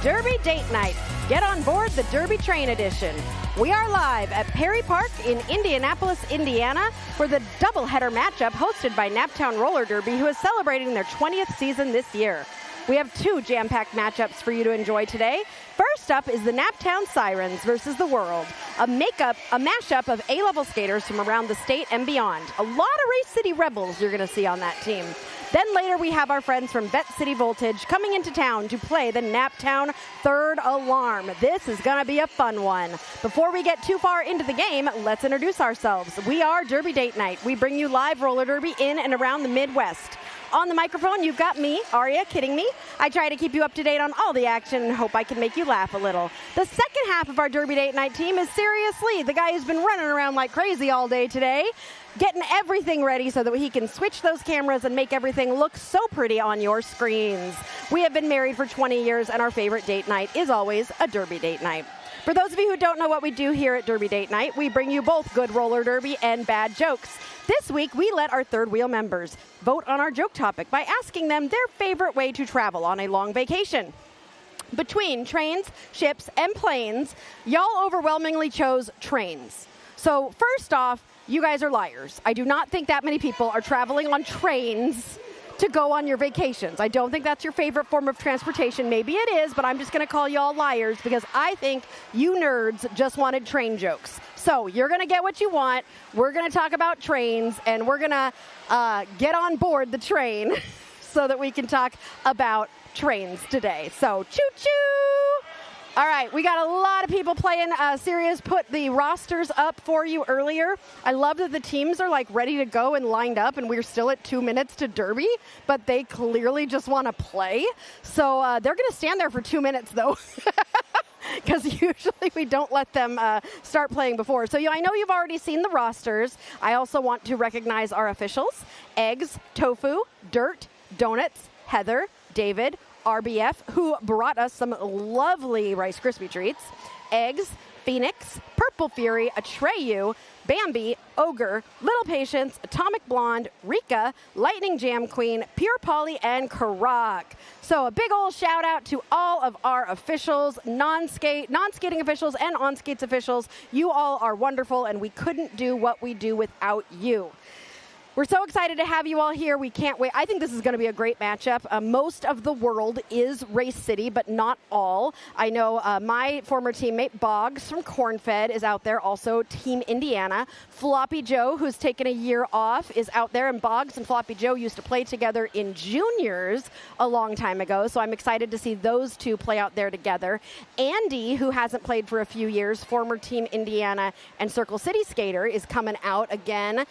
Derby Date Night. Get on board the Derby Train Edition. We are live at Perry Park in Indianapolis, Indiana for the Doubleheader matchup hosted by Naptown Roller Derby, who is celebrating their 20th season this year. We have two jam-packed matchups for you to enjoy today. First up is the Naptown Sirens versus the World, a mashup of A-level skaters from around the state and beyond. A lot of Race City Rebels you're going to see on that team. Then later we have our friends from Vette City Voltage coming into town to play the Naptown Third Alarm. This is going to be a fun one. Before we get too far into the game, let's introduce ourselves. We are Derby Date Night. We bring you live roller derby in and around the Midwest. On the microphone, you've got me, Aria, kidding me. I try to keep you up to date on all the action and hope I can make you laugh a little. The second half of our Derby Date Night team is seriously the guy who's been running around like crazy all day today, getting everything ready so that he can switch those cameras and make everything look so pretty on your screens. We have been married for 20 years, and our favorite date night is always a Derby Date Night. For those of you who don't know what we do here at Derby Date Night, we bring you both good roller derby and bad jokes. This week, we let our third wheel members vote on our joke topic by asking them their favorite way to travel on a long vacation. Between trains, ships, and planes, y'all overwhelmingly chose trains. So first off, you guys are liars. I do not think that many people are traveling on trains to go on your vacations. I don't think that's your favorite form of transportation. Maybe it is, but I'm just going to call you all liars because I think you nerds just wanted train jokes. So you're going to get what you want. We're going to talk about trains, and we're going to get on board the train so that we can talk about trains today. So choo-choo! All right, we got a lot of people playing. Sirius put the rosters up for you earlier. I love that the teams are like ready to go and lined up, and we're still at 2 minutes to Derby, but they clearly just want to play. So they're going to stand there for 2 minutes, though, because usually we don't let them start playing before. So I know you've already seen the rosters. I also want to recognize our officials: Eggs, Tofu, Dirt, Donuts, Heather, David, RBF, who brought us some lovely Rice Krispie treats. Eggs, Phoenix, Purple Fury, Atreyu, Bambi, Ogre, Little Patience, Atomic Blonde, Rika, Lightning Jam Queen, Pure Polly, and Karak. So a big old shout out to all of our officials, non-skating officials and on-skates officials. You all are wonderful, and we couldn't do what we do without you. We're so excited to have you all here. We can't wait. I think this is going to be a great matchup. Most of the world is Race City, but not all. I know my former teammate Boggs from Cornfed is out there, also Team Indiana. Floppy Joe, who's taken a year off, is out there, and Boggs and Floppy Joe used to play together in juniors a long time ago, so I'm excited to see those two play out there together. Andy, who hasn't played for a few years, former Team Indiana and Circle City skater, is coming out again.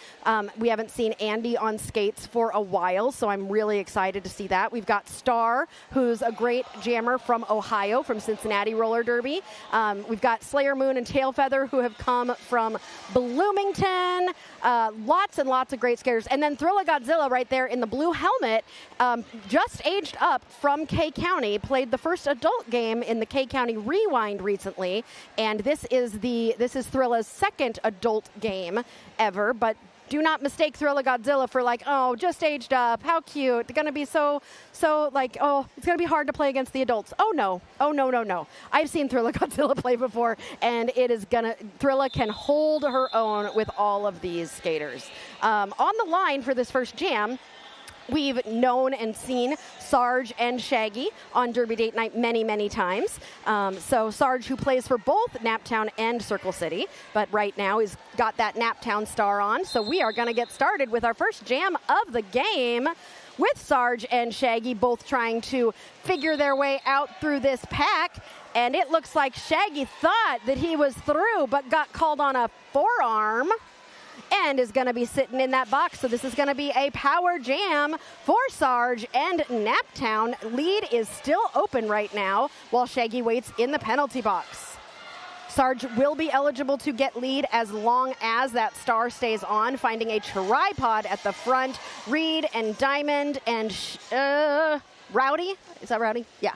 We haven't seen Andy on skates for a while, so I'm really excited to see that. We've got Star, who's a great jammer from Ohio, from Cincinnati Roller Derby. We've got Slayer Moon and Tailfeather, who have come from Bloomington. Lots and lots of great skaters. And then Thrilla Godzilla right there in the blue helmet, just aged up from K County, played the first adult game in the K County Rewind recently, and this is Thrilla's second adult game ever, but do not mistake Thrilla Godzilla for like, oh, just aged up. How cute. They're going to be so like, oh, it's going to be hard to play against the adults. Oh, no. Oh, no. I've seen Thrilla Godzilla play before, and Thrilla can hold her own with all of these skaters. On the line for this first jam, we've known and seen Sarge and Shaggy on Derby Date Night many, many times. So Sarge, who plays for both Naptown and Circle City, but right now has got that Naptown star on. So we are going to get started with our first jam of the game with Sarge and Shaggy both trying to figure their way out through this pack. And it looks like Shaggy thought that he was through, but got called on a forearm and is going to be sitting in that box. So this is going to be a power jam for Sarge and Naptown. Lead is still open right now while Shaggy waits in the penalty box. Sarge will be eligible to get lead as long as that star stays on, finding a tripod at the front. Reed and Diamond and Rowdy. Is that Rowdy? Yeah.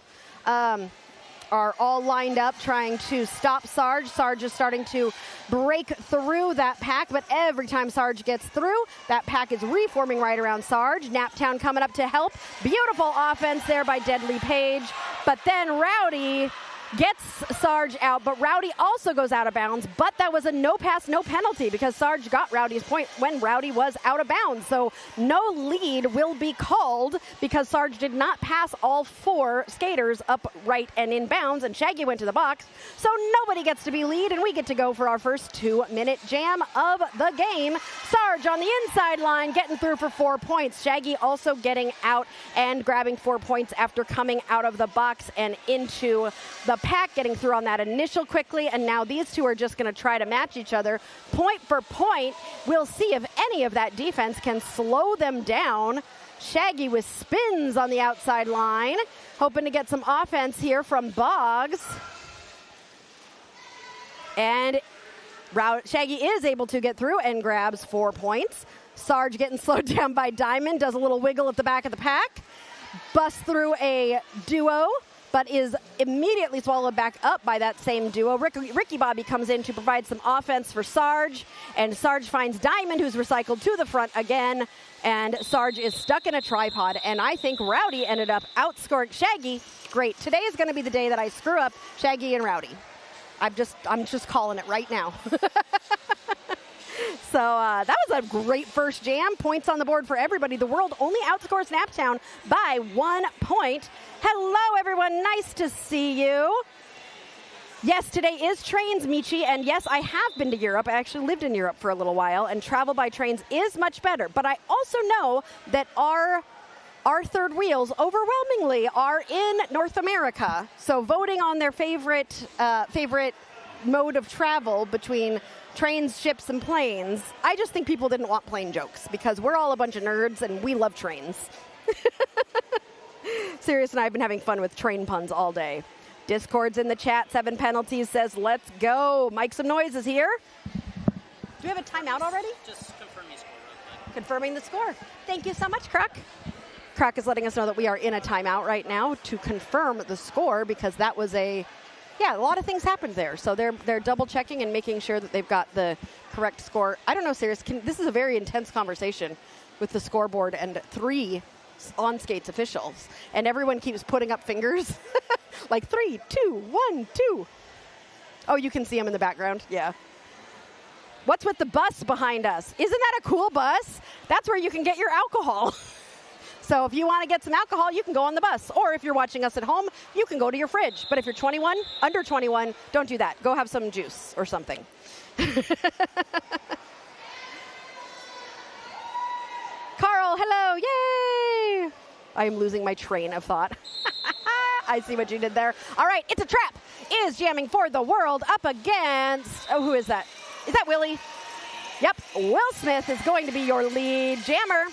are all lined up trying to stop Sarge. Sarge is starting to break through that pack, but every time Sarge gets through, that pack is reforming right around Sarge. Naptown coming up to help. Beautiful offense there by Deadly Page. But then Rowdy gets Sarge out, but Rowdy also goes out of bounds, but that was a no pass, no penalty because Sarge got Rowdy's point when Rowdy was out of bounds. So no lead will be called because Sarge did not pass all 4 skaters up right and in bounds, and Shaggy went to the box. So nobody gets to be lead, and we get to go for our first 2-minute jam of the game. Sarge on the inside line getting through for 4 points. Shaggy also getting out and grabbing 4 points after coming out of the box and into the pack, getting through on that initial quickly, and now these two are just going to try to match each other point for point. We'll see if any of that defense can slow them down. Shaggy with spins on the outside line, hoping to get some offense here from Boggs. And Shaggy is able to get through and grabs 4 points. Sarge getting slowed down by Diamond, does a little wiggle at the back of the pack, busts through a duo, but is immediately swallowed back up by that same duo. Ricky Bobby comes in to provide some offense for Sarge, and Sarge finds Diamond, who's recycled to the front again, and Sarge is stuck in a tripod, and I think Rowdy ended up outscoring Shaggy. Great. Today is going to be the day that I screw up Shaggy and Rowdy. I'm just calling it right now. So that was a great first jam. Points on the board for everybody. The world only outscores Naptown by 1 point. Hello, everyone. Nice to see you. Yes, today is Trains, Michi, and yes, I have been to Europe. I actually lived in Europe for a little while, and travel by trains is much better. But I also know that our third wheels overwhelmingly are in North America. So voting on their favorite mode of travel between trains, ships, and planes, I just think people didn't want plane jokes because we're all a bunch of nerds and we love trains. Sirius and I have been having fun with train puns all day. Discord's in the chat. 7 penalties says, let's go. Mike, some noises here. Do we have a timeout already? Just confirming the score real quick. Confirming the score. Thank you so much, Croc. Croc is letting us know that we are in a timeout right now to confirm the score because that was a lot of things happened there. So they're double checking and making sure that they've got the correct score. I don't know, Sirius, this is a very intense conversation with the scoreboard and 3 on skates officials, and everyone keeps putting up fingers like 3, 2, 1, 2. Oh, you can see them in the background. Yeah. What's with the bus behind us? Isn't that a cool bus? That's where you can get your alcohol. So if you want to get some alcohol, you can go on the bus. Or if you're watching us at home, you can go to your fridge. But if you're 21, under 21, don't do that. Go have some juice or something. Carl, hello, yay! I am losing my train of thought. I see what you did there. All right, It's a Trap is jamming for the world up against, oh, who is that? Is that Willie? Yep, Will Smith is going to be your lead jammer.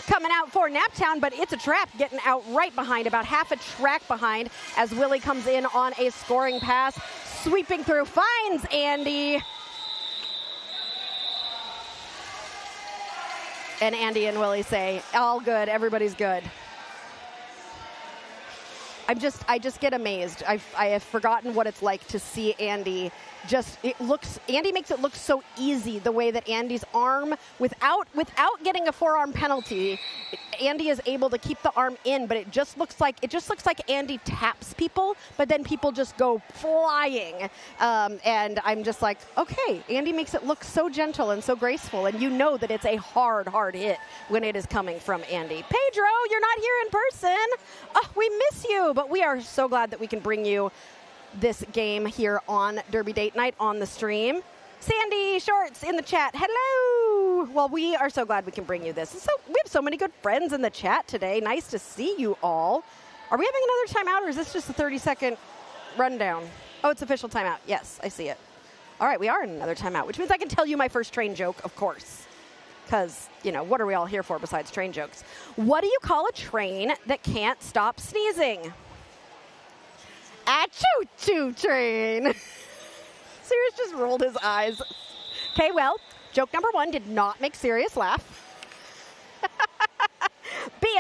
Coming out for Naptown, but It's a Trap getting out right behind, about half a track behind, as Willie comes in on a scoring pass, sweeping through, finds Andy. And Andy and Willie say, all good, everybody's good. I just get amazed. I have forgotten what it's like to see Andy. Andy makes it look so easy, the way that Andy's arm, without getting a forearm penalty, Andy is able to keep the arm in, but it just looks like Andy taps people, but then people just go flying. And I'm just like, okay, Andy makes it look so gentle and so graceful, and you know that it's a hard hit when it is coming from Andy. Pedro, you're not here in person. Oh, we miss you, but we are so glad that we can bring you this game here on Derby Date Night on the stream. Sandy Shorts in the chat. Hello. Well, we are so glad we can bring you this. So we have so many good friends in the chat today. Nice to see you all. Are we having another timeout, or is this just a 30-second rundown? Oh, it's official timeout. Yes, I see it. All right, we are in another timeout, which means I can tell you my first train joke, of course. Because, what are we all here for besides train jokes? What do you call a train that can't stop sneezing? A choo-choo train. Sirius just rolled his eyes. Okay, well, joke number 1 did not make Sirius laugh.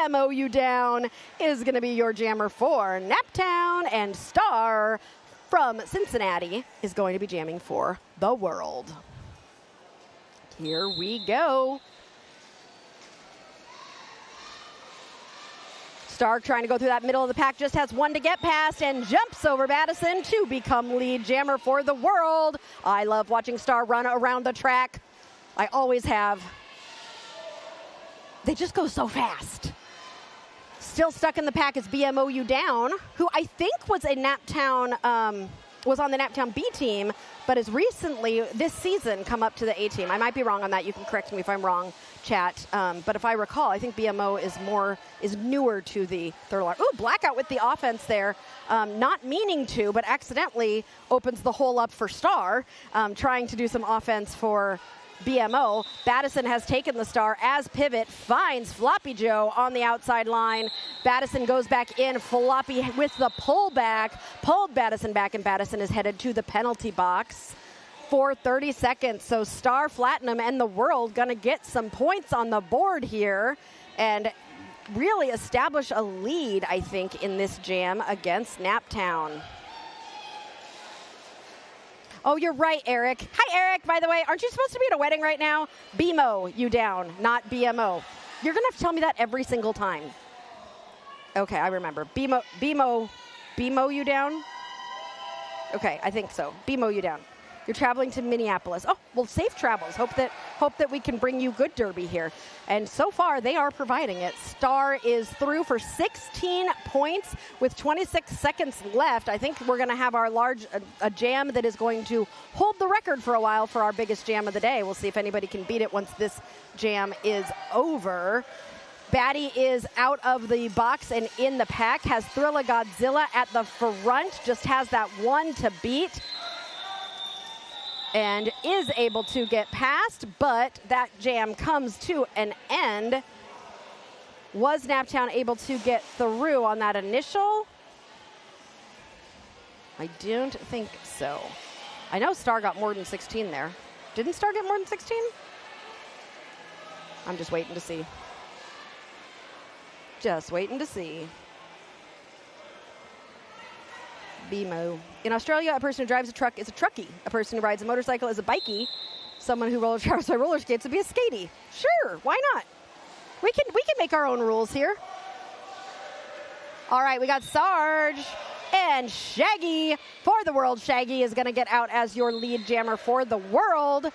BMO You Down is going to be your jammer for Naptown, and Star from Cincinnati is going to be jamming for the world. Here we go. Star trying to go through that middle of the pack, just has one to get past and jumps over Madison to become lead jammer for the world. I love watching Star run around the track. I always have. They just go so fast. Still stuck in the pack is BMO You Down, who I think was a Naptown, was on the Naptown B team, but has recently, this season, come up to the A team. I might be wrong on that. You can correct me if I'm wrong, chat. But if I recall, I think BMO is newer to the third alarm. Ooh, blackout with the offense there. Not meaning to, but accidentally opens the hole up for Star, trying to do some offense for BMO. Battison has taken the Star as pivot, finds Floppy Joe on the outside line. Battison goes back in, Floppy with the pullback, pulled Battison back, and Battison is headed to the penalty box for 30 seconds. So Star, Platinum, and the world gonna get some points on the board here and really establish a lead, I think, in this jam against Naptown. Oh, you're right, Eric. Hi, Eric, by the way. Aren't you supposed to be at a wedding right now? BMO You Down, not BMO. You're going to have to tell me that every single time. Okay, I remember. BMO You Down? Okay, I think so. BMO You Down. You're traveling to Minneapolis. Oh, well, safe travels. Hope that we can bring you good derby here. And so far, they are providing it. Star is through for 16 points with 26 seconds left. I think we're going to have our a jam that is going to hold the record for a while for our biggest jam of the day. We'll see if anybody can beat it once this jam is over. Batty is out of the box and in the pack, has Thrilla Godzilla at the front, just has that one to beat, and is able to get past, but that jam comes to an end. Was Naptown able to get through on that initial? I don't think so. I know Star got more than 16 there. Didn't Star get more than 16? I'm just waiting to see. Just waiting to see. BMO. In Australia, a person who drives a truck is a truckie. A person who rides a motorcycle is a bikie. Someone who travels by roller skates would be a skatey. Sure, why not? We can make our own rules here. All right, we got Sarge and Shaggy for the world. Shaggy is going to get out as your lead jammer for the world.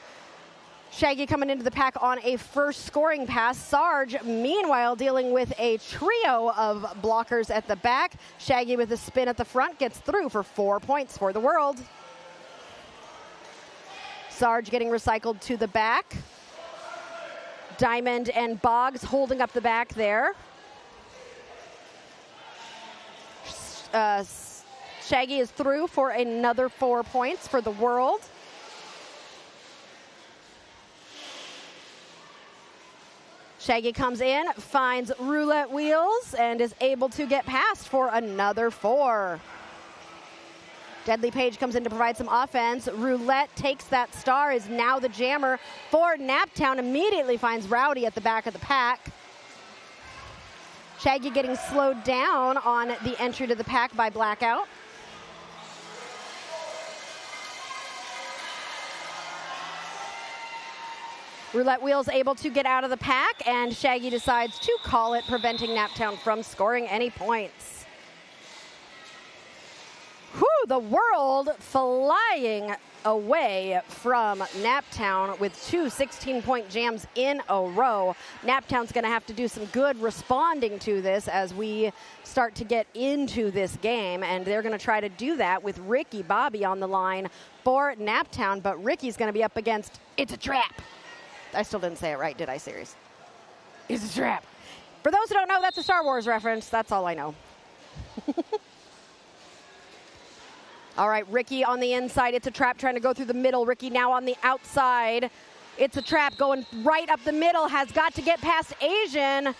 Shaggy coming into the pack on a first scoring pass. Sarge, meanwhile, dealing with a trio of blockers at the back. Shaggy with a spin at the front gets through for 4 points for the world. Sarge getting recycled to the back. Diamond and Boggs holding up the back there. Shaggy is through for another 4 points for the world. Shaggy comes in, finds Roulette Wheels, and is able to get past for another 4. Deadly Page comes in to provide some offense. Roulette takes that Star, is now the jammer for Naptown, immediately finds Rowdy at the back of the pack. Shaggy getting slowed down on the entry to the pack by Blackout. Roulette Wheels able to get out of the pack, and Shaggy decides to call it, preventing Naptown from scoring any points. Whew, the world flying away from Naptown with 2 16-point jams in a row. Naptown's going to have to do some good responding to this as we start to get into this game, and they're going to try to do that with Ricky Bobby on the line for Naptown, but Ricky's going to be up against It's a Trap. I still didn't say it right, did I, Sirius? It's a trap. For those who don't know, that's a Star Wars reference. That's all I know. All right, Ricky on the inside. It's a trap trying to go through the middle. Ricky now on the outside. It's a trap going right up the middle. Has got to get past Asian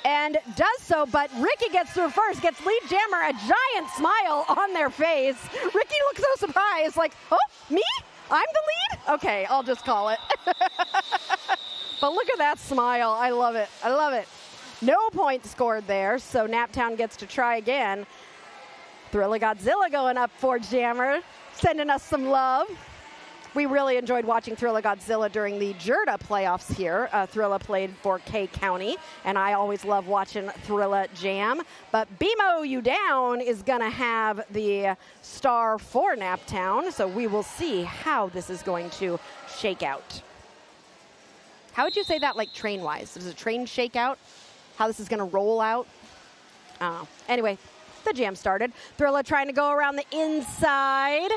and does so, but Ricky gets through first, gets lead jammer, a giant smile on their face. Ricky looks so surprised, like, oh, me? I'm the lead? Okay, I'll just call it. But look at that smile. I love it. I love it. No points scored there, so Naptown gets to try again. Thrilla Godzilla going up for Jammer, sending us some love. We really enjoyed watching Thrilla Godzilla during the Jerda playoffs here. Thrilla played for K County, and I always love watching Thrilla jam. But BMO You Down is going to have the star for Naptown, so we will see how this is going to shake out. How would you say that, like, train-wise? Does a train shake out? How this is going to roll out? Anyway, the jam started. Thrilla trying to go around the inside.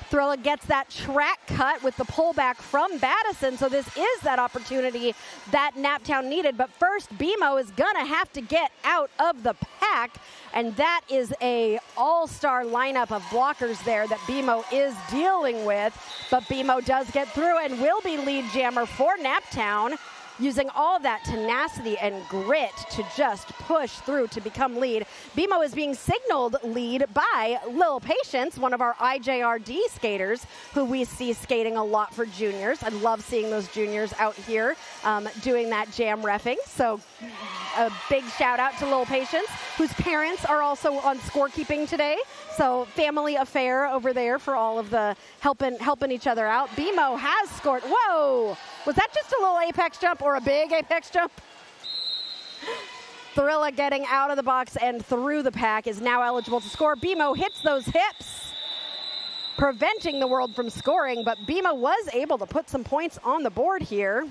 Thrilla gets that track cut with the pullback from Battison, so this is that opportunity that Naptown needed. But first, BMO is going to have to get out of the pack, and that is a all-star lineup of blockers there that BMO is dealing with. But BMO does get through and will be lead jammer for Naptown, using all of that tenacity and grit to just push through to become lead. BMO is being signaled lead by Lil Patience, one of our IJRD skaters, who we see skating a lot for juniors. I love seeing those juniors out here doing that jam reffing. So a big shout out to Lil Patience, whose parents are also on scorekeeping today. So family affair over there for all of the helping each other out. BMO has scored. Whoa! Was that just a little apex jump or a big apex jump? Thrilla getting out of the box and through the pack is now eligible to score. BMO hits those hips, preventing the world from scoring, but BMO was able to put some points on the board here.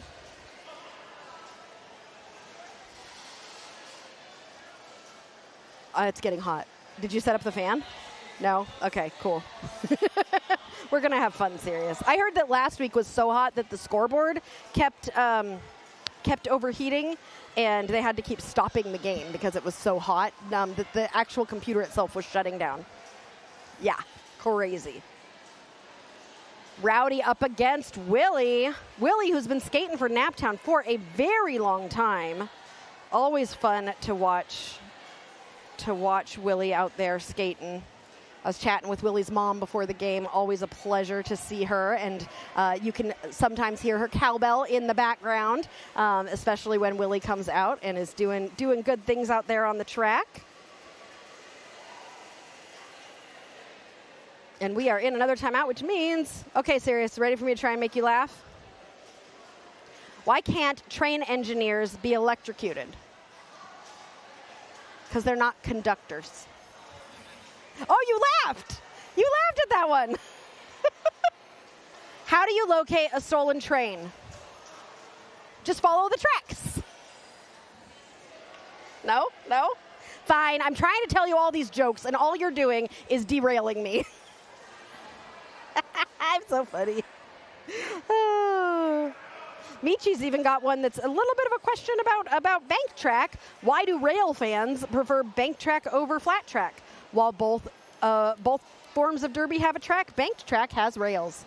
It's getting hot. Did you set up the fan? No? Okay, cool. We're going to have fun, serious. I heard that last week was so hot that the scoreboard kept overheating, and they had to keep stopping the game because it was so hot that the actual computer itself was shutting down. Yeah, crazy. Rowdy up against Willie. Willie, who's been skating for Naptown for a very long time. Always fun to watch Willie out there skating. I was chatting with Willie's mom before the game. Always a pleasure to see her, and you can sometimes hear her cowbell in the background, especially when Willie comes out and is doing good things out there on the track. And we are in another timeout, which means, okay, Sirius, ready for me to try and make you laugh? Why can't train engineers be electrocuted? Because they're not conductors. Oh, you laughed. You laughed at that one. How do you locate a stolen train? Just follow the tracks. No? No? Fine. I'm trying to tell you all these jokes, and all you're doing is derailing me. I'm so funny. Oh. Michi's even got one that's a little bit of a question about bank track. Why do rail fans prefer bank track over flat track? While both forms of derby have a track, banked track has rails.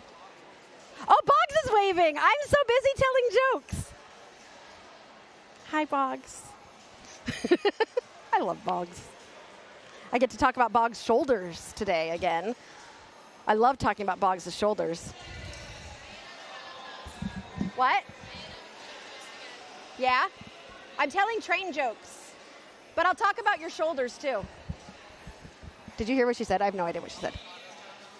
Oh, Boggs is waving. I'm so busy telling jokes. Hi, Boggs. I love Boggs. I get to talk about Boggs' shoulders today again. I love talking about Boggs' shoulders. What? Yeah? I'm telling train jokes. But I'll talk about your shoulders, too. Did you hear what she said? I have no idea what she said.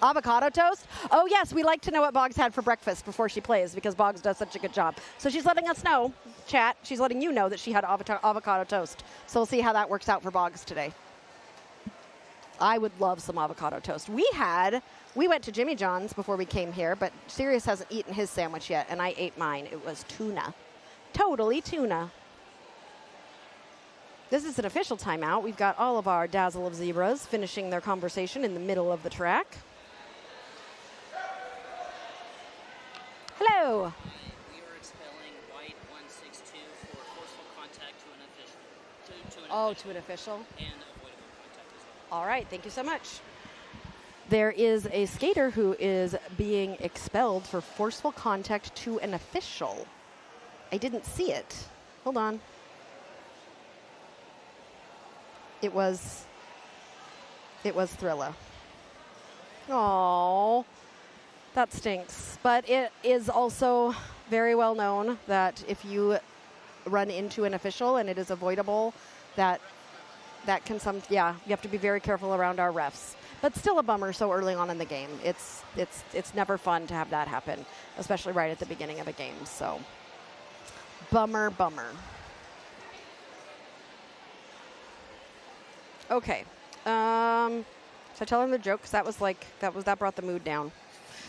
Avocado toast? Oh, yes, we like to know what Boggs had for breakfast before she plays because Boggs does such a good job. So she's letting us know, chat, she's letting you know that she had avocado toast. So we'll see how that works out for Boggs today. I would love some avocado toast. We went to Jimmy John's before we came here, but Sirius hasn't eaten his sandwich yet, and I ate mine. It was tuna. Totally tuna. This is an official timeout. We've got all of our Dazzle of Zebras finishing their conversation in the middle of the track. Hello. We are expelling white 162 for forceful contact to an official. To an official? And avoidable contact as well. All right, thank you so much. There is a skater who is being expelled for forceful contact to an official. I didn't see it. Hold on. It was Thrilla. Oh, that stinks. But it is also very well known that if you run into an official and it is avoidable, that can you have to be very careful around our refs. But still a bummer so early on in the game. It's never fun to have that happen, especially right at the beginning of a game. So bummer. Okay. So I tell him the joke because that brought the mood down.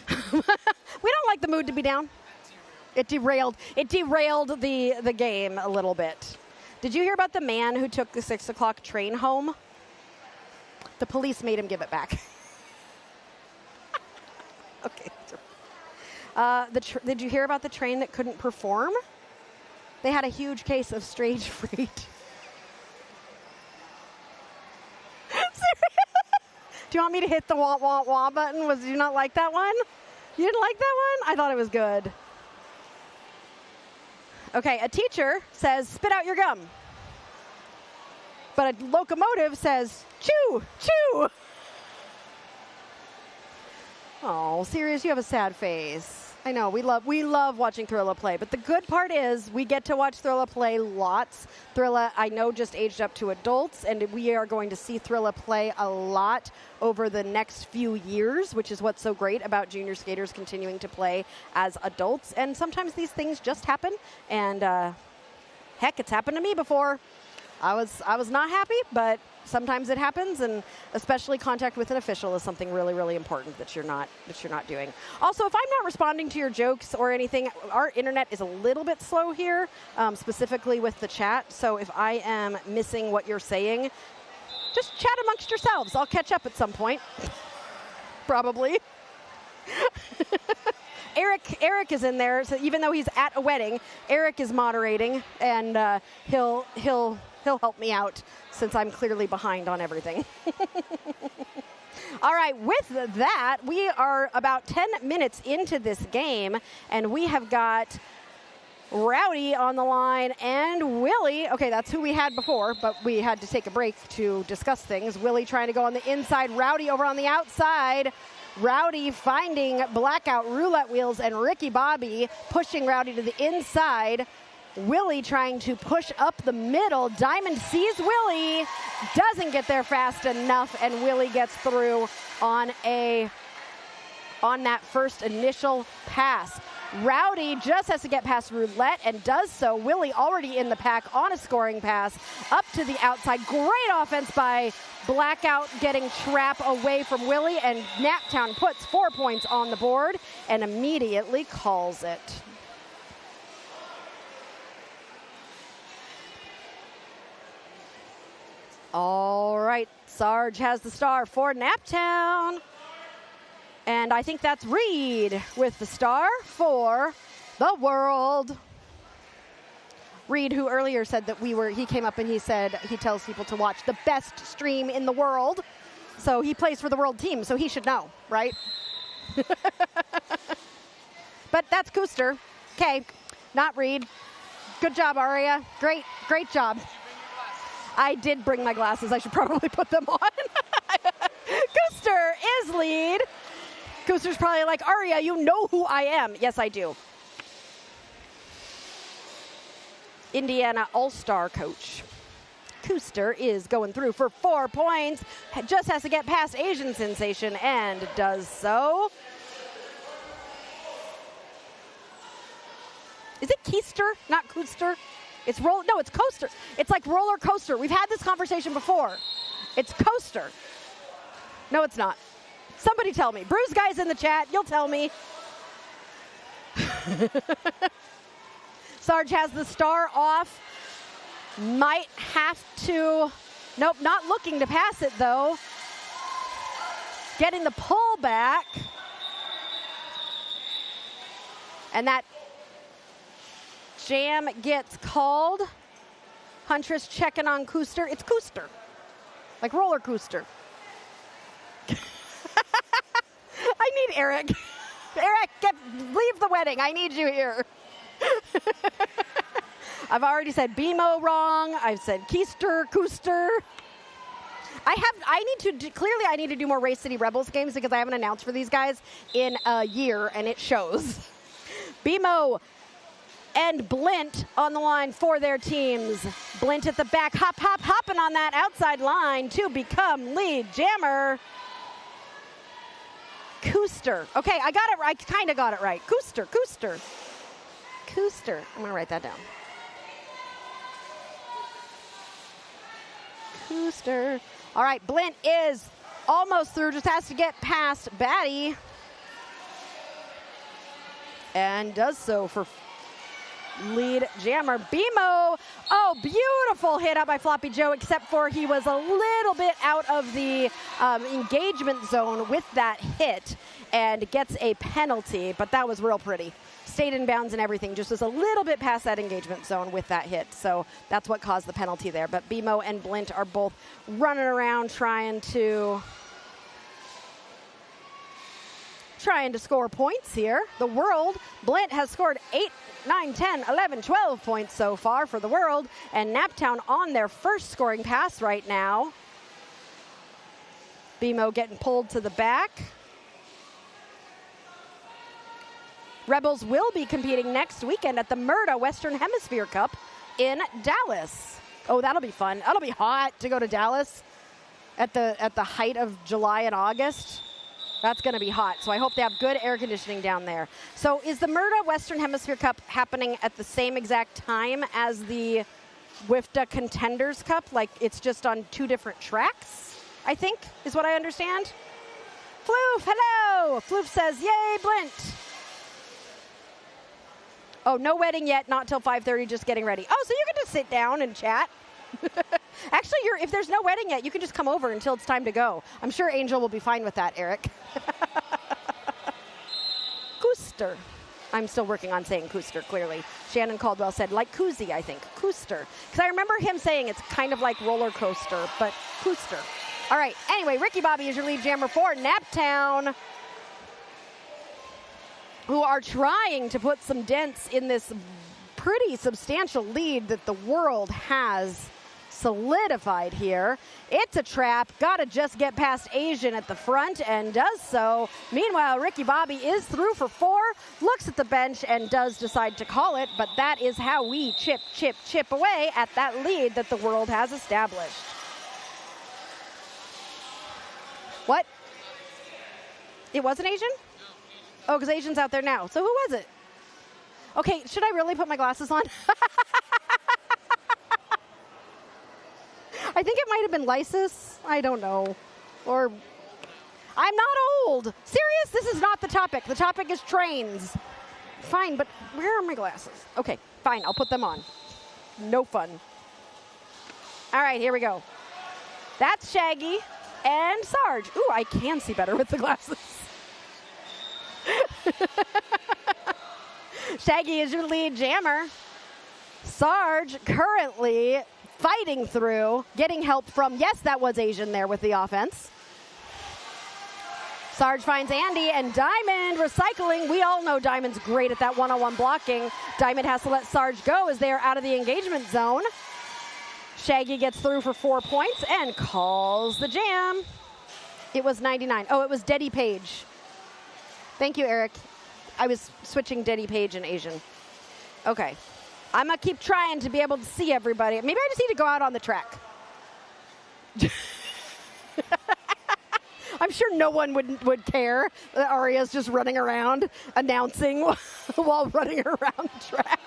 We don't like the mood to be down. It derailed the game a little bit. Did you hear about the man who took the 6 o'clock train home? The police made him give it back. Okay. Did you hear about the train that couldn't perform? They had a huge case of stage fright. Do you want me to hit the wah wah wah button? Did you not like that one? You didn't like that one? I thought it was good. Okay, a teacher says, spit out your gum. But a locomotive says, chew, chew. Oh, Sirius, you have a sad face. I know, we love watching Thrilla play, but the good part is we get to watch Thrilla play lots. Thrilla, I know, just aged up to adults, and we are going to see Thrilla play a lot over the next few years, which is what's so great about junior skaters continuing to play as adults. And sometimes these things just happen, and heck, it's happened to me before. I was not happy, but sometimes it happens, and especially contact with an official is something really, really important that you're not doing. Also, if I'm not responding to your jokes or anything, our internet is a little bit slow here, specifically with the chat. So if I am missing what you're saying, just chat amongst yourselves. I'll catch up at some point, probably. Eric is in there, so even though he's at a wedding, Eric is moderating, and he'll help me out since I'm clearly behind on everything. All right, with that, we are about 10 minutes into this game, and we have got Rowdy on the line and Willie. Okay, that's who we had before, but we had to take a break to discuss things. Willie trying to go on the inside, Rowdy over on the outside. Rowdy finding blackout roulette wheels, and Ricky Bobby pushing Rowdy to the inside. Willie trying to push up the middle. Diamond sees Willie, doesn't get there fast enough, and Willie gets through on that first initial pass. Rowdy just has to get past Roulette and does so. Willie already in the pack on a scoring pass up to the outside. Great offense by Blackout, getting Trap away from Willie, and Naptown puts 4 points on the board and immediately calls it. All right, Sarge has the star for Naptown. And I think that's Reed with the star for the world. Reed, who earlier said that he came up and he said he tells people to watch the best stream in the world. So he plays for the world team, so he should know, right? But that's Kuster. Okay, not Reed. Good job, Aria. Great job. I did bring my glasses. I should probably put them on. Kuster is lead. Kuster's probably like, Aria, you know who I am. Yes, I do. Indiana All-Star coach. Kuster is going through for 4 points. Just has to get past Asian Sensation and does so. Is it Keister, not Kuster? No, it's Coaster. It's like roller coaster. We've had this conversation before. It's Coaster. No, it's not. Somebody tell me. Bruce Guy's in the chat. You'll tell me. Sarge has the star off. Might have to. Nope, not looking to pass it, though. Getting the pull back. And that jam gets called. Huntress checking on Kuster. It's Kuster. Like roller coaster. I need Eric. Eric, leave the wedding. I need you here. I've already said BMO wrong. I've said Keister, Kuster. I need to do more Race City Rebels games because I haven't announced for these guys in a year, and it shows. BMO and Blint on the line for their teams. Blint at the back, hopping on that outside line to become lead jammer. Cooster. Okay, I got it right. I kind of got it right. Cooster. I'm going to write that down. Cooster. All right, Blint is almost through. Just has to get past Batty. And does so for lead jammer. BMO. Oh, beautiful hit up by Floppy Joe, except for he was a little bit out of the engagement zone with that hit and gets a penalty, but that was real pretty. Stayed in bounds and everything, just was a little bit past that engagement zone with that hit. So that's what caused the penalty there. But BMO and Blint are both running around trying to score points here. The World, Blint has scored 8, 9, 10, 11, 12 points so far for the World, and Naptown on their first scoring pass right now. BMO getting pulled to the back. Rebels will be competing next weekend at the MIRTA Western Hemisphere Cup in Dallas. Oh, that'll be fun. That'll be hot to go to Dallas at the height of July and August. That's going to be hot, so I hope they have good air conditioning down there. So is the MIRTA Western Hemisphere Cup happening at the same exact time as the WIFTA Contenders Cup? Like it's just on 2 different tracks, I think, is what I understand. Floof, hello! Floof says, yay, Blint. Oh, no wedding yet, not till 5:30, just getting ready. Oh, so you can just sit down and chat. Actually, if there's no wedding yet, you can just come over until it's time to go. I'm sure Angel will be fine with that, Eric. Cooster. I'm still working on saying Cooster, clearly. Shannon Caldwell said, like koozie, I think. Cooster. Because I remember him saying it's kind of like roller coaster, but Cooster. All right, anyway, Ricky Bobby is your lead jammer for Naptown, who are trying to put some dents in this pretty substantial lead that the World has solidified here. It's a trap. Got to just get past Asian at the front and does so. Meanwhile, Ricky Bobby is through for 4, looks at the bench and does decide to call it, but that is how we chip away at that lead that the World has established. What? It wasn't Asian? Oh, because Asian's out there now. So who was it? Okay, should I really put my glasses on? I think it might have been Lysis. I don't know. Or, I'm not old. Serious? This is not the topic. The topic is trains. Fine, but where are my glasses? Okay, fine, I'll put them on. No fun. All right, here we go. That's Shaggy and Sarge. Ooh, I can see better with the glasses. Shaggy is your lead jammer. Sarge currently fighting through, getting help from, yes, that was Asian there with the offense. Sarge finds Andy and Diamond recycling. We all know Diamond's great at that one-on-one blocking. Diamond has to let Sarge go as they are out of the engagement zone. Shaggy gets through for 4 points and calls the jam. It was 99. Oh, it was Deddy Page. Thank you, Eric. I was switching Deddy Page and Asian. Okay. I'm going to keep trying to be able to see everybody. Maybe I just need to go out on the track. I'm sure no one would care that Aria's just running around announcing while running around the track.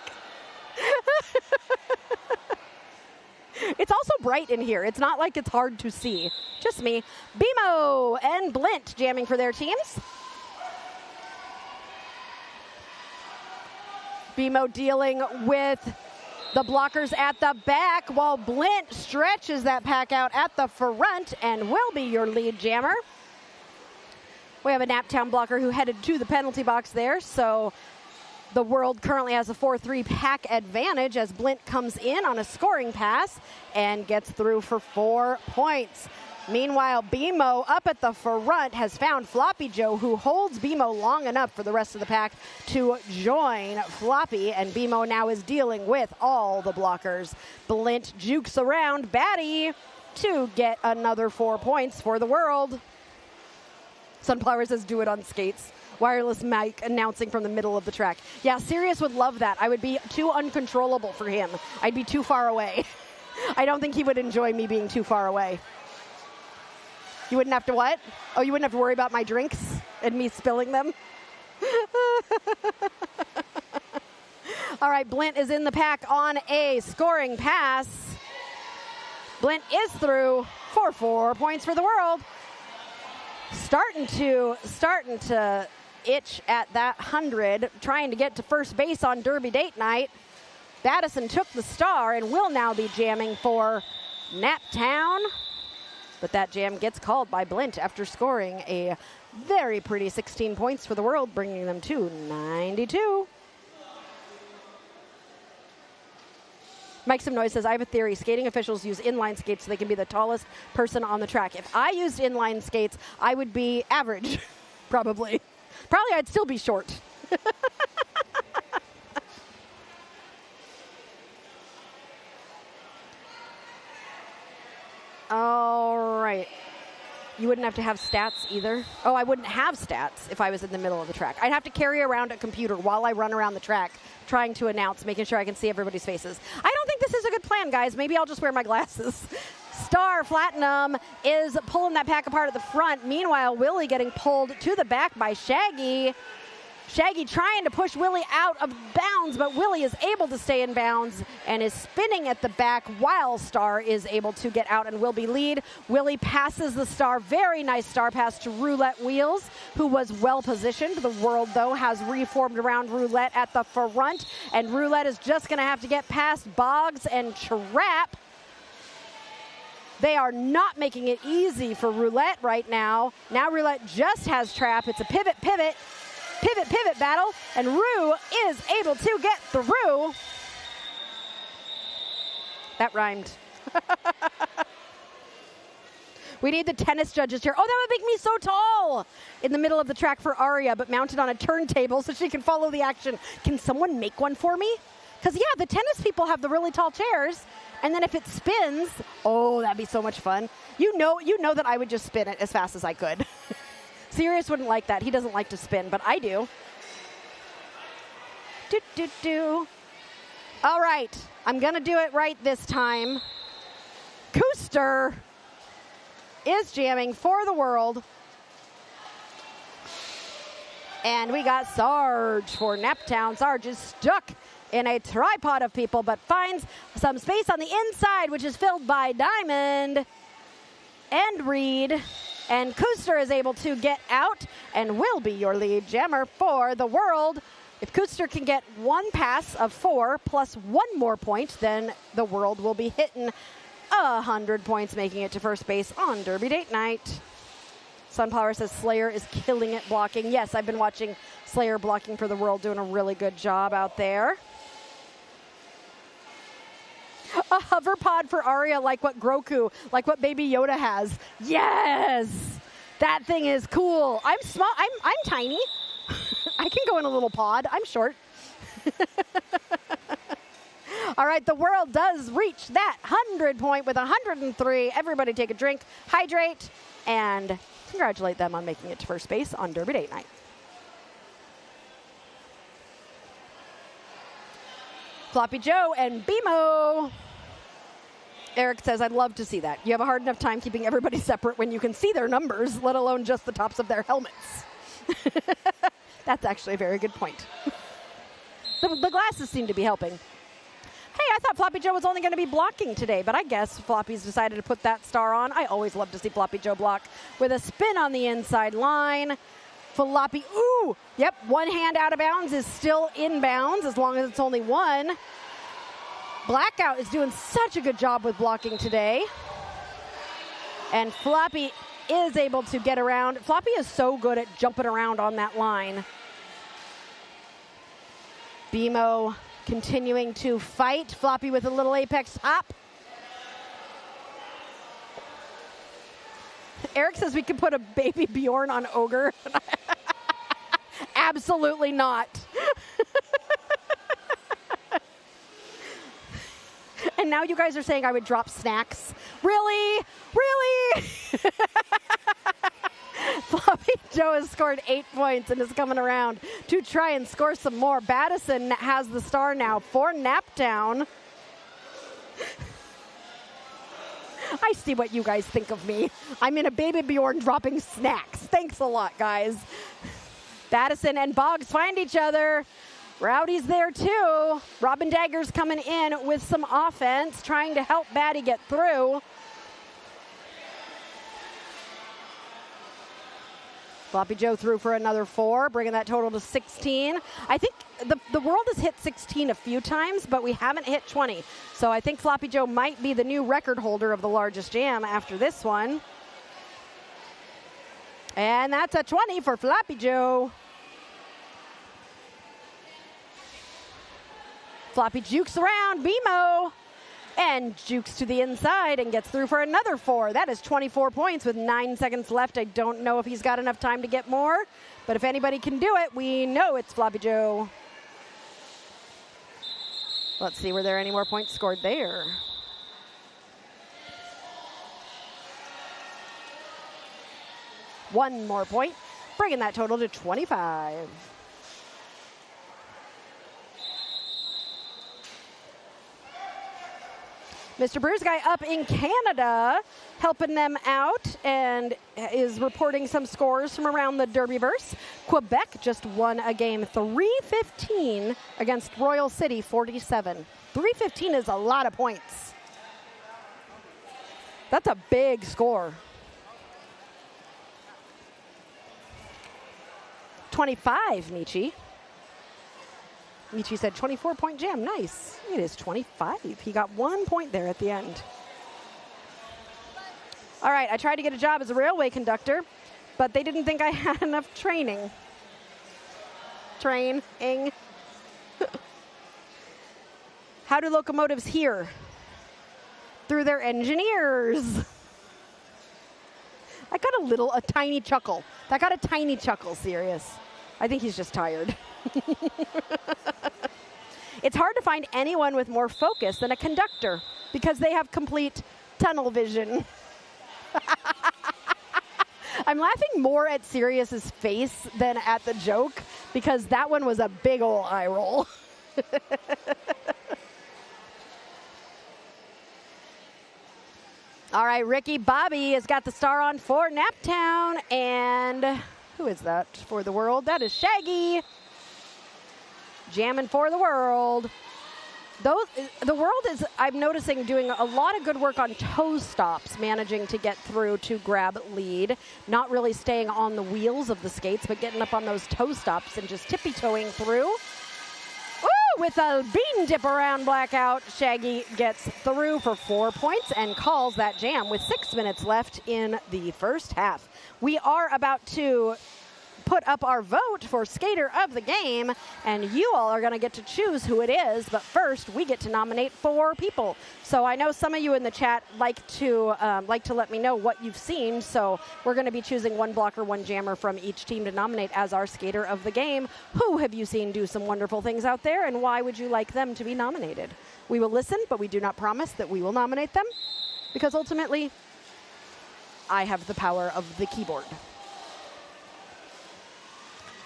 It's also bright in here. It's not like it's hard to see. Just me. BMO and Blint jamming for their teams. BMO dealing with the blockers at the back while Blint stretches that pack out at the front and will be your lead jammer. We have a Naptown blocker who headed to the penalty box there, so the World currently has a 4-3 pack advantage as Blint comes in on a scoring pass and gets through for 4 points. Meanwhile, BMO up at the front has found Floppy Joe, who holds BMO long enough for the rest of the pack to join Floppy, and BMO now is dealing with all the blockers. Blint jukes around Batty to get another 4 points for the World. Sunflower says do it on skates. wireless mic announcing from the middle of the track. Yeah, Sirius would love that. I would be too uncontrollable for him. I'd be too far away. I don't think he would enjoy me being too far away. You wouldn't have to what? Oh, you wouldn't have to worry about my drinks and me spilling them? All right, Blint is in the pack on a scoring pass. Blint is through for 4 points for the world. Starting to itch at that 100, trying to get to first base on Derby date night. Battison took the star and will now be jamming for Naptown. But that jam gets called by Blint after scoring a very pretty 16 points for the world, bringing them to 92. Mike Some Noise says, I have a theory. Skating officials use inline skates so they can be the tallest person on the track. If I used inline skates, I would be average, probably. Probably I'd still be short. All right. You wouldn't have to have stats either? Oh, I wouldn't have stats if I was in the middle of the track. I'd have to carry around a computer while I run around the track trying to announce, making sure I can see everybody's faces. I don't think this is a good plan, guys. Maybe I'll just wear my glasses. Star Platinum is pulling that pack apart at the front. Meanwhile, Willie getting pulled to the back by Shaggy. Shaggy trying to push Willie out of bounds, but Willie is able to stay in bounds and is spinning at the back while Star is able to get out and will be lead. Willie passes the Star. Very nice Star pass to Roulette Wheels, who was well positioned. The world, though, has reformed around Roulette at the front, and Roulette is just going to have to get past Boggs and Trap. They are not making it easy for Roulette right now. Now Roulette just has Trap. It's a pivot battle, and Rue is able to get through. That rhymed. We need the tennis judges here. Oh, that would make me so tall in the middle of the track for Aria, but mounted on a turntable so she can follow the action. Can someone make one for me? Because, yeah, the tennis people have the really tall chairs, and then if it spins, oh, that'd be so much fun. You know that I would just spin it as fast as I could. Sirius wouldn't like that. He doesn't like to spin, but I do. All right. I'm going to do it right this time. Cooster is jamming for the world. And we got Sarge for Naptown. Sarge is stuck in a tripod of people, but finds some space on the inside, which is filled by Diamond and Reed. And Cooster is able to get out and will be your lead jammer for the world. If Cooster can get one pass of 4 plus one more point, then the world will be hitting 100 points, making it to first base on Derby date night. Sunflower says Slayer is killing it blocking. Yes, I've been watching Slayer blocking for the world, doing a really good job out there. A hover pod for Aria, like what Groku, like what Baby Yoda has. Yes! That thing is cool. I'm small. I'm tiny. I can go in a little pod. I'm short. All right, the world does reach that 100 point with 103. Everybody take a drink, hydrate, and congratulate them on making it to first base on Derby date night. Floppy Joe and BMO. Eric says, I'd love to see that. You have a hard enough time keeping everybody separate when you can see their numbers, let alone just the tops of their helmets. That's actually a very good point. The glasses seem to be helping. Hey, I thought Floppy Joe was only going to be blocking today, but I guess Floppy's decided to put that star on. I always love to see Floppy Joe block with a spin on the inside line. Floppy, ooh, yep, one hand out of bounds is still in bounds as long as it's only one. Blackout is doing such a good job with blocking today. And Floppy is able to get around. Floppy is so good at jumping around on that line. BMO continuing to fight. Floppy with a little apex hop. Eric says we could put a baby Bjorn on Ogre. Absolutely not. And now you guys are saying I would drop snacks. Really? Really? Floppy Joe has scored 8 points and is coming around to try and score some more. Battison has the star now for Naptown. I see what you guys think of me. I'm in a Baby Bjorn dropping snacks. Thanks a lot, guys. Battison and Boggs find each other. Rowdy's there too. Robin Dagger's coming in with some offense, trying to help Batty get through. Floppy Joe threw for another 4, bringing that total to 16. I think the world has hit 16 a few times, but we haven't hit 20. So I think Floppy Joe might be the new record holder of the largest jam after this one. And that's a 20 for Floppy Joe. Floppy jukes around, BMO, and jukes to the inside and gets through for another 4. That is 24 points with 9 seconds left. I don't know if he's got enough time to get more, but if anybody can do it, we know it's Floppy Joe. Let's see, were there any more points scored there? One more point, bringing that total to 25. Mr. Bruce Guy up in Canada, helping them out and is reporting some scores from around the Derbyverse. Quebec just won a game 3-15 against Royal City 47. 3-15 is a lot of points. That's a big score. 25, Michi. Michi said 24-point jam. Nice. It is 25. He got 1 point there at the end. All right, I tried to get a job as a railway conductor, but they didn't think I had enough training. Training. How do locomotives hear? Through their engineers. I got a tiny chuckle. That got a tiny chuckle, serious. I think he's just tired. It's hard to find anyone with more focus than a conductor because they have complete tunnel vision. I'm laughing more at Sirius's face than at the joke because that one was a big ol' eye roll. All right, Ricky Bobby has got the star on for Naptown, and who is that for the world? That is Shaggy. Jamming for the world. The world is, I'm noticing, doing a lot of good work on toe stops, managing to get through to grab lead. Not really staying on the wheels of the skates, but getting up on those toe stops and just tippy-toeing through. Woo! With a bean dip around blackout, Shaggy gets through for 4 points and calls that jam with 6 minutes left in the first half. We are about to put up our vote for Skater of the Game, and you all are going to get to choose who it is, but first we get to nominate 4 people. So I know some of you in the chat like to let me know what you've seen, so we're going to be choosing 1 blocker, 1 jammer from each team to nominate as our Skater of the Game. Who have you seen do some wonderful things out there, and why would you like them to be nominated? We will listen, but we do not promise that we will nominate them, because ultimately I have the power of the keyboard.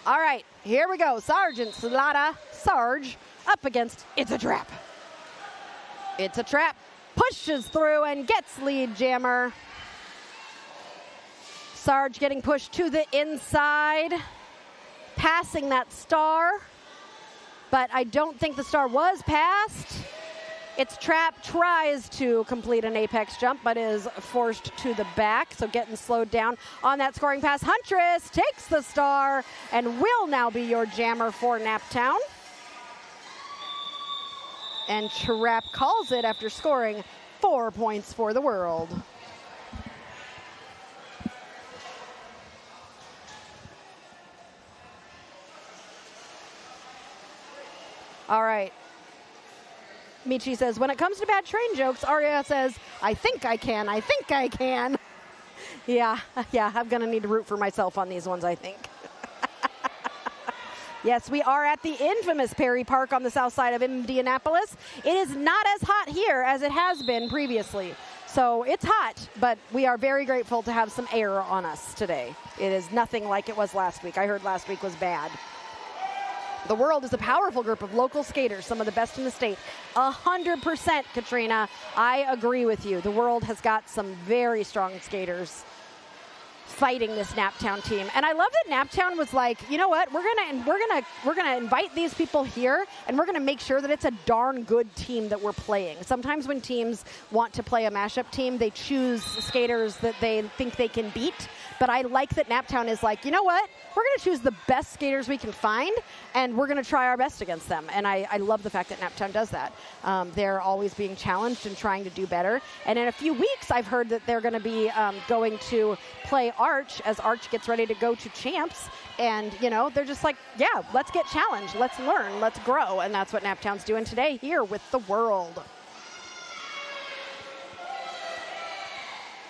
All right, here we go. Sergeant Salata, Sarge, up against It's a Trap. It's a Trap, pushes through and gets lead jammer. Sarge getting pushed to the inside, passing that star, but I don't think the star was passed. It's Trap tries to complete an apex jump, but is forced to the back, so getting slowed down on that scoring pass. Huntress takes the star and will now be your jammer for Naptown. And Trap calls it after scoring 4 points for the world. All right. Michi says, when it comes to bad train jokes, Aria says, I think I can. Yeah, I'm going to need to root for myself on these ones, I think. Yes, we are at the infamous Perry Park on the south side of Indianapolis. It is not as hot here as it has been previously. So it's hot, but we are very grateful to have some air on us today. It is nothing like it was last week. I heard last week was bad. The World is a powerful group of local skaters, some of the best in the state. 100%, Katrina. I agree with you. The World has got some very strong skaters fighting this Naptown team. And I love that Naptown was like, you know what, we're gonna invite these people here, and we're gonna make sure that it's a darn good team that we're playing. Sometimes when teams want to play a mashup team, they choose skaters that they think they can beat. But I like that Naptown is like, you know what, we're gonna choose the best skaters we can find, and we're gonna try our best against them. And I love the fact that Naptown does that. They're always being challenged and trying to do better. And in a few weeks, I've heard that they're gonna be going to play Arch as Arch gets ready to go to champs. And, you know, they're just like, yeah, let's get challenged, let's learn, let's grow. And that's what Naptown's doing today here with the World.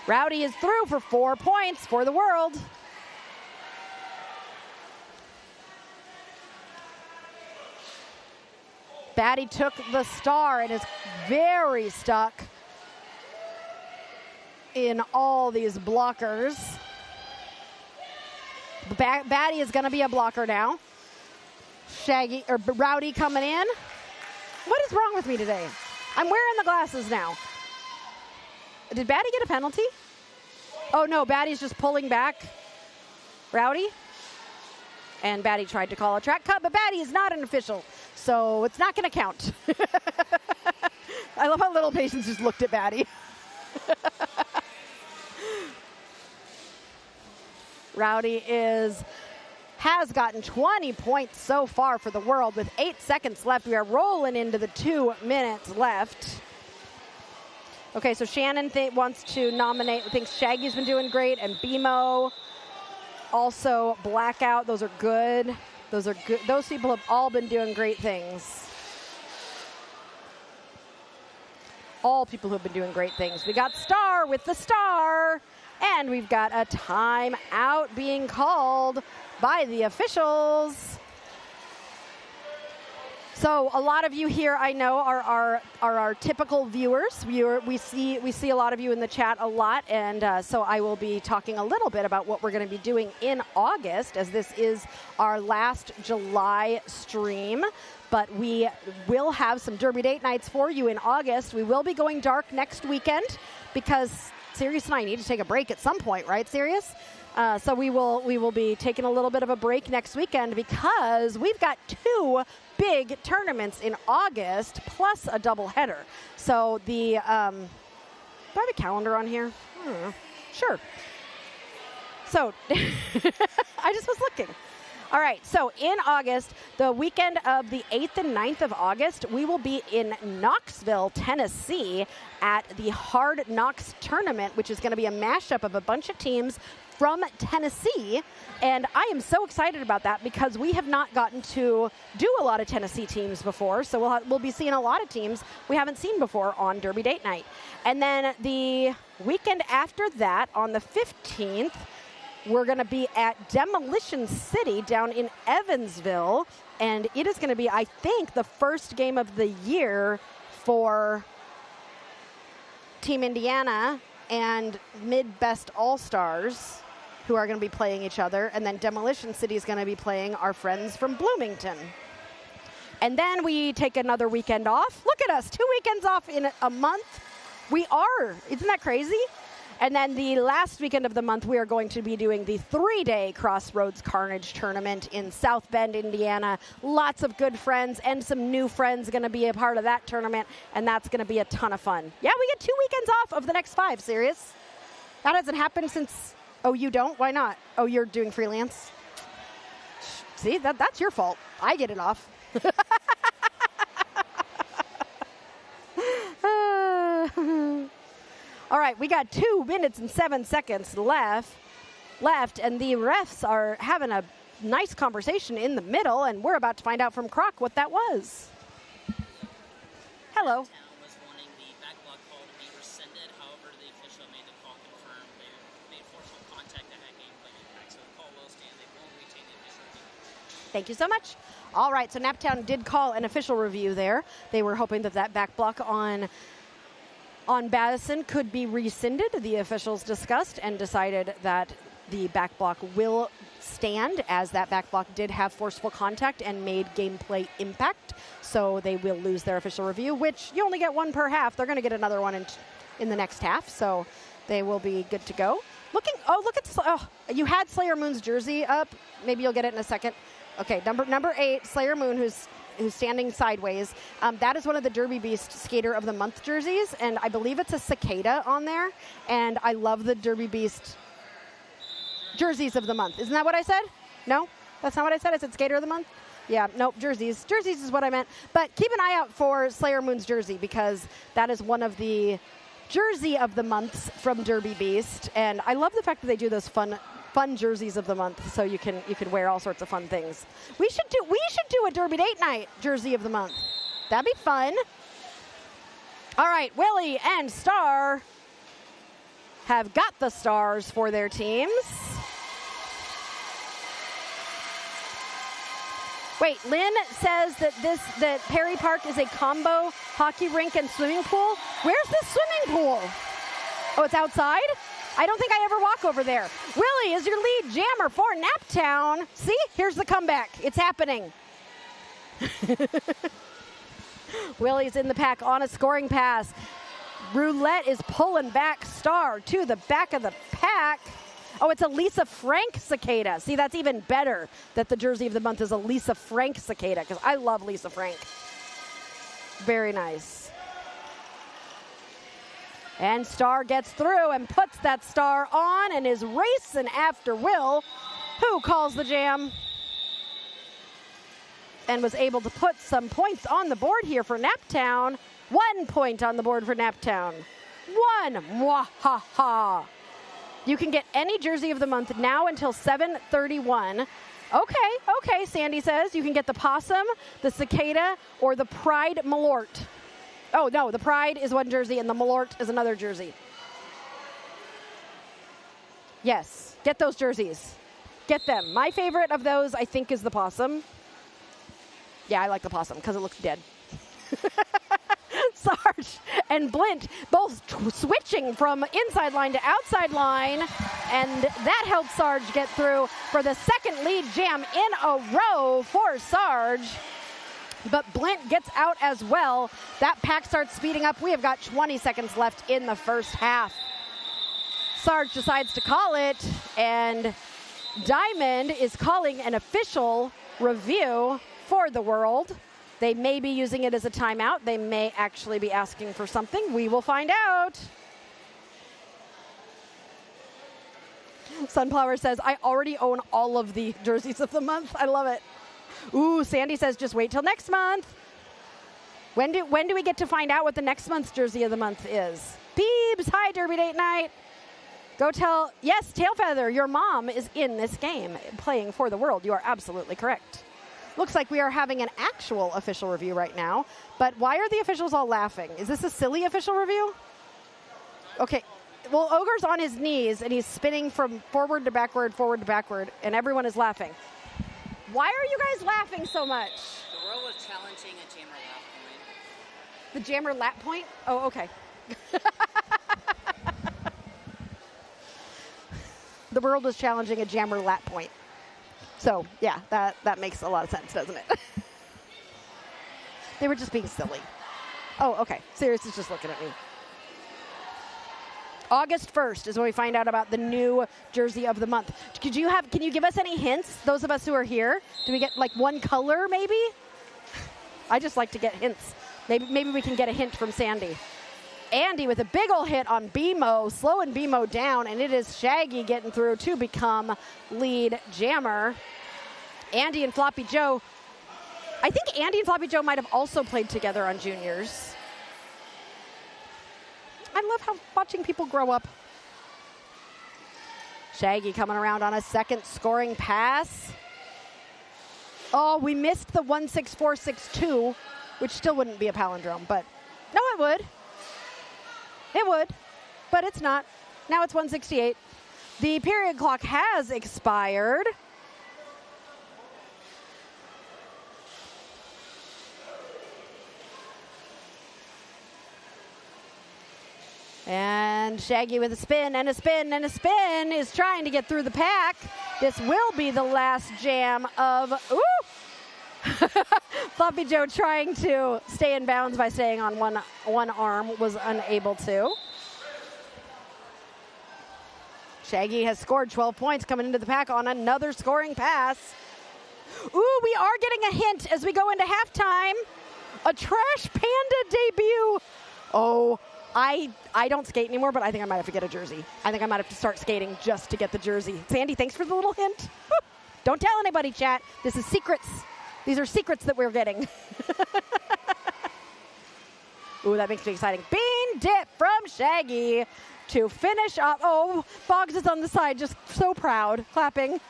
Rowdy is through for 4 points for the World. Batty took the star and is very stuck in all these blockers. Batty is going to be a blocker now. Rowdy coming in. What is wrong with me today? I'm wearing the glasses now. Did Batty get a penalty? Oh no, Batty's just pulling back Rowdy. And Batty tried to call a track cut, but Batty is not an official, so it's not going to count. I love how Little Patience just looked at Batty. Rowdy has gotten 20 points so far for the World with 8 seconds left. We are rolling into the 2 minutes left. Okay, so Shannon wants to nominate, thinks Shaggy's been doing great, and BMO, also Blackout. Those are good. Those are good. Those people have all been doing great things. All people who have been doing great things. We got Star with the star, and we've got a timeout being called by the officials. So a lot of you here, I know, are our typical viewers. We see a lot of you in the chat a lot, and so I will be talking a little bit about what we're going to be doing in August, as this is our last July stream. But we will have some Derby date nights for you in August. We will be going dark next weekend because Sirius and I need to take a break at some point, right, Sirius? So we will be taking a little bit of a break next weekend because we've got 2 big tournaments in August plus a doubleheader. So do I have a calendar on here? I don't know. Sure. So I just was looking. All right, so in August, the weekend of the 8th and 9th of August, we will be in Knoxville, Tennessee at the Hard Knocks tournament, which is going to be a mashup of a bunch of teams from Tennessee. And I am so excited about that because we have not gotten to do a lot of Tennessee teams before. So we'll be seeing a lot of teams we haven't seen before on Derby Date Night. And then the weekend after that, on the 15th, we're going to be at Demolition City down in Evansville, and it is going to be, I think, the first game of the year for Team Indiana and Mid-Best All-Stars, who are going to be playing each other, and then Demolition City is going to be playing our friends from Bloomington. And then we take another weekend off. Look at us, 2 weekends off in a month. We are. Isn't that crazy? And then the last weekend of the month, we are going to be doing the 3-day Crossroads Carnage tournament in South Bend, Indiana. Lots of good friends and some new friends going to be a part of that tournament, and that's going to be a ton of fun. Yeah, we get 2 weekends off of the next 5, Sirius. That hasn't happened since, oh, you don't? Why not? Oh, you're doing freelance? See, that's your fault. I get it off. All right, we got 2 minutes and 7 seconds left, and the refs are having a nice conversation in the middle, and we're about to find out from Croc what that was. Hello. Naptown was wanting the back block call to be rescinded. However, the official made the call confirm. They made forceful contact that had gameplay impact, so the call will stand. They won't retain the official review. Thank you so much. All right, so Naptown did call an official review there. They were hoping that back block on on Madison could be rescinded. The officials discussed and decided that the back block will stand, as that back block did have forceful contact and made gameplay impact. So they will lose their official review, which you only get one per half. They're going to get another one in the next half, so they will be good to go. Look at, you had Slayer Moon's jersey up. Maybe you'll get it in a second. Okay, number 8, Slayer Moon, who's standing sideways. That is one of the Derby Beast Skater of the Month jerseys, and I believe it's a cicada on there. And I love the Derby Beast jerseys of the month. Isn't that what I said? No? That's not what I said? I said Skater of the Month? Yeah, nope, jerseys. Jerseys is what I meant. But keep an eye out for Slayer Moon's jersey, because that is one of the jersey of the months from Derby Beast. And I love the fact that they do those fun jerseys of the month, so you can wear all sorts of fun things. We should do a Derby Date Night jersey of the month. That'd be fun. All right, Willie and Star have got the stars for their teams. Wait, Lynn says that Perry Park is a combo hockey rink and swimming pool. Where's the swimming pool? Oh, it's outside? I don't think I ever walk over there. Willie is your lead jammer for Naptown. See, here's the comeback. It's happening. Willie's in the pack on a scoring pass. Roulette is pulling back Star to the back of the pack. Oh, it's a Lisa Frank cicada. See, that's even better that the jersey of the month is a Lisa Frank cicada, because I love Lisa Frank. Very nice. And Star gets through and puts that star on and is racing after Will, who calls the jam and was able to put some points on the board here for Naptown. 1 point on the board for Naptown. 1. Mwahaha. You can get any jersey of the month now until 7/31. Okay, Sandy says you can get the possum, the cicada, or the Pride Malort. Oh, no, the Pride is one jersey and the Malort is another jersey. Yes, get those jerseys. Get them. My favorite of those, I think, is the possum. Yeah, I like the possum because it looks dead. Sarge and Blint both switching from inside line to outside line, and that helped Sarge get through for the second lead jam in a row for Sarge. But Blint gets out as well. That pack starts speeding up. We have got 20 seconds left in the first half. Sarge decides to call it, and Diamond is calling an official review for the world. They may be using it as a timeout. They may actually be asking for something. We will find out. Sunflower says, I already own all of the jerseys of the month. I love it. Ooh, Sandy says, just wait till next month. When do we get to find out what the next month's jersey of the month is? Peebs, hi, Derby Date Night. Go tell, yes, Tailfeather, your mom is in this game playing for the world. You are absolutely correct. Looks like we are having an actual official review right now, but why are the officials all laughing? Is this a silly official review? Okay, well, Ogre's on his knees, and he's spinning from forward to backward, and everyone is laughing. Why are you guys laughing so much? The world was challenging a jammer lap point. The jammer lap point? Oh, okay. The world was challenging a jammer lap point. So, yeah, that makes a lot of sense, doesn't it? They were just being silly. Oh, okay. Sirius is just looking at me. August 1st is when we find out about the new jersey of the month. Can you give us any hints, those of us who are here? Do we get like one color maybe? I just like to get hints. Maybe we can get a hint from Sandy. Andy with a big ol' hit on BMO, slowing BMO down, and it is Shaggy getting through to become lead jammer. Andy and Floppy Joe, I think Andy and Floppy Joe might have also played together on juniors. I love watching people grow up. Shaggy coming around on a second scoring pass. Oh, we missed the 16462, which still wouldn't be a palindrome, but no, it would. It would, but it's not. Now it's 168. The period clock has expired. And Shaggy with a spin and a spin and a spin is trying to get through the pack. This will be the last jam of, ooh! Floppy Joe trying to stay in bounds by staying on one arm, was unable to. Shaggy has scored 12 points coming into the pack on another scoring pass. Ooh, we are getting a hint as we go into halftime. A Trash Panda debut. Oh, I don't skate anymore, but I think I might have to get a jersey. I think I might have to start skating just to get the jersey. Sandy, thanks for the little hint. Don't tell anybody, chat. This is secrets. These are secrets that we're getting. Ooh, that makes me exciting. Bean dip from Shaggy to finish up. Oh, Boggs is on the side, just so proud, clapping.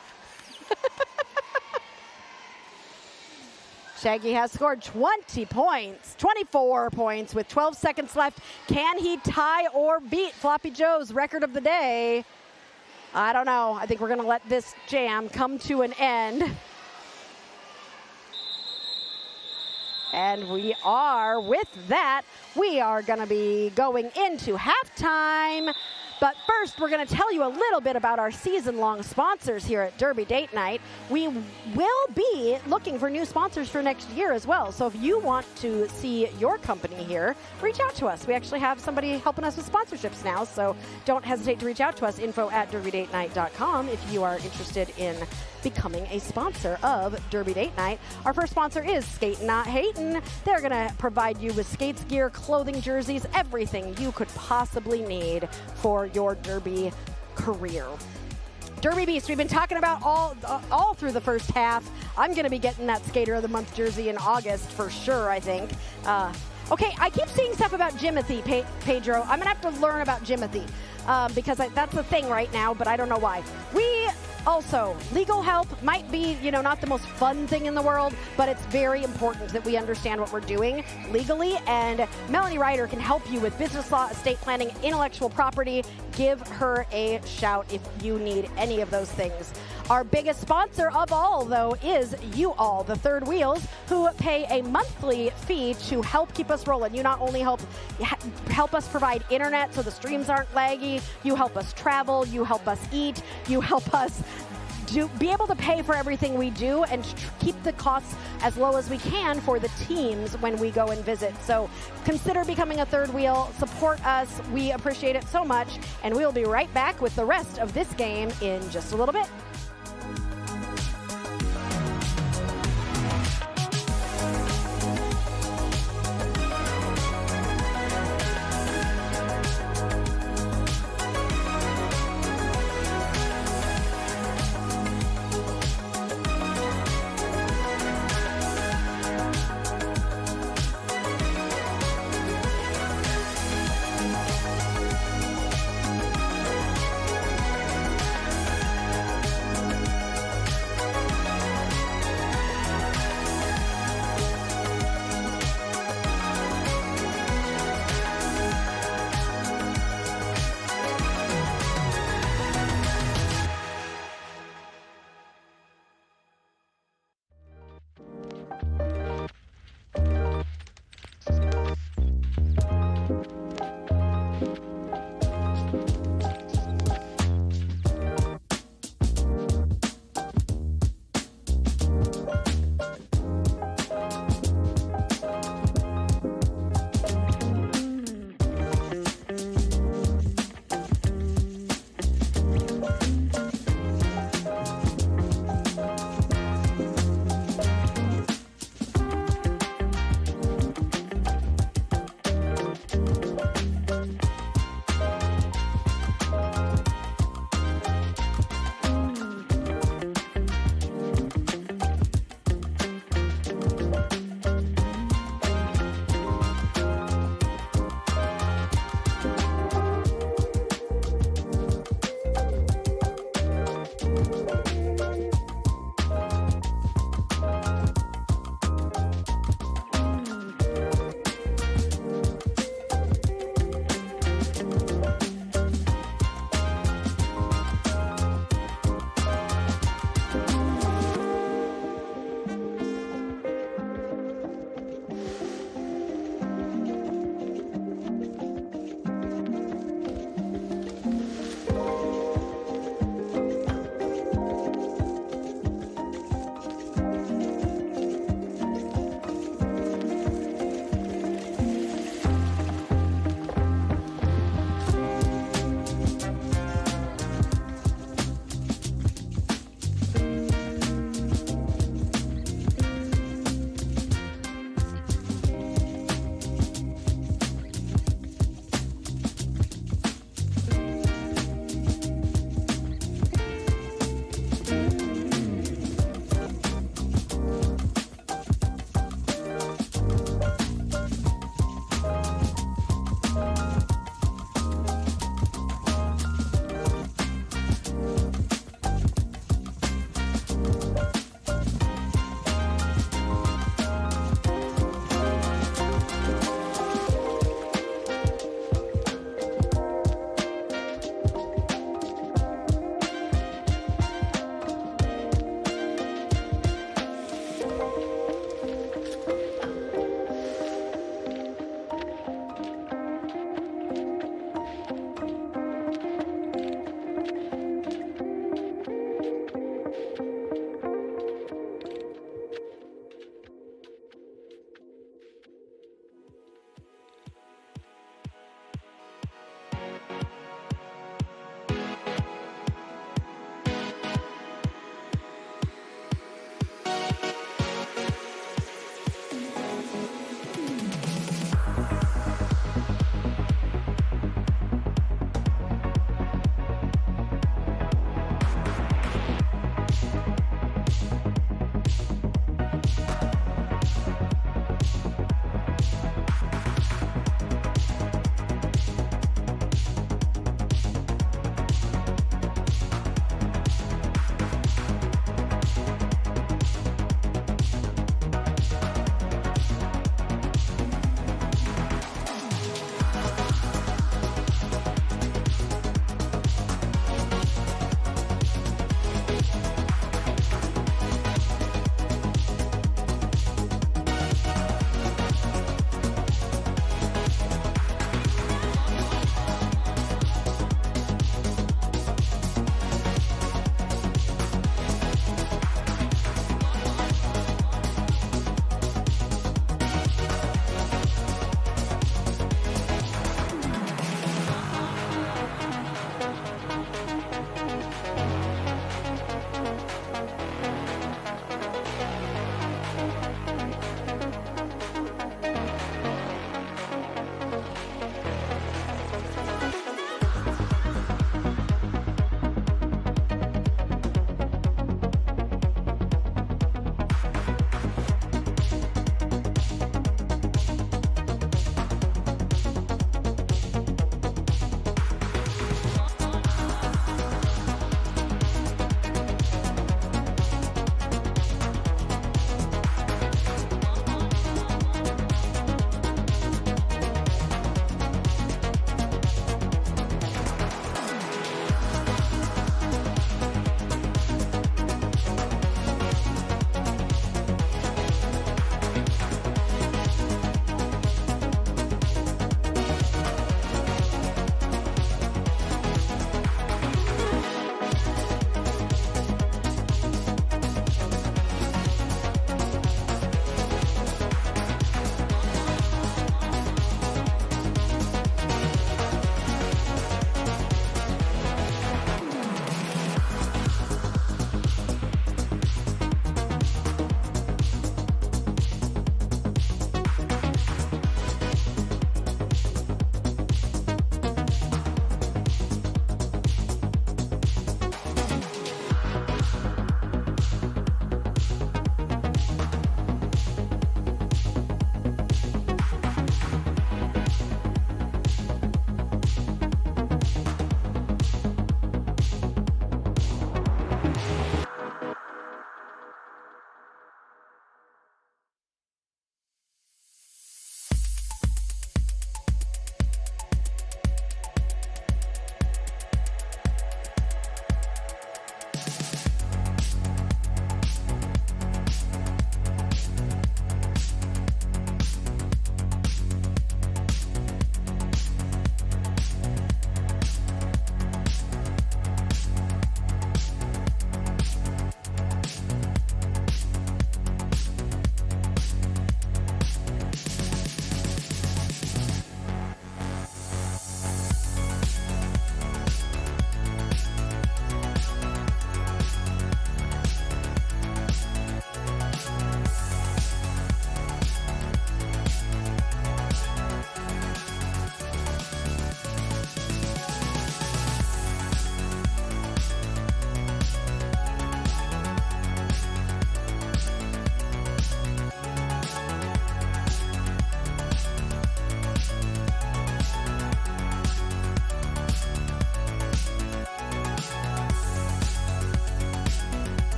Shaggy has scored 20 points, 24 points with 12 seconds left. Can he tie or beat Floppy Joe's record of the day? I don't know. I think we're going to let this jam come to an end. And we are, with that, we are going to be going into halftime. But first, we're going to tell you a little bit about our season-long sponsors here at Derby Date Night. We will be looking for new sponsors for next year as well. So if you want to see your company here, reach out to us. We actually have somebody helping us with sponsorships now, so don't hesitate to reach out to us, info@derbydatenight.com, if you are interested in becoming a sponsor of Derby Date Night. Our first sponsor is Skatin Not Hatin. They're going to provide you with skates, gear, clothing, jerseys, everything you could possibly need for your Derby career. Derby Beast, we've been talking about all through the first half. I'm going to be getting that Skater of the Month jersey in August for sure, I think. Okay, I keep seeing stuff about Jimothy, Pedro. I'm going to have to learn about Jimothy because that's the thing right now, but I don't know why. Also, legal help might be, not the most fun thing in the world, but it's very important that we understand what we're doing legally, and Melanie Ryder can help you with business law, estate planning, intellectual property. Give her a shout if you need any of those things. Our biggest sponsor of all, though, is you all, the Third Wheels, who pay a monthly fee to help keep us rolling. You not only help us provide internet so the streams aren't laggy, you help us travel, you help us eat, you help us be able to pay for everything we do and keep the costs as low as we can for the teams when we go and visit. So consider becoming a Third Wheel. Support us. We appreciate it so much. And we'll be right back with the rest of this game in just a little bit.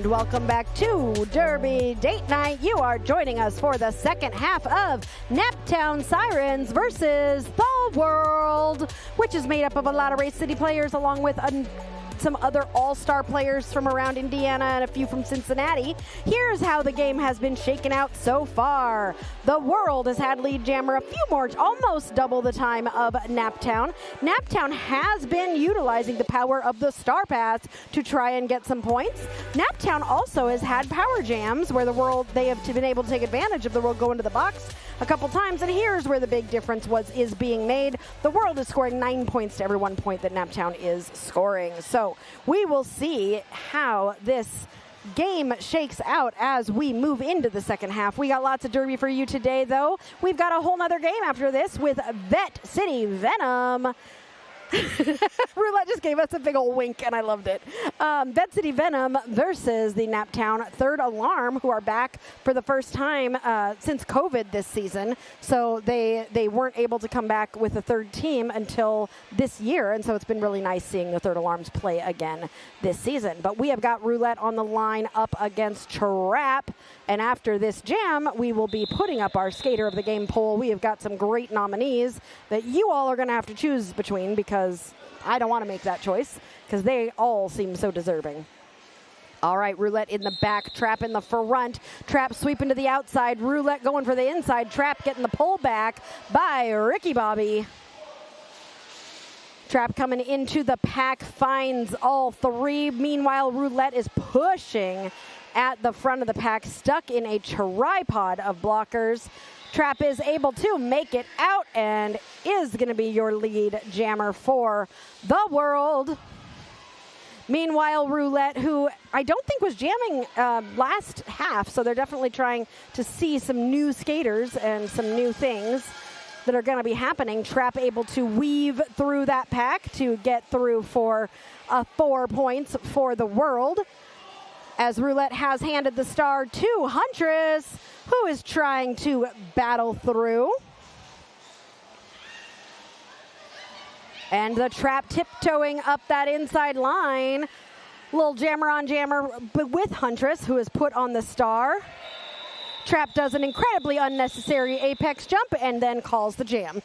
Welcome back to Derby Date Night. You are joining us for the second half of Naptown Sirens versus The World, which is made up of a lot of Race City players along with some other all-star players from around Indiana and a few from Cincinnati. Here's how the game has been shaken out so far. The World has had lead jammer a few more, almost double the time of Naptown. Naptown has been utilizing the power of the Star Pass to try and get some points. Naptown also has had power jams where the World, they have been able to take advantage of the World going to the box a couple times, and here's where the big difference is being made. The World is scoring 9 points to every 1 point that Naptown is scoring. So we will see how this game shakes out as we move into the second half. We got lots of Derby for you today, though. We've got a whole nother game after this with Vette City Venom. Roulette just gave us a big old wink, and I loved it. Vette City Venom versus the Naptown Third Alarm, who are back for the first time since COVID this season. So they weren't able to come back with a third team until this year, and so it's been really nice seeing the Third Alarms play again this season. But we have got Roulette on the line up against Trap, and after this jam, we will be putting up our Skater of the Game poll. We have got some great nominees that you all are going to have to choose between, because I don't want to make that choice because they all seem so deserving. All right, Roulette in the back, Trap in the front. Trap sweeping to the outside, Roulette going for the inside. Trap getting the pull back by Ricky Bobby. Trap coming into the pack, finds all three. Meanwhile, Roulette is pushing at the front of the pack, stuck in a tripod of blockers. Trap is able to make it out and is going to be your lead jammer for The World. Meanwhile, Roulette, who I don't think was jamming last half, so they're definitely trying to see some new skaters and some new things that are going to be happening. Trap able to weave through that pack to get through for 4 points for The World, as Roulette has handed the star to Huntress, who is trying to battle through. And the Trap tiptoeing up that inside line. Little jammer on jammer, but with Huntress, who is put on the star. Trap does an incredibly unnecessary apex jump and then calls the jam.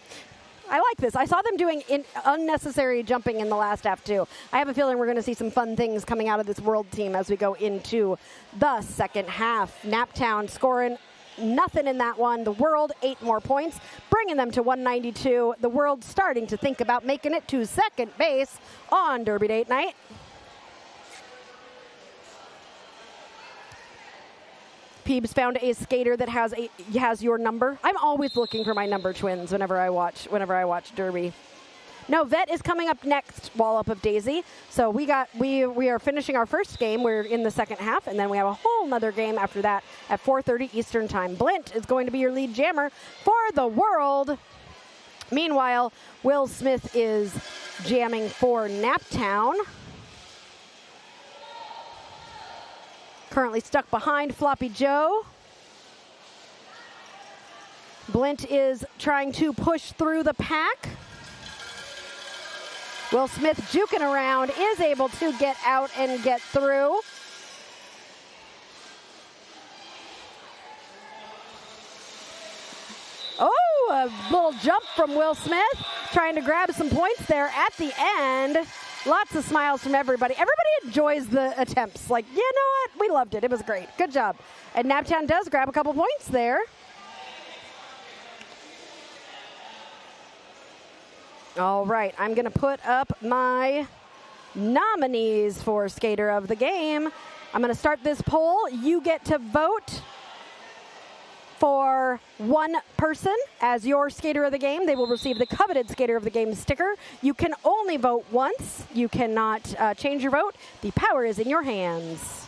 I like this. I saw them doing unnecessary jumping in the last half, too. I have a feeling we're going to see some fun things coming out of this World team as we go into the second half. Naptown scoring nothing in that one. The World, 8 more points, bringing them to 192. The World starting to think about making it to second base on Derby Date Night. Peebs found a skater that has your number. I'm always looking for my number twins whenever I watch Derby. No, Vette is coming up next, Wallop of Daisy. So we are finishing our first game. We're in the second half, and then we have a whole nother game after that at 4:30 Eastern Time. Blint is going to be your lead jammer for The World. Meanwhile, Will Smith is jamming for Naptown. Currently stuck behind Floppy Joe. Blint is trying to push through the pack. Will Smith juking around, is able to get out and get through. Oh, a little jump from Will Smith, trying to grab some points there at the end. Lots of smiles from everybody. Everybody enjoys the attempts. Like, you know what? We loved it. It was great. Good job. And Naptown does grab a couple points there. All right. I'm going to put up my nominees for Skater of the Game. I'm going to start this poll. You get to vote for one person as your Skater of the Game. They will receive the coveted Skater of the Game sticker. You can only vote once. You cannot change your vote. The power is in your hands.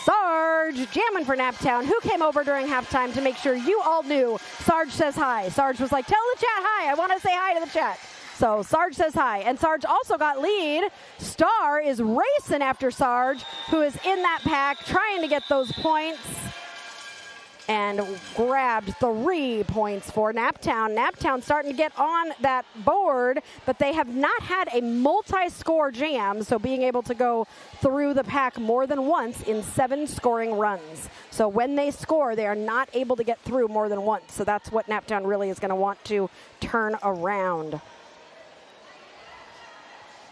Sarge jamming for Naptown, who came over during halftime to make sure you all knew Sarge says hi. Sarge was like, tell the chat hi. I want to say hi to the chat. So Sarge says hi. And Sarge also got lead. Star is racing after Sarge, who is in that pack, trying to get those points. and grabbed 3 points for Naptown. Naptown starting to get on that board, but they have not had a multi-score jam, so being able to go through the pack more than once in 7 scoring runs. So when they score, they are not able to get through more than once. So that's what Naptown really is going to want to turn around.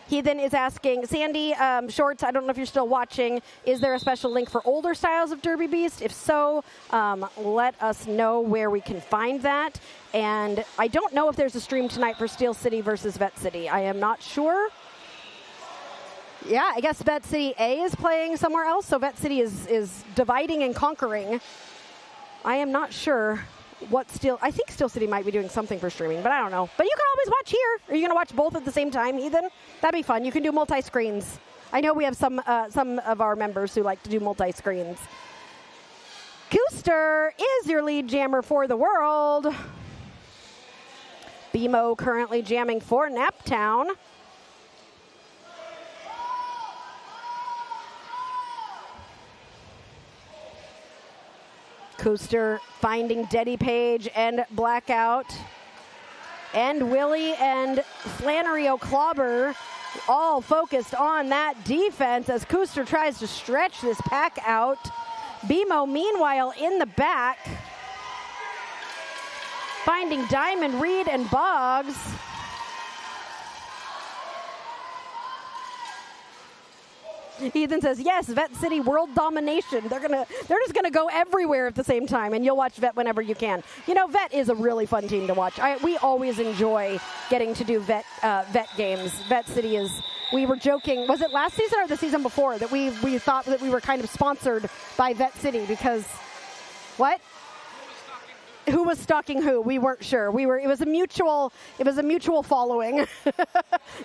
He then is asking, Sandy Shorts, I don't know if you're still watching, is there a special link for older styles of Derby Beast? If so, let us know where we can find that. And I don't know if there's a stream tonight for Steel City versus Vette City. I am not sure. Yeah, I guess Vette City A is playing somewhere else, so Vette City is dividing and conquering. I am not sure what I think Steel City might be doing something for streaming, but I don't know. But you can always watch here. Are you going to watch both at the same time, Ethan? That'd be fun. You can do multi-screens. I know we have some of our members who like to do multi-screens. Cooster is your lead jammer for the world. BMO currently jamming for Naptown. Cooster finding Deddy Page and Blackout. And Willie and Flannery O'Clobber all focused on that defense as Cooster tries to stretch this pack out. BMO, meanwhile, in the back, finding Diamond, Reed, and Boggs. Ethan says, yes, Vette City world domination. They're just gonna go everywhere at the same time, and you'll watch Vette whenever you can. You know, Vette is a really fun team to watch. We always enjoy getting to do Vette games. Vette City is. We were joking. Was it last season or the season before that we thought that we were kind of sponsored by Vette City because what? Who was stalking who? We weren't sure. It was a mutual following.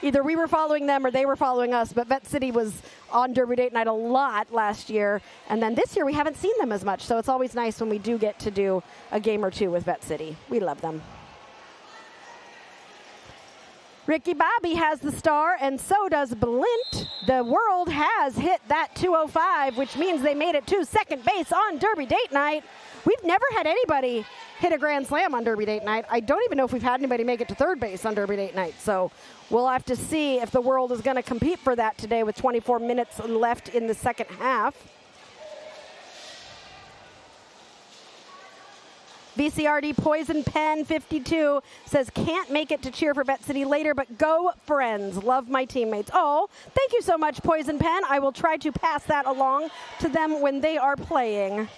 Either we were following them or they were following us, but Vette City was on Derby Date Night a lot last year. And then this year we haven't seen them as much. So it's always nice when we do get to do a game or two with Vette City. We love them. Ricky Bobby has the star, and so does Blint. The world has hit that 205, which means they made it to second base on Derby Date Night. We've never had anybody hit a grand slam on Derby Date Night. I don't even know if we've had anybody make it to third base on Derby Date Night. So we'll have to see if the world is going to compete for that today with 24 minutes left in the second half. VCRD Poison Pen 52 says, can't make it to cheer for Vette City later, but go Friends. Love my teammates. Oh, thank you so much, Poison Pen. I will try to pass that along to them when they are playing.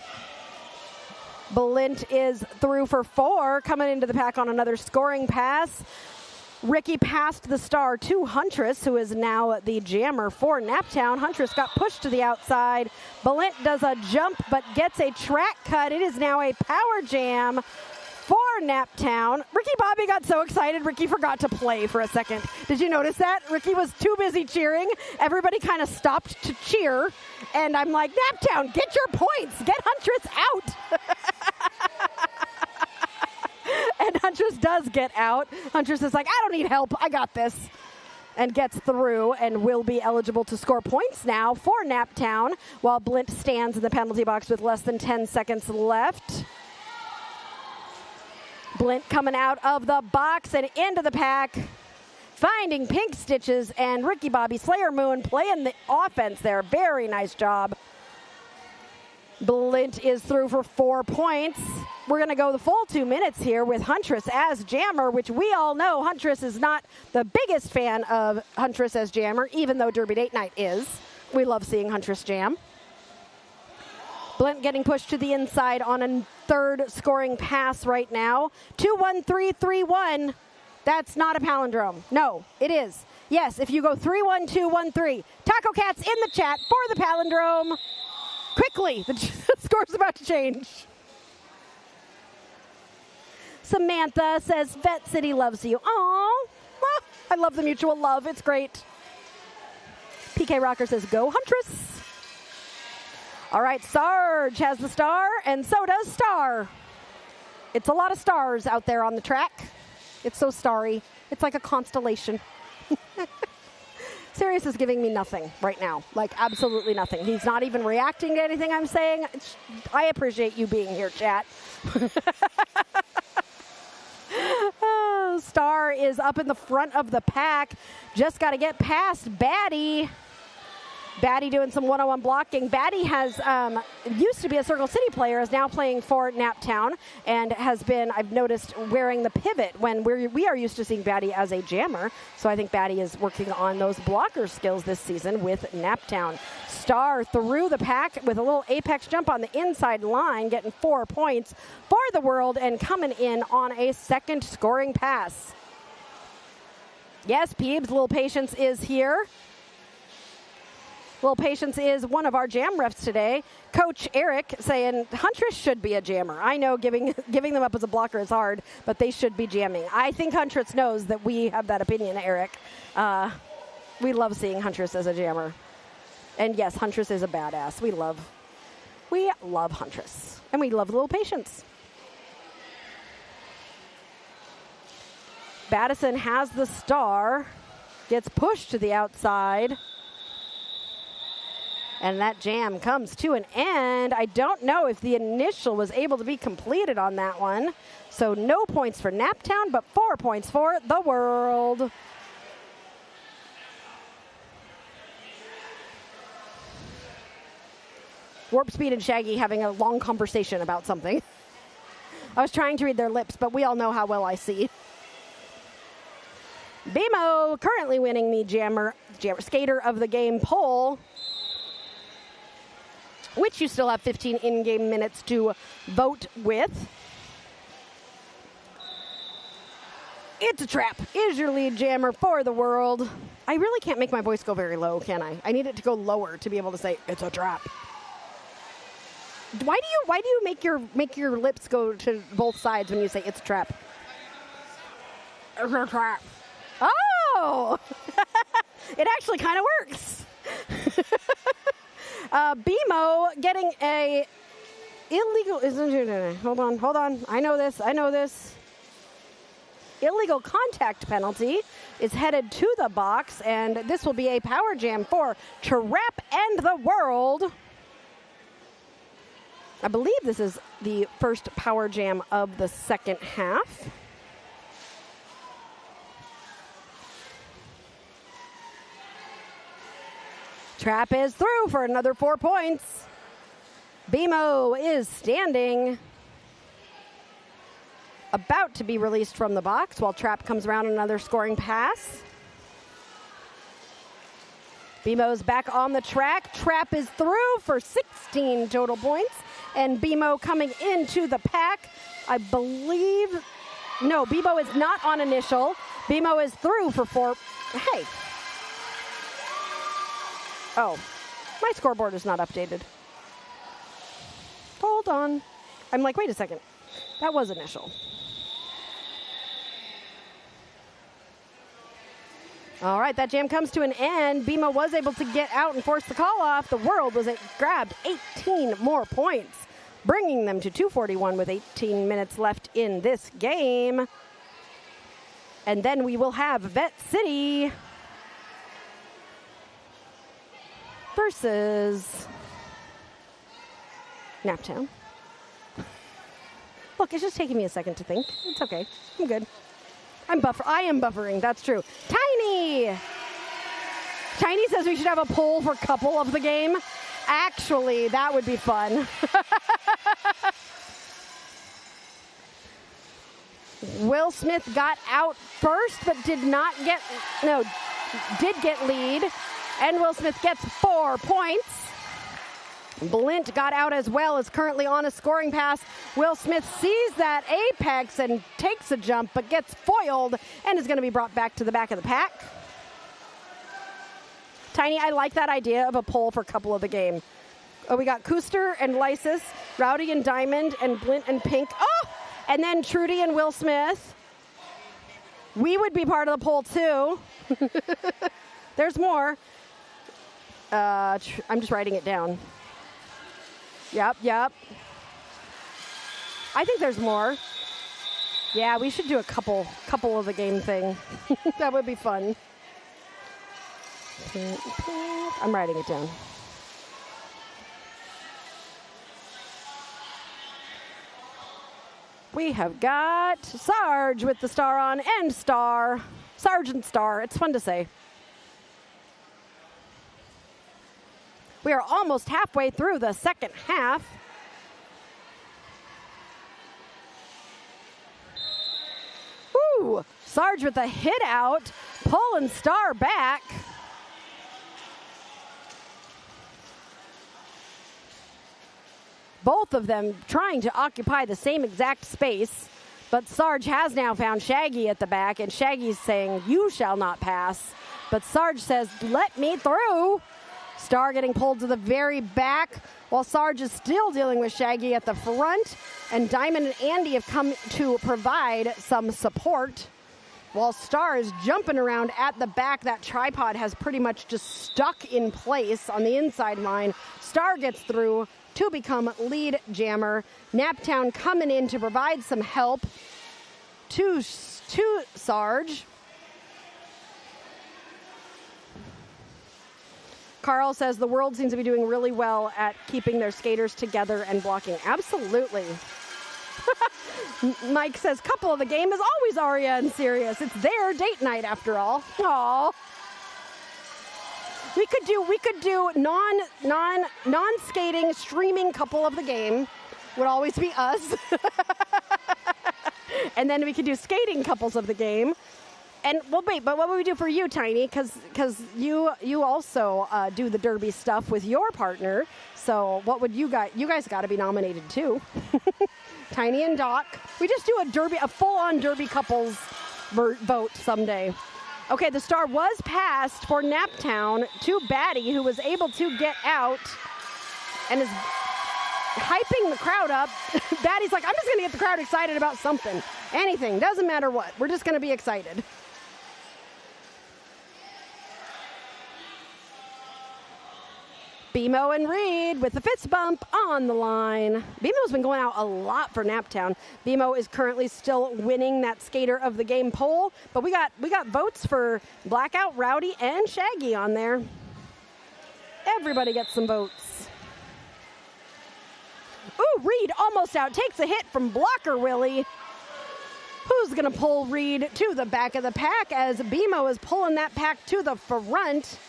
Blint is through for 4, coming into the pack on another scoring pass. Ricky passed the star to Huntress, who is now the jammer for Naptown. Huntress got pushed to the outside. Blint does a jump, but gets a track cut. It is now a power jam for Naptown. Ricky Bobby got so excited, Ricky forgot to play for a second. Did you notice that? Ricky was too busy cheering. Everybody kind of stopped to cheer. And I'm like, Naptown, get your points. Get Huntress out. And Huntress does get out. Huntress is like, I don't need help. I got this. And gets through and will be eligible to score points now for Naptown while Blint stands in the penalty box with less than 10 seconds left. Blint coming out of the box and into the pack, finding Pink Stitches, and Ricky Bobby Slayer Moon playing the offense there. Very nice job. Blint is through for 4 points. We're going to go the full 2 minutes here with Huntress as jammer, which we all know Huntress is not the biggest fan of Huntress as jammer, even though Derby Date Night is. We love seeing Huntress jam. Blint getting pushed to the inside on a third scoring pass right now. 2-1-3-3-1. That's not a palindrome. No, it is. Yes, if you go 3-1-2-1-3. Taco Cat's in the chat for the palindrome. Quickly, the score's about to change. Samantha says, Vette City loves you. Aww. I love the mutual love. It's great. PK Rocker says, go Huntress. All right, Sarge has the star, and so does Star. It's a lot of stars out there on the track. It's so starry. It's like a constellation. Sirius is giving me nothing right now, like absolutely nothing. He's not even reacting to anything I'm saying. I appreciate you being here, chat. Star is up in the front of the pack. Just got to get past Batty. Batty doing some one-on-one blocking. Batty has used to be a Circle City player, is now playing for Naptown, and has been, I've noticed, wearing the pivot when we are used to seeing Batty as a jammer. So I think Batty is working on those blocker skills this season with Naptown. Star through the pack with a little apex jump on the inside line, getting 4 points for the world and coming in on a second scoring pass. Yes, Peebs, Little Patience is here. Little Patience is one of our jam refs today. Coach Eric saying Huntress should be a jammer. I know giving them up as a blocker is hard, but they should be jamming. I think Huntress knows that we have that opinion, Eric. We love seeing Huntress as a jammer. And yes, Huntress is a badass. We love Huntress. And we love Little Patience. Battison has the star. Gets pushed to the outside. And that jam comes to an end. I don't know if the initial was able to be completed on that one. So no points for Naptown, but 4 points for the world. Warp Speed and Shaggy having a long conversation about something. I was trying to read their lips, but we all know how well I see. BMO currently winning the Skater of the Game poll, which you still have 15 in-game minutes to vote with. It's a Trap is your lead jammer for the world. I really can't make my voice go very low, can I? I need it to go lower to be able to say it's a trap. Why do you make your lips go to both sides when you say it's a trap? It's a trap. Oh! It actually kind of works. BMO getting a illegal, hold on. I know this. Illegal contact penalty is headed to the box, and this will be a power jam for Trap and the World. I believe this is the first power jam of the second half. Trap is through for another 4 points. BMO is standing. About to be released from the box while Trap comes around another scoring pass. BMO's back on the track. Trap is through for 16 total points. And BMO coming into the pack, I believe. No, BMO is not on initial. BMO is through for 4. Hey. Oh, my scoreboard is not updated. Hold on. I'm like, wait a second. That was initial. All right, that jam comes to an end. BMO was able to get out and force the call off. The World was grabbed 18 more points, bringing them to 241 with 18 minutes left in this game. And then we will have Vette City versus Naptown. Look, it's just taking me a second to think. It's okay. I'm good. I am buffering. That's true. Tiny says we should have a poll for couple of the game. Actually, that would be fun. Will Smith got out first, but did get lead. And Will Smith gets 4 points. Blint got out as well, is currently on a scoring pass. Will Smith sees that apex and takes a jump, but gets foiled and is going to be brought back to the back of the pack. Tiny, I like that idea of a poll for couple of the game. Oh, we got Cooster and Lysis, Rowdy and Diamond, and Blint and Pink. Oh, and then Trudy and Will Smith. We would be part of the poll too. There's more. I'm just writing it down. Yep. I think there's more. Yeah, we should do a couple of the game thing. That would be fun. I'm writing it down. We have got Sarge with the star on and star. Sergeant Star. It's fun to say. We are almost halfway through the second half. Ooh, Sarge with a hit out, pulling Star back. Both of them trying to occupy the same exact space, but Sarge has now found Shaggy at the back, and Shaggy's saying, "You shall not pass." But Sarge says, "Let me through." Star getting pulled to the very back, while Sarge is still dealing with Shaggy at the front, and Diamond and Andy have come to provide some support. While Star is jumping around at the back, that tripod has pretty much just stuck in place on the inside line. Star gets through to become lead jammer. Naptown coming in to provide some help to Sarge. Carl says the world seems to be doing really well at keeping their skaters together and blocking. Absolutely. Mike says couple of the game is always Aria and Sirius. It's their date night after all. Aww. We could do non-skating streaming couple of the game. Would always be us. And then we could do skating couples of the game. And well, wait, but what would we do for you, Tiny? Because you also do the derby stuff with your partner. So what would you guys? You guys got to be nominated too. Tiny and Doc. We just do a full-on derby couples vote someday. Okay, the star was passed for Naptown to Batty, who was able to get out and is hyping the crowd up. Batty's like, I'm just going to get the crowd excited about something. Anything. Doesn't matter what. We're just going to be excited. BMO and Reed with the fist bump on the line. BMO's been going out a lot for Naptown. BMO is currently still winning that skater of the game poll, but we got votes for Blackout, Rowdy, and Shaggy on there. Everybody gets some votes. Ooh, Reed almost out. Takes a hit from Blocker Willie. Who's going to pull Reed to the back of the pack as BMO is pulling that pack to the front.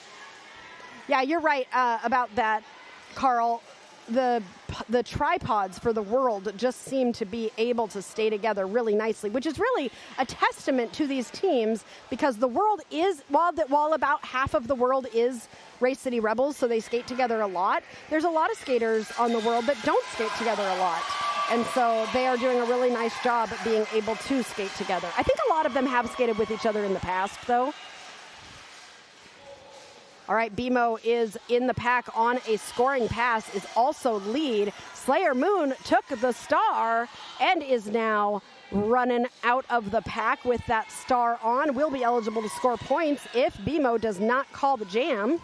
Yeah, you're right about that, Carl. The tripods for the world just seem to be able to stay together really nicely, which is really a testament to these teams because the world is, while about half of the world is Race City Rebels, so they skate together a lot, there's a lot of skaters on the world that don't skate together a lot. And so they are doing a really nice job at being able to skate together. I think a lot of them have skated with each other in the past, though. All right, BMO is in the pack on a scoring pass, is also lead. Slayer Moon took the star and is now running out of the pack with that star on. Will be eligible to score points if BMO does not call the jam.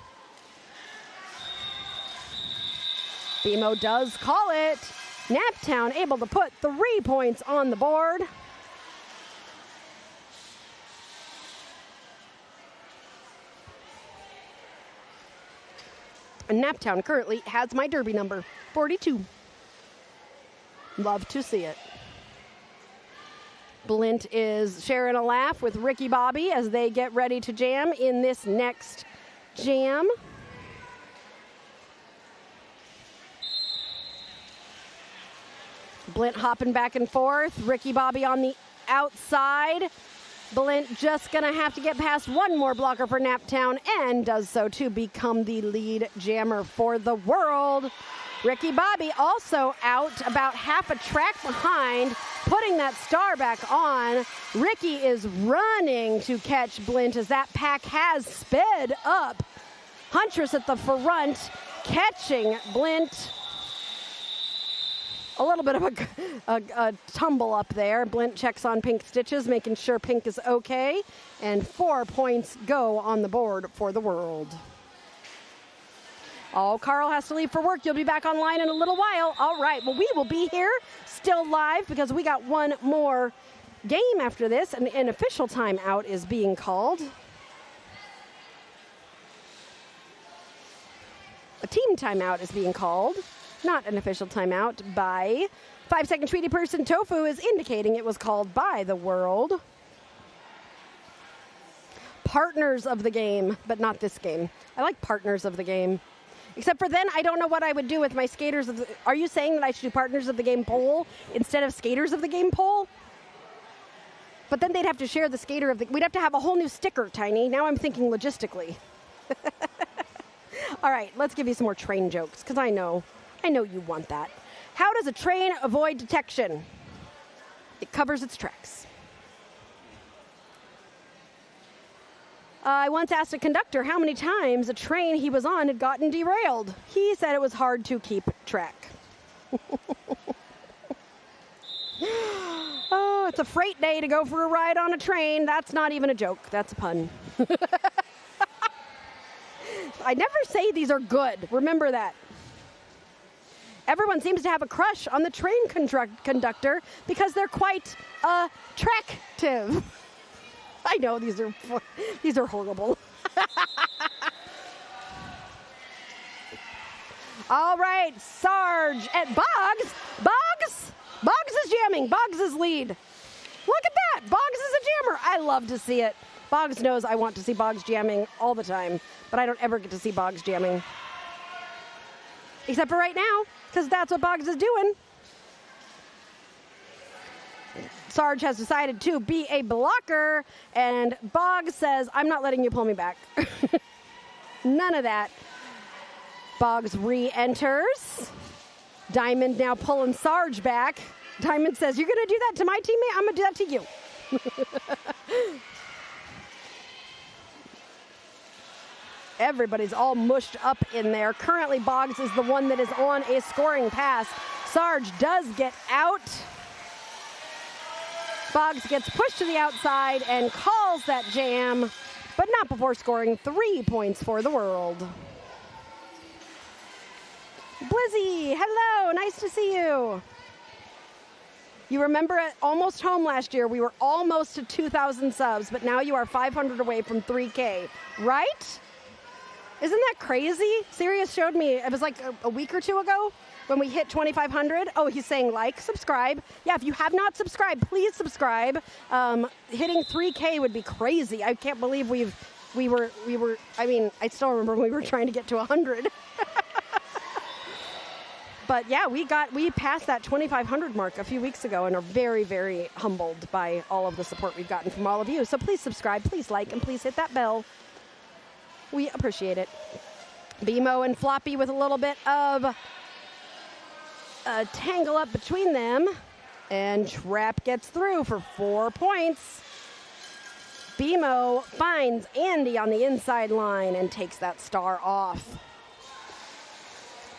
BMO does call it. Naptown able to put 3 points on the board. And Naptown currently has my derby number, 42. Love to see it. Blint is sharing a laugh with Ricky Bobby as they get ready to jam in this next jam. Blint hopping back and forth. Ricky Bobby on the outside. Blint just going to have to get past one more blocker for Naptown and does so to become the lead jammer for the world. Ricky Bobby also out about half a track behind, putting that star back on. Ricky is running to catch Blint as that pack has sped up. Huntress at the front, catching Blint. A little bit of a tumble up there. Blint checks on Pink Stitches, making sure Pink is okay. And 4 points go on the board for the world. Oh, Carl has to leave for work. You'll be back online in a little while. All right, well, we will be here still live because we got one more game after this. And an official timeout is being called. A team timeout is being called, not an official timeout by 5-second Tweety person. Tofu is indicating it was called by the world. Partners of the game, but not this game. I like partners of the game. Except for then, I don't know what I would do with my skaters. Are you saying that I should do partners of the game poll instead of skaters of the game poll? But then they'd have to share the skater of the... We'd have to have a whole new sticker, Tiny. Now I'm thinking logistically. All right, let's give you some more train jokes, because I know you want that. How does a train avoid detection? It covers its tracks. I once asked a conductor how many times a train he was on had gotten derailed. He said it was hard to keep track. Oh, it's a freight day to go for a ride on a train. That's not even a joke. That's a pun. I never say these are good. Remember that. Everyone seems to have a crush on the train conductor because they're quite attractive. I know these are horrible. All right, Sarge at Boggs. Boggs is jamming. Boggs is lead. Look at that. Boggs is a jammer. I love to see it. Boggs knows I want to see Boggs jamming all the time, but I don't ever get to see Boggs jamming. Except for right now, because that's what Boggs is doing. Sarge has decided to be a blocker, and Boggs says, I'm not letting you pull me back. None of that. Boggs re-enters. Diamond now pulling Sarge back. Diamond says, you're going to do that to my teammate? I'm going to do that to you. Everybody's all mushed up in there. Currently, Boggs is the one that is on a scoring pass. Sarge does get out. Boggs gets pushed to the outside and calls that jam, but not before scoring 3 points for the world. Blizzy, hello, nice to see you. You remember at Almost Home last year, we were almost to 2,000 subs, but now you are 500 away from 3K, right? Isn't that crazy? Sirius showed me, it was like a week or two ago when we hit 2,500. Oh, he's saying like, subscribe. Yeah, if you have not subscribed, please subscribe. Hitting 3K would be crazy. I can't believe we were, I mean, I still remember when we were trying to get to 100. But yeah, we passed that 2,500 mark a few weeks ago and are very, very humbled by all of the support we've gotten from all of you. So please subscribe, please like, and please hit that bell. We appreciate it. BMO and Floppy with a little bit of a tangle up between them. And Trap gets through for 4 points. BMO finds Andy on the inside line and takes that star off.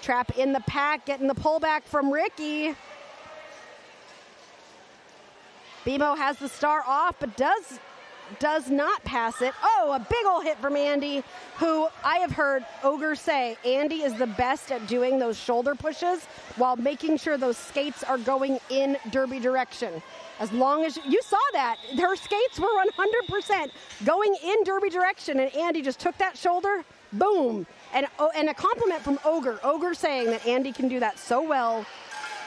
Trap in the pack, getting the pullback from Ricky. BMO has the star off, but does not pass it. Oh, a big ol' hit from Andy, who I have heard Ogre say Andy is the best at doing those shoulder pushes while making sure those skates are going in derby direction. As long as you saw that, her skates were 100% going in derby direction, and Andy just took that shoulder, boom. And a compliment from Ogre. Ogre saying that Andy can do that so well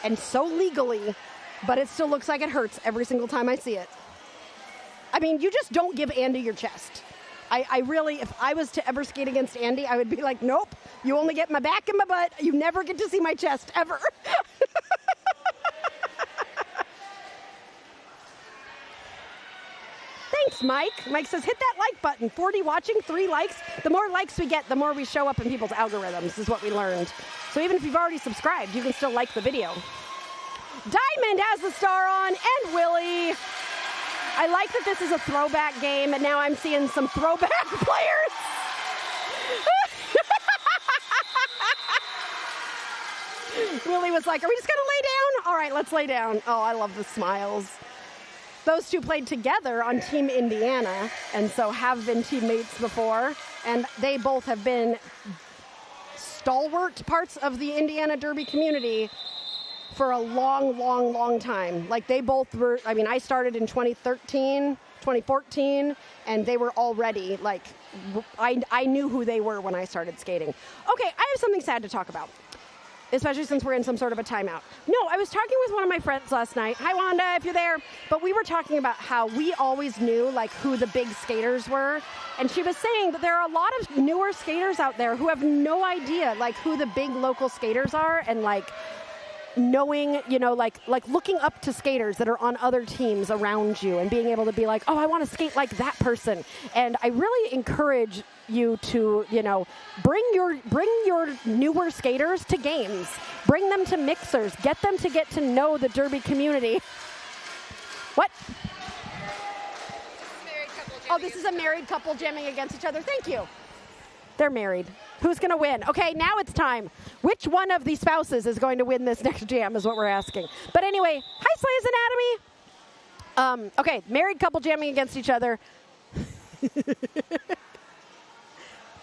and so legally, but it still looks like it hurts every single time I see it. I mean, you just don't give Andy your chest. I really, if I was to ever skate against Andy, I would be like, nope, you only get my back and my butt. You never get to see my chest, ever. Thanks, Mike. Mike says, hit that like button. 40 watching, 3 likes. The more likes we get, the more we show up in people's algorithms, is what we learned. So even if you've already subscribed, you can still like the video. Diamond has the star on, and Willie. I like that this is a throwback game, and now I'm seeing some throwback players. Willie was like, are we just going to lay down? All right, let's lay down. Oh, I love the smiles. Those two played together on Team Indiana, and so have been teammates before, and they both have been stalwart parts of the Indiana Derby community for a long, long, long time. Like, they both were, I mean, I started in 2013 2014, and they were already, like, I knew who they were when I started skating. Okay, I have something sad to talk about, especially since we're in some sort of a timeout. No, I was talking with one of my friends last night. Hi, Wanda, if you're there. But we were talking about how we always knew, like, who the big skaters were. And she was saying that there are a lot of newer skaters out there who have no idea, like, who the big local skaters are, and, like, knowing, you know, like looking up to skaters that are on other teams around you and being able to be like, oh, I want to skate like that person. And I really encourage you to, you know, bring your newer skaters to games. Bring them to mixers. Get them to get to know the derby community. What? Oh, this is a married couple jamming against each other. Thank you. They're married. Who's going to win? Okay, now it's time. Which one of the spouses is going to win this next jam is what we're asking. But anyway, hi, Slay's Anatomy. Okay, married couple jamming against each other.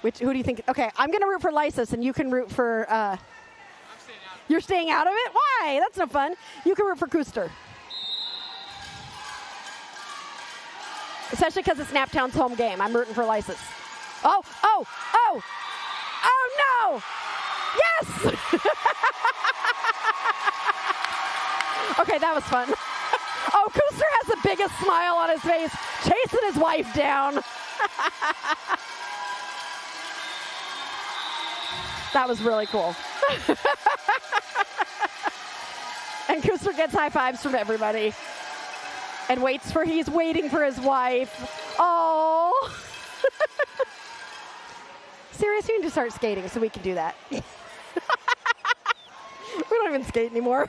Who do you think? Okay, I'm going to root for Lysis, and you can root for... I'm staying out. You're staying out of it? Why? That's no fun. You can root for Kuster. Especially because it's Naptown's home game. I'm rooting for Lysis. Oh no! Yes! Okay, that was fun. Oh, Kuster has the biggest smile on his face, chasing his wife down. That was really cool. And Kuster gets high fives from everybody. And he's waiting for his wife. Oh. Serious, you need to start skating so we can do that. We don't even skate anymore.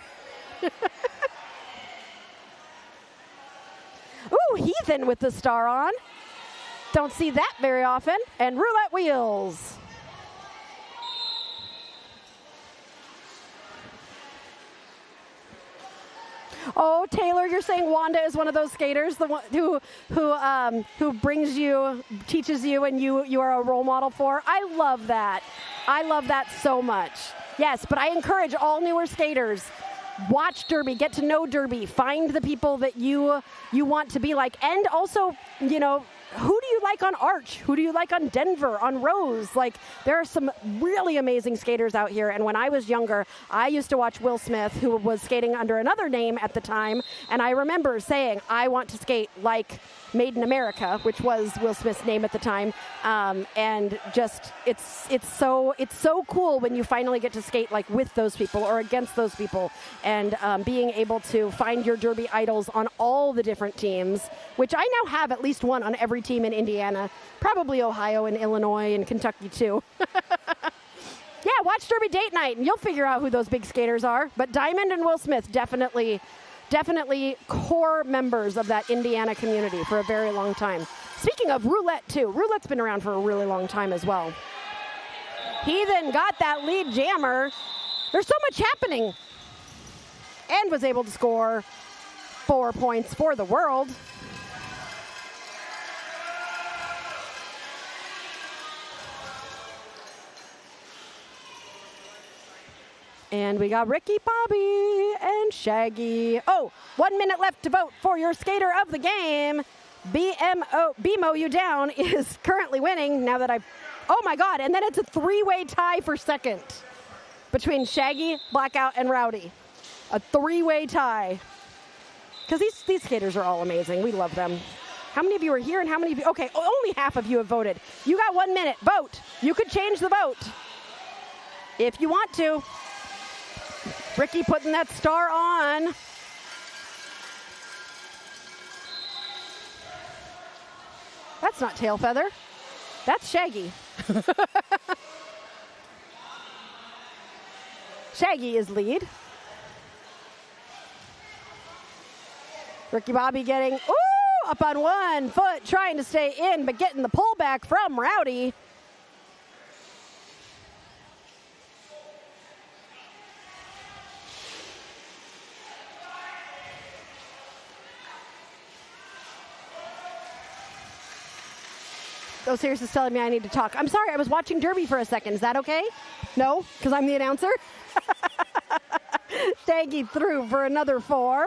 Ooh, Heathen with the star on. Don't see that very often. And roulette wheels. Oh, Taylor, you're saying Wanda is one of those skaters, the one who brings you, teaches you, and you are a role model for. I love that. I love that so much. Yes, but I encourage all newer skaters, watch derby, get to know derby, find the people that you want to be like, and also, you know, who do you like on Arch? Who do you like on Denver, on Rose? Like, there are some really amazing skaters out here. And when I was younger, I used to watch Will Smith, who was skating under another name at the time. And I remember saying, I want to skate like Made in America, which was Will Smith's name at the time. And just, it's so cool when you finally get to skate like with those people or against those people. And being able to find your derby idols on all the different teams, which I now have at least one on every team in Indiana, probably Ohio and Illinois and Kentucky too. Yeah, watch Derby Date Night and you'll figure out who those big skaters are. But Diamond and Will Smith definitely core members of that Indiana community for a very long time. Speaking of roulette too, roulette's been around for a really long time as well. Heathen got that lead jammer. There's so much happening. And was able to score 4 points for the world. And we got Ricky, Bobby, and Shaggy. Oh, 1 minute left to vote for your skater of the game. BMO You Down is currently winning now that oh my God, and then it's a three-way tie for second between Shaggy, Blackout, and Rowdy. A three-way tie. Because these skaters are all amazing. We love them. How many of you are here and how many of you? Okay, only half of you have voted. You got 1 minute. Vote. You could change the vote if you want to. Ricky putting that star on. That's not Tail Feather. That's Shaggy. Shaggy is lead. Ricky Bobby getting up on 1 foot, trying to stay in, but getting the pullback from Rowdy. Oh, Sirius is telling me I need to talk. I'm sorry, I was watching Derby for a second. Is that okay? No? Because I'm the announcer? Shaggy through for another 4.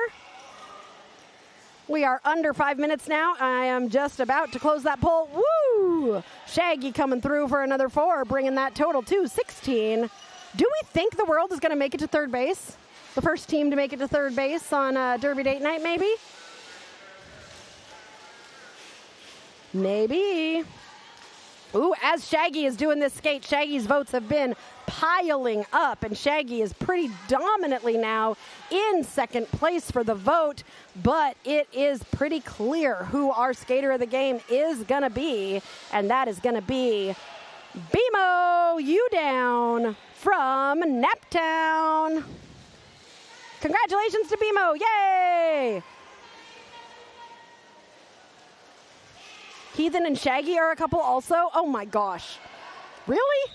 We are under 5 minutes now. I am just about to close that poll. Woo! Shaggy coming through for another 4, bringing that total to 16. Do we think the world is going to make it to third base? The first team to make it to third base on Derby date night, maybe? Maybe. Ooh, as Shaggy is doing this skate, Shaggy's votes have been piling up, and Shaggy is pretty dominantly now in second place for the vote, but it is pretty clear who our skater of the game is going to be, and that is going to be BMO You Down from Naptown. Congratulations to BMO, yay! Heathen and Shaggy are a couple also. Oh my gosh. Really?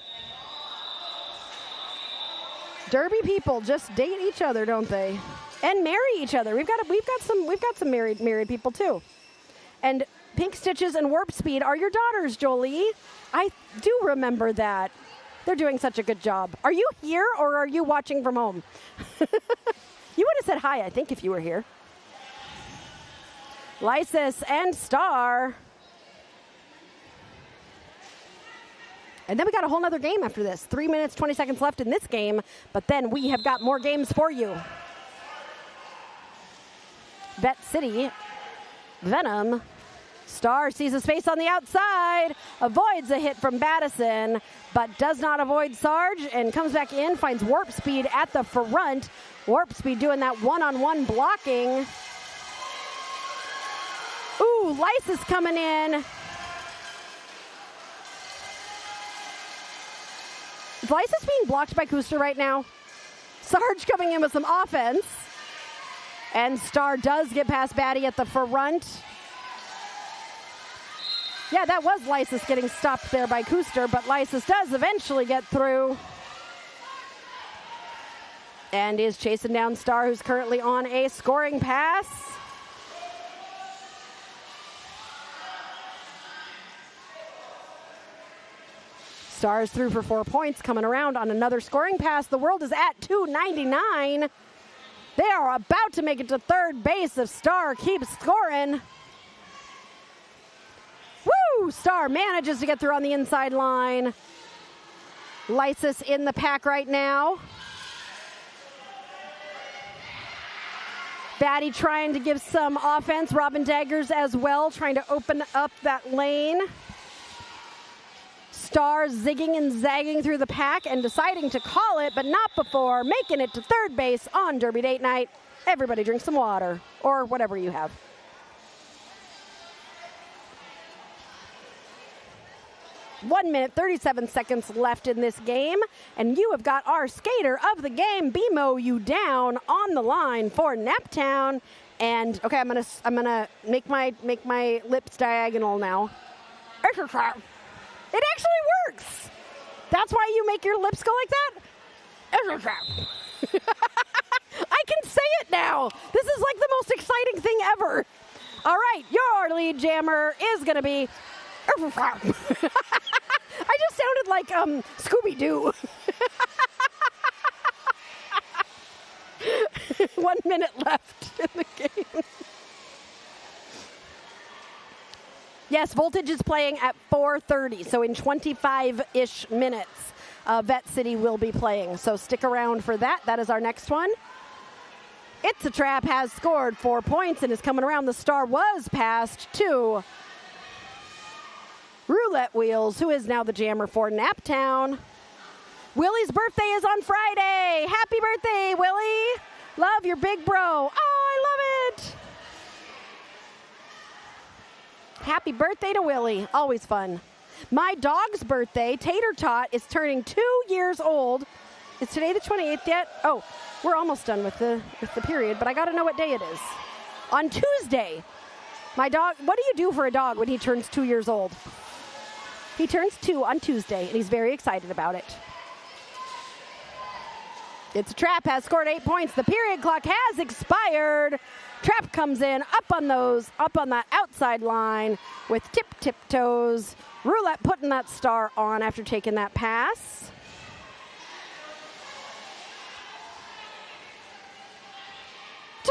Derby people just date each other, don't they? And marry each other. We've got some married people too. And Pink Stitches and Warp Speed are your daughters, Jolie. I do remember that. They're doing such a good job. Are you here or are you watching from home? You would have said hi, I think, if you were here. Lysis and Star. And then we got a whole nother game after this. 3 minutes, 20 seconds left in this game, but then we have got more games for you. Vette City, Venom. Star sees a space on the outside, avoids a hit from Battison, but does not avoid Sarge and comes back in, finds Warp Speed at the front. Warp Speed doing that one-on-one blocking. Ooh, Lysis coming in. Is Lysis being blocked by Kuster right now? Sarge coming in with some offense. And Star does get past Batty at the front. Yeah, that was Lysis getting stopped there by Kuster, but Lysis does eventually get through. And is chasing down Star, who's currently on a scoring pass. Star's through for 4 points, coming around on another scoring pass. The world is at 299. They are about to make it to third base if Star keeps scoring. Woo! Star manages to get through on the inside line. Lysis in the pack right now. Batty trying to give some offense. Robin Daggers as well, trying to open up that lane. Star zigging and zagging through the pack and deciding to call it, but not before making it to third base on Derby date night. Everybody drink some water or whatever you have. One minute, 37 seconds left in this game, and you have got our skater of the game, BMO You Down, on the line for Naptown. And okay, I'm gonna make my lips diagonal now. It actually works. That's why you make your lips go like that. I can say it now. This is like the most exciting thing ever. All right, your lead jammer is going to be... I just sounded like Scooby-Doo. 1 minute left in the game. Yes, Voltage is playing at 4:30, so in 25-ish minutes, Vette City will be playing. So stick around for that. That is our next one. It's a Trap has scored 4 points and is coming around. The Star was passed to Roulette Wheels, who is now the jammer for Naptown. Willie's birthday is on Friday. Happy birthday, Willie. Love your big bro. Oh, I love it. Happy birthday to Willie. Always fun. My dog's birthday, Tater Tot, is turning 2 years old. Is today the 28th yet? Oh, we're almost done with the period, but I got to know what day it is. On Tuesday. My dog, what do you do for a dog when he turns 2 years old? He turns 2 on Tuesday, and he's very excited about it. It's a Trap has scored 8 points. The period clock has expired. Trap comes in up on that outside line with tiptoes. Roulette putting that Star on after taking that pass.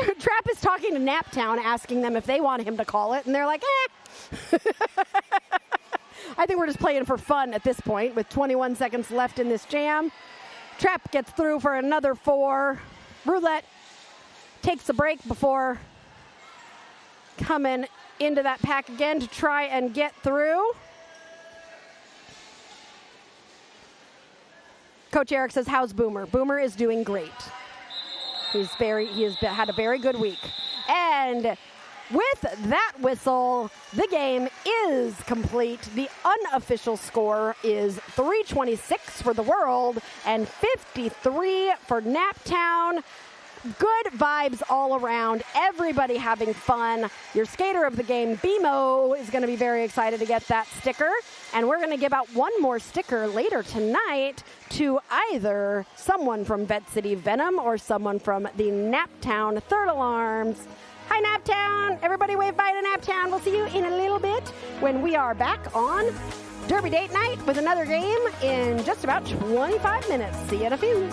Trap is talking to Naptown, asking them if they want him to call it, and they're like, eh. I think we're just playing for fun at this point with 21 seconds left in this jam. Trap gets through for another 4. Roulette takes a break before coming into that pack again to try and get through. Coach Eric says, how's Boomer? Boomer is doing great. He has had a very good week. And with that whistle, the game is complete. The unofficial score is 326 for the world and 53 for Naptown. Good vibes all around. Everybody having fun. Your skater of the game, BMO, is going to be very excited to get that sticker. And we're going to give out one more sticker later tonight to either someone from Vette City Venom or someone from the Naptown Third Alarms. Hi, Naptown. Everybody wave bye to Naptown. We'll see you in a little bit when we are back on Derby Date Night with another game in just about 25 minutes. See you in a few.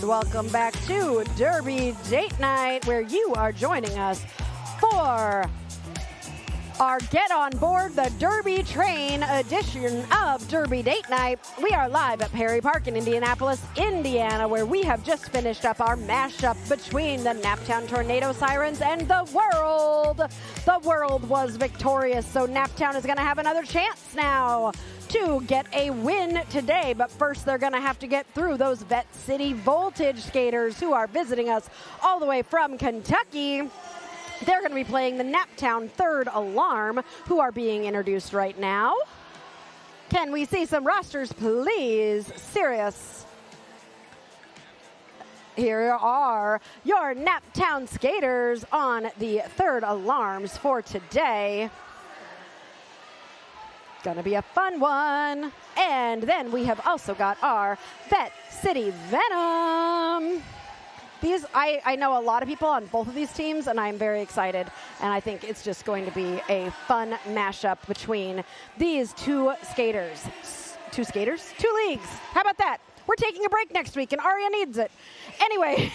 welcome back to Derby Date Night, where you are joining us for our Get On Board the Derby Train edition of Derby Date Night. We are live at Perry Park in Indianapolis, Indiana, where we have just finished up our mashup between the Naptown Tornado Sirens and the World. The World was victorious, so Naptown is going to have another chance now to get a win today. But first, they're going to have to get through those Vette City Voltage skaters who are visiting us all the way from Kentucky. They're going to be playing the Naptown Third Alarm, who are being introduced right now. Can we see some rosters, please? Serious. Here are your Naptown skaters on the Third Alarms for today. Going to be a fun one. And then we have also got our Vette City Venom. These, I know a lot of people on both of these teams, and I'm very excited. And I think it's just going to be a fun mashup between these two skaters. Two skaters? Two leagues. How about that? We're taking a break next week, and Aria needs it. Anyway,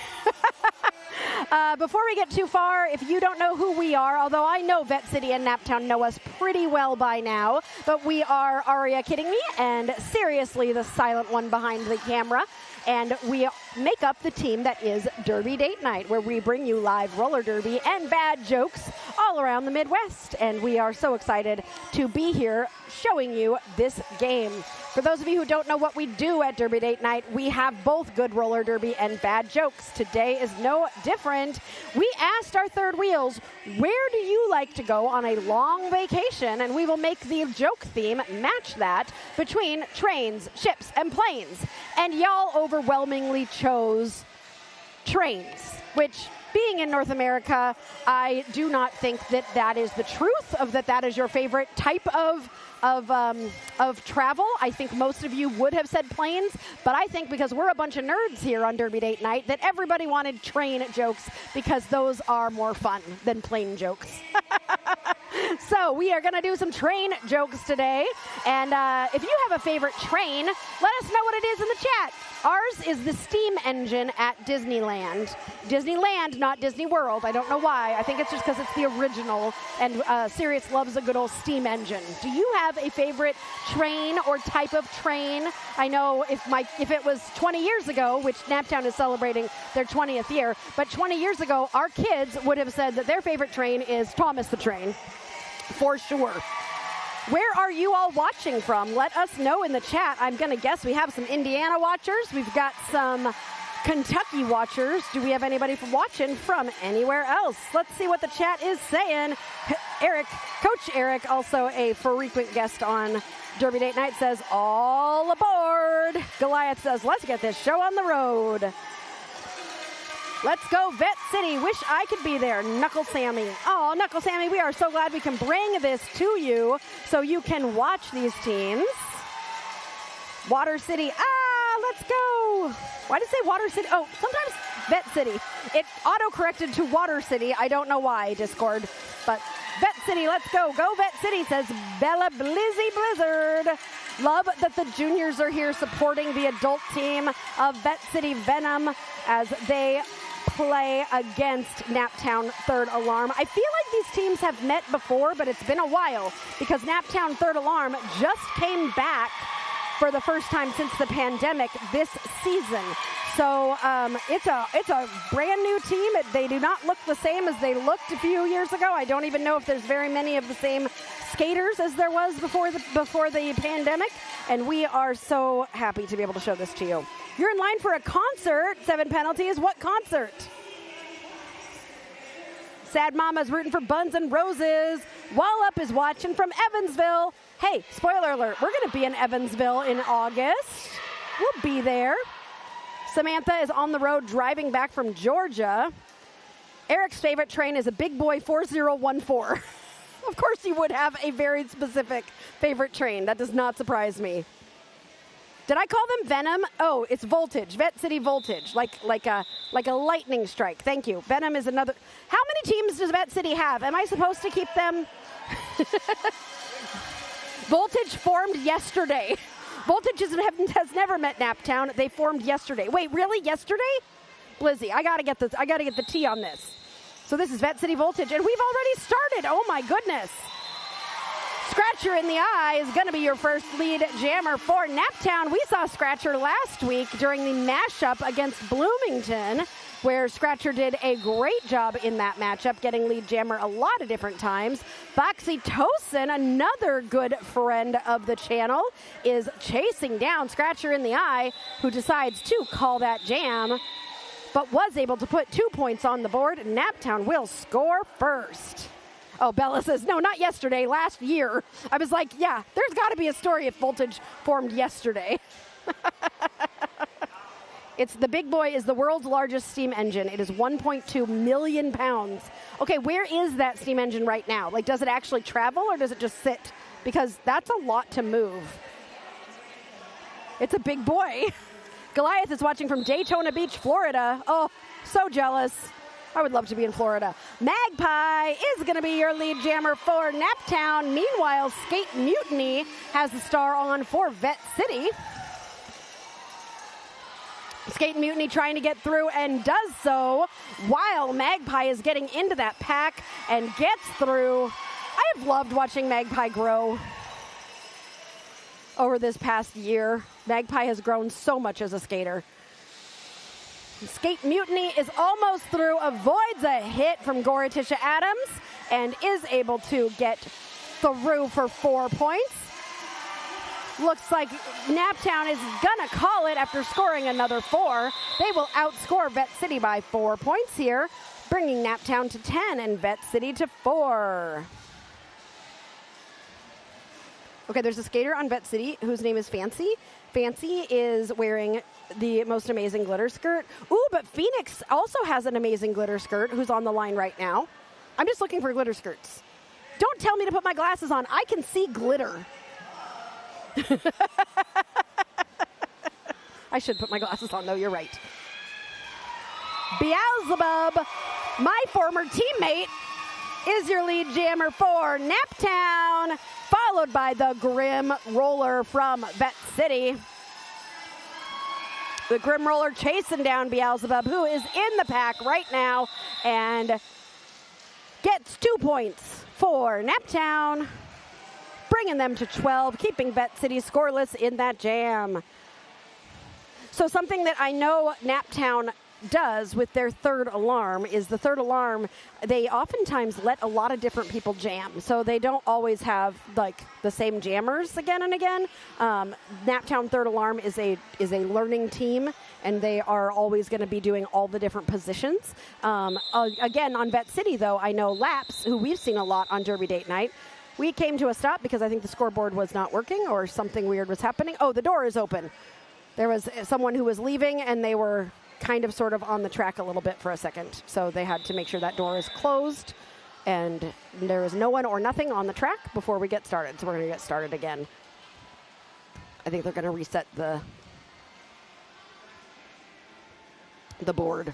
before we get too far, if you don't know who we are, although I know Vette City and Naptown know us pretty well by now, but we are Aria Kidding Me and seriously the silent one behind the camera. And we make up the team that is Derby Date Night, where we bring you live roller derby and bad jokes all around the Midwest. And we are so excited to be here showing you this game. For those of you who don't know what we do at Derby Date Night, we have both good roller derby and bad jokes. Today is no different. We asked our third wheels, where do you like to go on a long vacation? And we will make the joke theme match that between trains, ships, and planes. And y'all overwhelmingly chose trains, which, being in North America, I do not think that that is the truth of that is your favorite type of travel. I think most of you would have said planes, but I think because we're a bunch of nerds here on Derby Date Night that everybody wanted train jokes because those are more fun than plane jokes. So we are going to do some train jokes today. And if you have a favorite train, let us know what it is in the chat. Ours is the steam engine at Disneyland. Disneyland, not Disney World. I don't know why. I think it's just because it's the original. And Sirius loves a good old steam engine. Do you have a favorite train or type of train? I know if it was 20 years ago, which Naptown is celebrating their 20th year, but 20 years ago, our kids would have said that their favorite train is Thomas the Train. For sure. Where are you all watching from? Let us know in the chat. I'm going to guess we have some Indiana watchers. We've got some Kentucky watchers. Do we have anybody watching from anywhere else? Let's see what the chat is saying. Eric, Coach Eric, also a frequent guest on Derby Date Night, says, all aboard. Goliath says, let's get this show on the road. Let's go Vette City. Wish I could be there. Knuckle Sammy. Oh, Knuckle Sammy, we are so glad we can bring this to you so you can watch these teams. Water City. Let's go. Why did it say Water City? Oh, sometimes Vette City. It auto-corrected to Water City. I don't know why, Discord. But Vette City, let's go. Go Vette City, says Bella Blizzy Blizzard. Love that the juniors are here supporting the adult team of Vette City Venom as they play against Naptown Third Alarm. I feel like these teams have met before, but it's been a while because Naptown Third Alarm just came back for the first time since the pandemic this season. So it's a brand new team. They do not look the same as they looked a few years ago. I don't even know if there's very many of the same skaters as there was before the pandemic. And we are so happy to be able to show this to you. You're in line for a concert. 7 penalties. What concert? Sad Mama's rooting for Buns and Roses. Wallop is watching from Evansville. Hey, spoiler alert, we're going to be in Evansville in August. We'll be there. Samantha is on the road driving back from Georgia. Eric's favorite train is a Big Boy 4014. Of course you would have a very specific favorite train. That does not surprise me. Did I call them Venom? Oh, it's Voltage. Vette City Voltage. Like a lightning strike. Thank you. Venom is another. How many teams does Vette City have? Am I supposed to keep them? Voltage formed yesterday. Voltage has never met Naptown. They formed yesterday. Wait, really? Yesterday? Blizzy, I gotta get the tea on this. So this is Vette City Voltage, and we've already started. Oh my goodness. Scratcher in the Eye is going to be your first lead jammer for Naptown. We saw Scratcher last week during the mashup against Bloomington, where Scratcher did a great job in that matchup, getting lead jammer a lot of different times. Foxy Tosin, another good friend of the channel, is chasing down Scratcher in the Eye, who decides to call that jam, but was able to put 2 points on the board. Naptown will score first. Oh, Bella says, no, not yesterday, last year. I was like, yeah, there's got to be a story if Voltage formed yesterday. The Big Boy is the world's largest steam engine. It is 1.2 million pounds. Okay, where is that steam engine right now? Like, does it actually travel or does it just sit? Because that's a lot to move. It's a big boy. Goliath is watching from Daytona Beach, Florida. Oh, so jealous. I would love to be in Florida. Magpie is going to be your lead jammer for Naptown. Meanwhile, Skatin Mutiny has the star on for Vette City. Skatin Mutiny trying to get through and does so while Magpie is getting into that pack and gets through. I have loved watching Magpie grow over this past year. Magpie has grown so much as a skater. Skate Mutiny is almost through, avoids a hit from Goretisha Adams, and is able to get through for 4 points. Looks like Naptown is gonna call it after scoring another 4. They will outscore Vette City by 4 points here, bringing Naptown to 10 and Vette City to 4. Okay, there's a skater on Vette City whose name is Fancy. Fancy is wearing the most amazing glitter skirt. Ooh, but Phoenix also has an amazing glitter skirt who's on the line right now. I'm just looking for glitter skirts. Don't tell me to put my glasses on. I can see glitter. I should put my glasses on, though. You're right. Beelzebub, my former teammate, is your lead jammer for Naptown, followed by the Grim Roller from Vette City. The Grim Roller chasing down Beelzebub, who is in the pack right now and gets 2 points for Naptown, bringing them to 12, keeping Vette City scoreless in that jam. So something that I know Naptown does with their third alarm is the third alarm, they oftentimes let a lot of different people jam. So they don't always have like the same jammers again and again. Naptown third alarm is a learning team, and they are always going to be doing all the different positions. Again, on Vette City, though, I know Laps, who we've seen a lot on Derby Date Night, we came to a stop because I think the scoreboard was not working or something weird was happening. Oh, the door is open. There was someone who was leaving, and they were kind of sort of on the track a little bit for a second. So they had to make sure that door is closed, and there is no one or nothing on the track before we get started. So we're going to get started again. I think they're going to reset the board.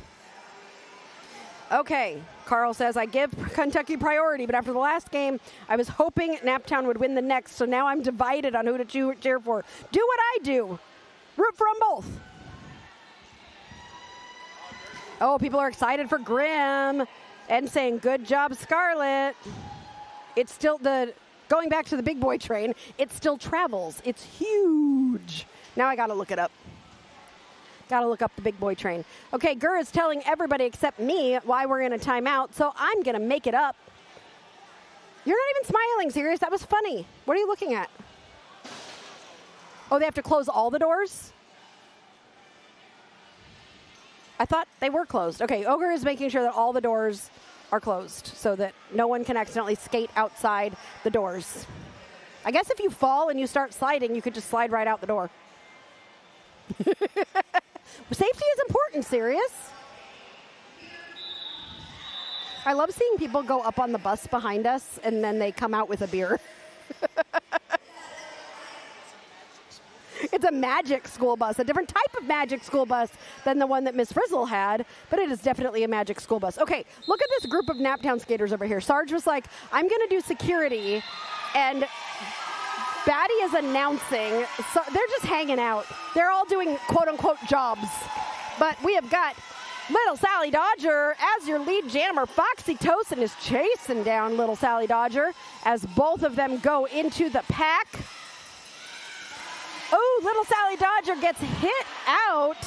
Okay, Carl says, I give Kentucky priority, but after the last game, I was hoping Naptown would win the next, so now I'm divided on who to cheer for. Do what I do. Root for them both. Oh, people are excited for Grim and saying, good job, Scarlett. It's still going back to the big boy train, it still travels. It's huge. Now I got to look it up. Got to look up the big boy train. Okay, Gur is telling everybody except me why we're in a timeout, so I'm going to make it up. You're not even smiling, Sirius. That was funny. What are you looking at? Oh, they have to close all the doors? I thought they were closed. Okay, Ogre is making sure that all the doors are closed so that no one can accidentally skate outside the doors. I guess if you fall and you start sliding, you could just slide right out the door. Safety is important, Sirius. I love seeing people go up on the bus behind us and then they come out with a beer. It's a magic school bus, a different type of magic school bus than the one that Miss Frizzle had, but it is definitely a magic school bus. Okay, look at this group of Naptown skaters over here. Sarge was like, I'm going to do security, and Batty is announcing, so they're just hanging out. They're all doing quote-unquote jobs. But we have got Little Sally Dodger as your lead jammer. Foxy Tosin is chasing down Little Sally Dodger as both of them go into the pack. Oh, Little Sally Dodger gets hit out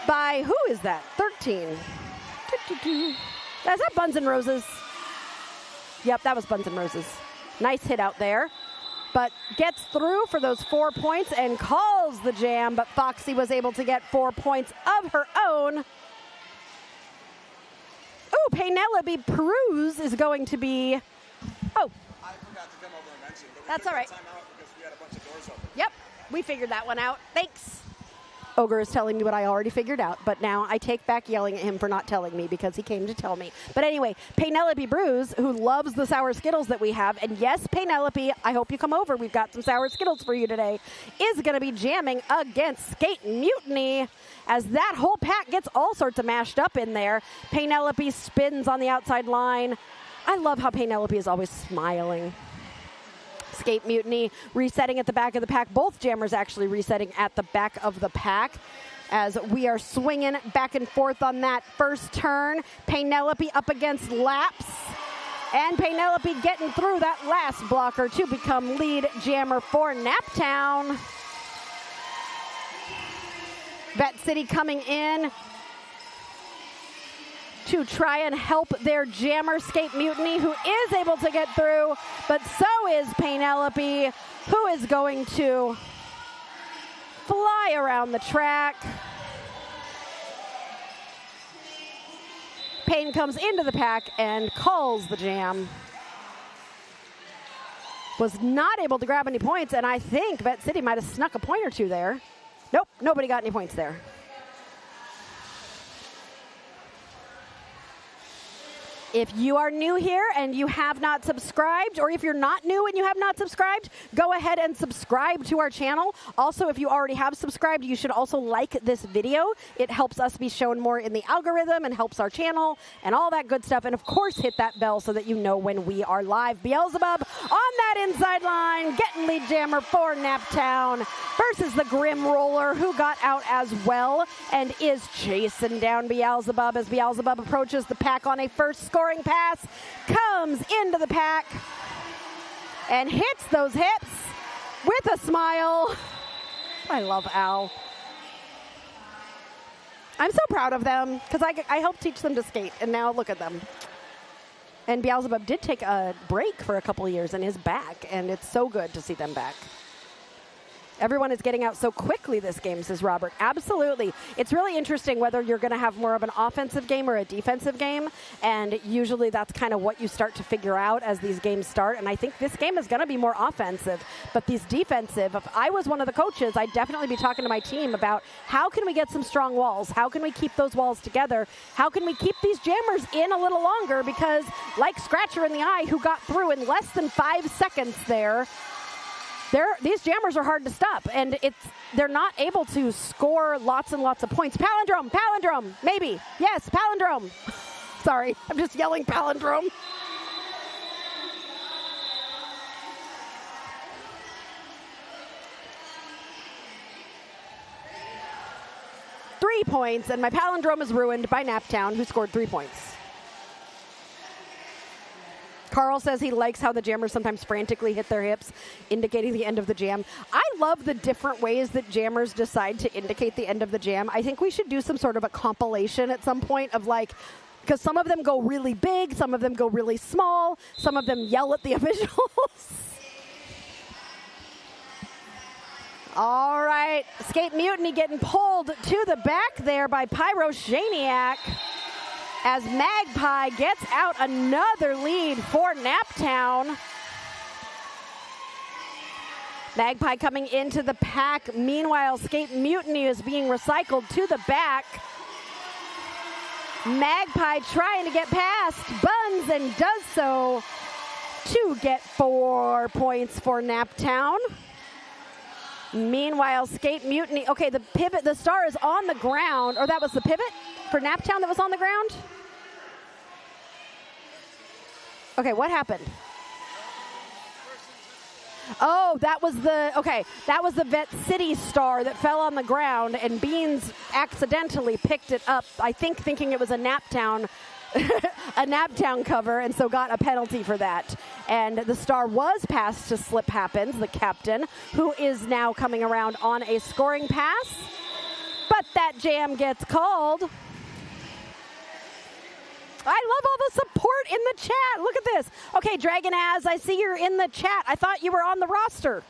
by, who is that? 13. Is that Buns N' Roses? Yep, that was Buns N' Roses. Nice hit out there. But gets through for those 4 points and calls the jam, but Foxy was able to get 4 points of her own. Ooh, Penelope Peruz is going to be, oh. I forgot to come over and mention, but we that's all right. Time out because we had a bunch of doors open. Yep, we figured that one out. Thanks. Ogre is telling me what I already figured out, but now I take back yelling at him for not telling me because he came to tell me. But anyway, Penelope Bruce, who loves the sour Skittles that we have, and yes, Penelope, I hope you come over. We've got some sour Skittles for you today, is going to be jamming against Skatin Mutiny as that whole pack gets all sorts of mashed up in there. Penelope spins on the outside line. I love how Penelope is always smiling. Skate Mutiny resetting at the back of the pack. Both jammers actually resetting at the back of the pack as we are swinging back and forth on that first turn. Penelope up against Laps. And Penelope getting through that last blocker to become lead jammer for Naptown. Vette City coming in to try and help their jammer, Skate Mutiny, who is able to get through, but so is Penelope, who is going to fly around the track. Payne comes into the pack and calls the jam. Was not able to grab any points, and I think Vette City might have snuck a point or two there. Nope, nobody got any points there. If you are new here and you have not subscribed, or if you're not new and you have not subscribed, go ahead and subscribe to our channel. Also, if you already have subscribed, you should also like this video. It helps us be shown more in the algorithm and helps our channel and all that good stuff. And of course, hit that bell so that you know when we are live. Beelzebub on that inside line, getting lead jammer for Naptown versus the Grim Roller, who got out as well and is chasing down Beelzebub as Beelzebub approaches the pack on a first scoring pass, comes into the pack and hits those hips with a smile. I love Al. I'm so proud of them because I helped teach them to skate, and now look at them. And Beelzebub did take a break for a couple of years and is back, and it's so good to see them back. Everyone is getting out so quickly this game, says Robert. Absolutely. It's really interesting whether you're going to have more of an offensive game or a defensive game, and usually that's kind of what you start to figure out as these games start, and I think this game is going to be more offensive, but these defensive, if I was one of the coaches, I'd definitely be talking to my team about how can we get some strong walls? How can we keep those walls together? How can we keep these jammers in a little longer? Because like Scratcher in the Eye, who got through in less than 5 seconds there, these jammers are hard to stop, and they're not able to score lots and lots of points. Palindrome, maybe. Yes, palindrome. Sorry, I'm just yelling palindrome. Three points, and my palindrome is ruined by Naptown, who scored 3 points. Carl says he likes how the jammers sometimes frantically hit their hips, indicating the end of the jam. I love the different ways that jammers decide to indicate the end of the jam. I think we should do some sort of a compilation at some point of like, because some of them go really big, some of them go really small, some of them yell at the officials. All right, Skate Mutiny getting pulled to the back there by Pyroshaniac, as Magpie gets out another lead for Naptown. Magpie coming into the pack. Meanwhile, Skate Mutiny is being recycled to the back. Magpie trying to get past Buns and does so to get 4 points for Naptown. Meanwhile, Skate Mutiny, okay, the pivot, the star is on the ground, or that was the pivot for Naptown that was on the ground? Okay, what happened? Oh, that was the Vette City star that fell on the ground, and Beans accidentally picked it up, I think thinking it was a Naptown a Naptown cover, and so got a penalty for that. And the star was passed to Slip Happens, the captain, who is now coming around on a scoring pass. But that jam gets called. I love all the support in the chat. Look at this. Okay, Dragon Az, I see you're in the chat. I thought you were on the roster.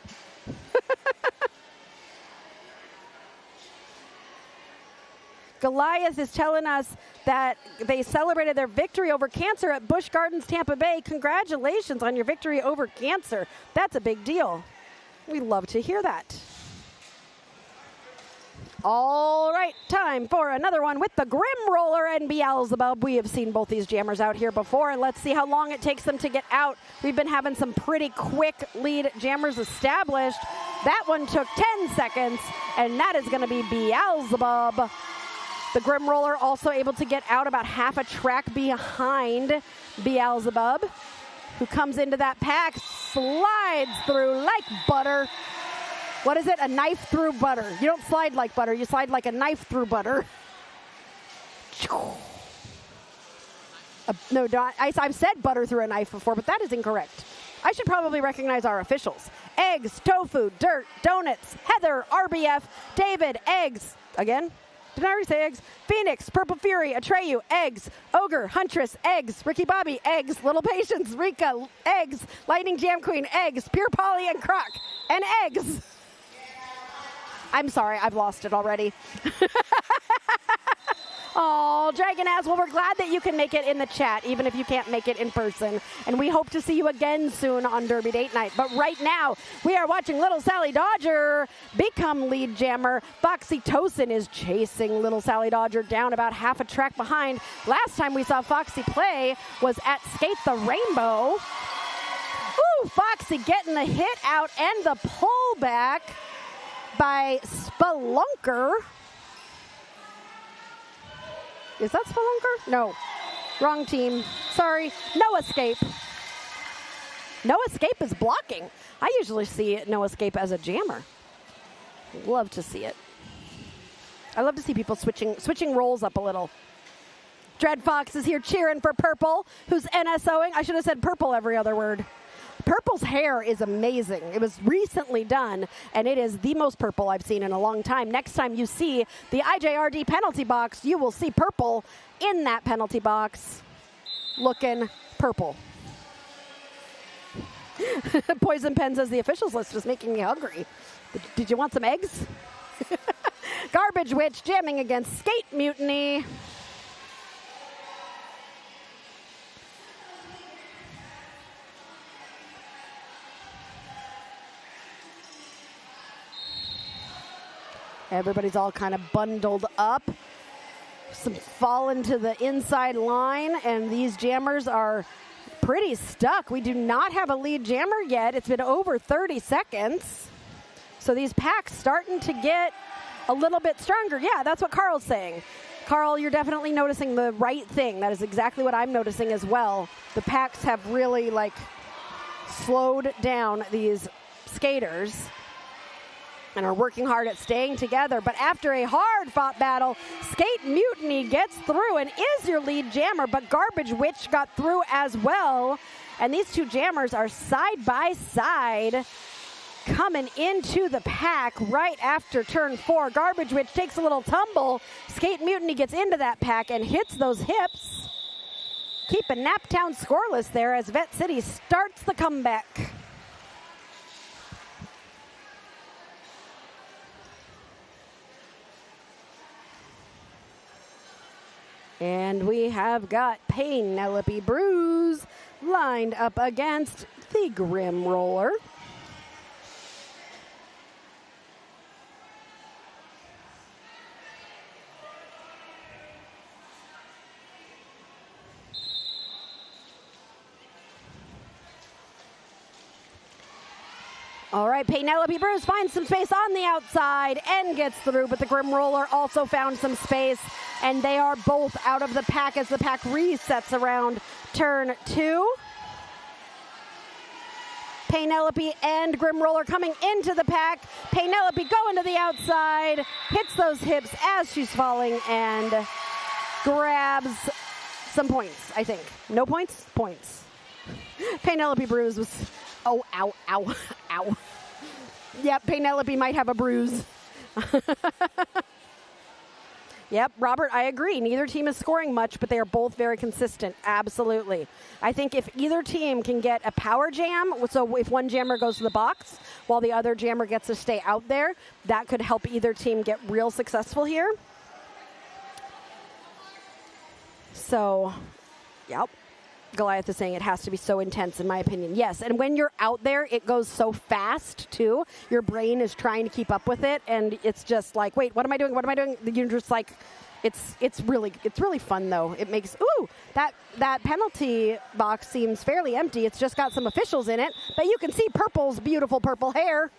Goliath is telling us that they celebrated their victory over cancer at Busch Gardens, Tampa Bay. Congratulations on your victory over cancer. That's a big deal. We love to hear that. All right, time for another one with the Grim Roller and Beelzebub. We have seen both these jammers out here before, and let's see how long it takes them to get out. We've been having some pretty quick lead jammers established. That one took 10 seconds, and that is going to be Beelzebub. The Grim Roller also able to get out about half a track behind Beelzebub, who comes into that pack, slides through like butter. What is it? A knife through butter. You don't slide like butter. You slide like a knife through butter. No, I've said butter through a knife before, but that is incorrect. I should probably recognize our officials. Eggs, Tofu, Dirt, Donuts, Heather, RBF, David, Eggs. Again? Did I already say Eggs? Phoenix, Purple Fury, Atreyu, Eggs, Ogre, Huntress, Eggs, Ricky Bobby, Eggs, Little Patience, Rika, Eggs, Lightning Jam Queen, Eggs, Pure Polly and Croc, and Eggs. I'm sorry, I've lost it already. Oh, Dragon Az, well, we're glad that you can make it in the chat, even if you can't make it in person. And we hope to see you again soon on Derby Date Night. But right now, we are watching Little Sally Dodger become lead jammer. Foxy Tosin is chasing Little Sally Dodger down about half a track behind. Last time we saw Foxy play was at Skate the Rainbow. Ooh, Foxy getting the hit out and the pullback by Spelunker. Is that Spelunker? No. Wrong team. Sorry. No Escape. No Escape is blocking. I usually see No Escape as a jammer. Love to see it. I love to see people switching roles up a little. Dread Fox is here cheering for Purple, who's NSOing. I should have said Purple every other word. Purple's hair is amazing. It was recently done, and it is the most purple I've seen in a long time. Next time you see the IJRD penalty box, you will see Purple in that penalty box looking purple. Poison Pen says the officials list is making me hungry. Did you want some eggs? Garbage Witch jamming against Skate Mutiny. Everybody's all kind of bundled up. Some falling to the inside line, and these jammers are pretty stuck. We do not have a lead jammer yet. It's been over 30 seconds. So these packs starting to get a little bit stronger. Yeah, that's what Carl's saying. Carl, you're definitely noticing the right thing. That is exactly what I'm noticing as well. The packs have really slowed down these skaters and are working hard at staying together. But after a hard-fought battle, Skate Mutiny gets through and is your lead jammer, but Garbage Witch got through as well. And these two jammers are side by side coming into the pack right after turn 4. Garbage Witch takes a little tumble. Skate Mutiny gets into that pack and hits those hips. Keeping Naptown scoreless there as Vette City starts the comeback. And we have got Penelope Bruise lined up against the Grim Roller. All right, Penelope Bruise finds some space on the outside and gets through, but the Grim Roller also found some space, and they are both out of the pack as the pack resets around turn 2. Penelope and Grim Roller coming into the pack. Penelope going to the outside, hits those hips as she's falling and grabs some points, I think. No points? Points. Penelope bruise was, oh, ow, ow, ow. Yep, Penelope might have a bruise. Yep, Robert, I agree. Neither team is scoring much, but they are both very consistent. Absolutely. I think if either team can get a power jam, so if one jammer goes to the box while the other jammer gets to stay out there, that could help either team get real successful here. So, yep. Goliath is saying it has to be so intense, in my opinion. Yes, and when you're out there, it goes so fast, too. Your brain is trying to keep up with it, and it's just like, wait, what am I doing? What am I doing? You're just like, it's really fun, though. It makes, ooh, that penalty box seems fairly empty. It's just got some officials in it, but you can see Purple's beautiful purple hair.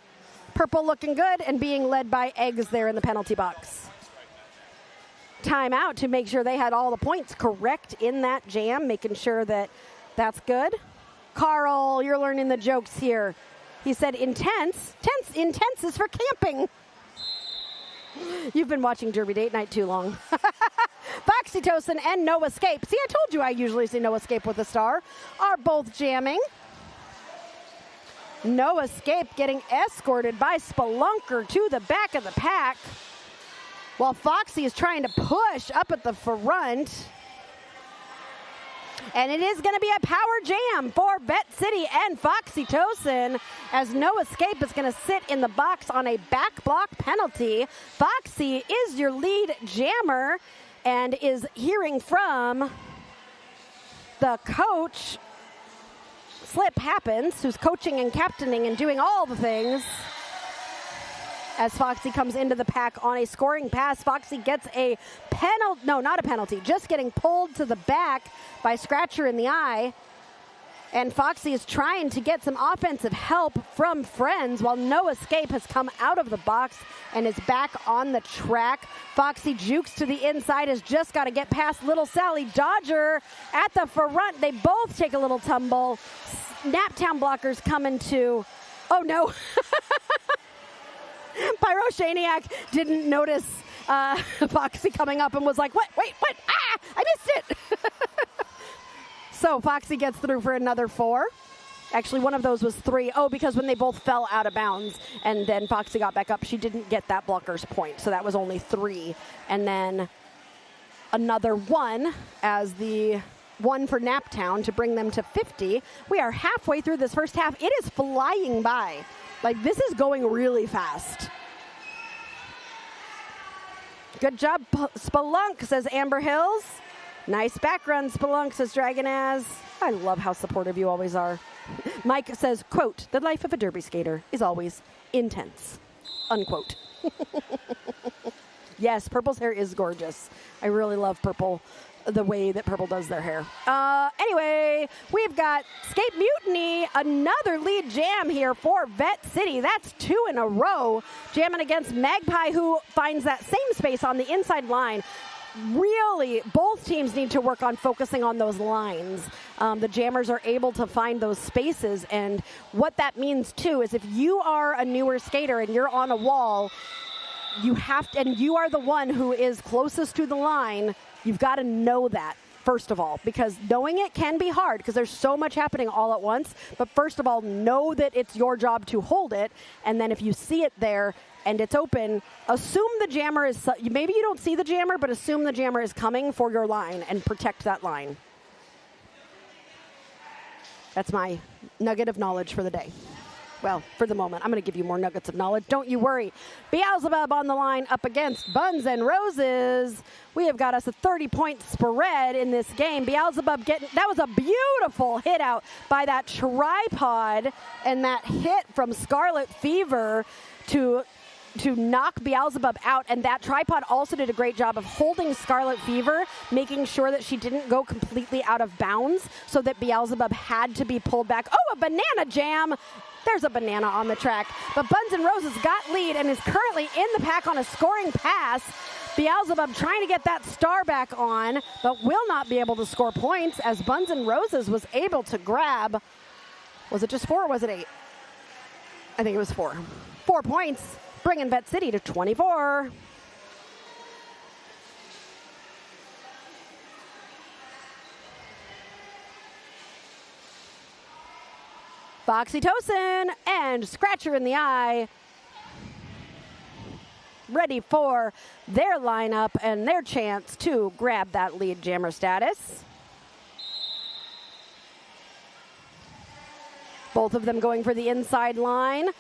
Purple looking good and being led by Eggs there in the penalty box. Timeout to make sure they had all the points correct in that jam, making sure that that's good. Carl, you're learning the jokes here. He said intense. Intense is for camping. You've been watching Derby Date Night too long. Foxytocin and No Escape. See, I told you I usually see No Escape with a star. Are both jamming. No Escape getting escorted by Spelunker to the back of the pack, while Foxy is trying to push up at the front. And it is going to be a power jam for Vette City and Foxytocin, as No Escape is going to sit in the box on a back block penalty. Foxy is your lead jammer and is hearing from the coach, Slip Happens, who's coaching and captaining and doing all the things. As Foxy comes into the pack on a scoring pass, Foxy gets a penalty, no, not a penalty, just getting pulled to the back by Scratcher in the eye. And Foxy is trying to get some offensive help from friends while No Escape has come out of the box and is back on the track. Foxy jukes to the inside, has just got to get past Little Sally Dodger at the front. They both take a little tumble. Naptown blockers coming to, oh no. Pyroshaniac didn't notice Foxy coming up and was like, what? Wait, what? Ah, I missed it. So Foxy gets through for another 4. Actually, one of those was 3. Oh, because when they both fell out of bounds and then Foxy got back up, she didn't get that blocker's point. So that was only 3. And then another 1 as the one for Naptown to bring them to 50. We are halfway through this first half. It is flying by. Like, this is going really fast. Good job, Spelunk, says Amber Hills. Nice back run, Spelunk, says Dragonaz. I love how supportive you always are. Mike says, quote, the life of a derby skater is always intense, unquote. Yes, Purple's hair is gorgeous. I really love Purple, the way that Purple does their hair. Anyway, we've got Skate Mutiny, another lead jam here for Vette City. That's 2 in a row, jamming against Magpie, who finds that same space on the inside line. Really, both teams need to work on focusing on those lines. The jammers are able to find those spaces, and what that means, too, is if you are a newer skater and you're on a wall, you have to, and you are the one who is closest to the line, you've got to know that, first of all, because knowing it can be hard because there's so much happening all at once. But first of all, know that it's your job to hold it. And then if you see it there and it's open, assume the jammer is, maybe you don't see the jammer, but assume the jammer is coming for your line and protect that line. That's my nugget of knowledge for the day. Well, for the moment, I'm going to give you more nuggets of knowledge. Don't you worry. Beelzebub on the line up against Buns and Roses. We have got us a 30-point spread in this game. Beelzebub that was a beautiful hit out by that tripod, and that hit from Scarlet Fever to knock Beelzebub out, and that tripod also did a great job of holding Scarlet Fever, making sure that she didn't go completely out of bounds so that Beelzebub had to be pulled back. Oh, a banana jam. There's a banana on the track. But Buns and Roses got lead and is currently in the pack on a scoring pass. Beelzebub trying to get that star back on, but will not be able to score points as Buns and Roses was able to grab, was it just 4 or was it 8? I think it was 4. 4 points, bringing Vette City to 24. Foxytocin and Scratcher in the eye, ready for their lineup and their chance to grab that lead jammer status. Both of them going for the inside line.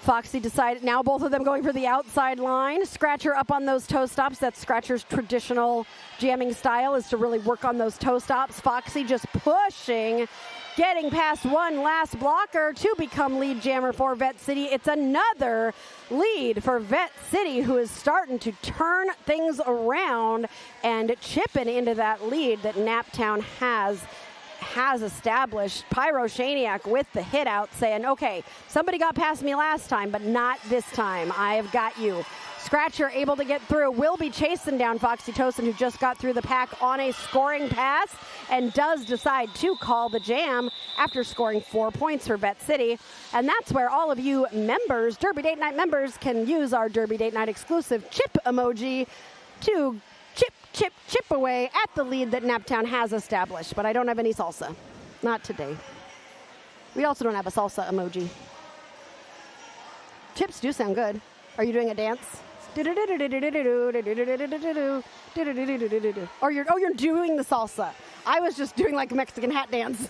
Foxy decided, now both of them going for the outside line. Scratcher up on those toe stops. That's Scratcher's traditional jamming style, is to really work on those toe stops. Foxy just pushing, getting past one last blocker to become lead jammer for Vette City. It's another lead for Vette City, who is starting to turn things around and chipping into that lead that Naptown has established. Pyroshaniac with the hit out, saying, okay, somebody got past me last time, but not this time. I have got you. Scratcher able to get through, will be chasing down Foxytocin, who just got through the pack on a scoring pass and does decide to call the jam after scoring 4 points for Vette City. And that's where all of you members, Derby Date Night members, can use our Derby Date Night exclusive chip emoji to chip away at the lead that Naptown has established. But I don't have any salsa. Not today. We also don't have a salsa emoji. Chips do sound good. Are you doing a dance? Or you're doing the salsa. I was just doing like a Mexican hat dance.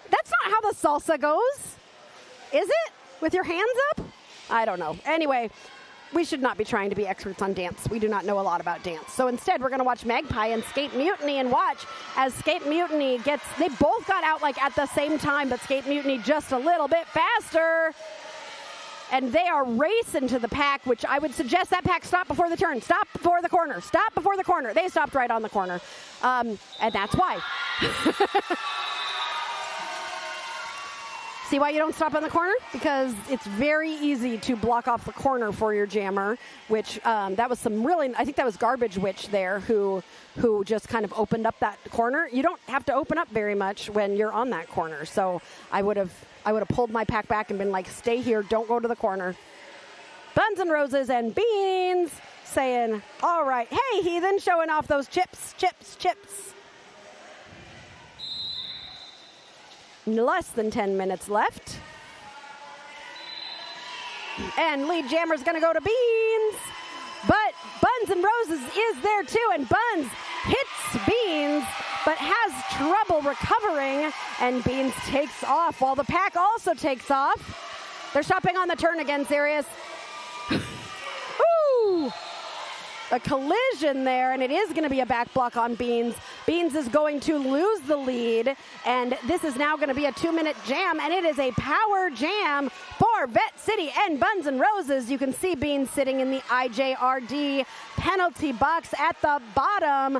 That's not how the salsa goes. Is it? With your hands up? I don't know. Anyway, we should not be trying to be experts on dance. We do not know a lot about dance. So instead, we're going to watch Magpie and Skate Mutiny and watch as Skate Mutiny gets, they both got out like at the same time, but Skate Mutiny just a little bit faster. And they are racing to the pack, which I would suggest that pack stop before the turn. Stop before the corner. Stop before the corner. They stopped right on the corner. And that's why. See why you don't stop on the corner? Because it's very easy to block off the corner for your jammer, which that was some really, I think that was Garbage Witch there who just kind of opened up that corner. You don't have to open up very much when you're on that corner. So I would have pulled my pack back and been like, stay here, don't go to the corner. Buns and Roses and Beans saying, all right, hey, heathen, showing off those chips. Less than 10 minutes left. And lead jammer's going to go to Beans. But Buns and Roses is there too. And Buns hits Beans, but has trouble recovering. And Beans takes off while the pack also takes off. They're stopping on the turn again, Sirius. Ooh! A collision there, and it is going to be a back block on Beans. Beans is going to lose the lead, and this is now going to be a 2-minute jam, and it is a power jam for Vette City and Buns and Roses. You can see Beans sitting in the IJRD penalty box at the bottom.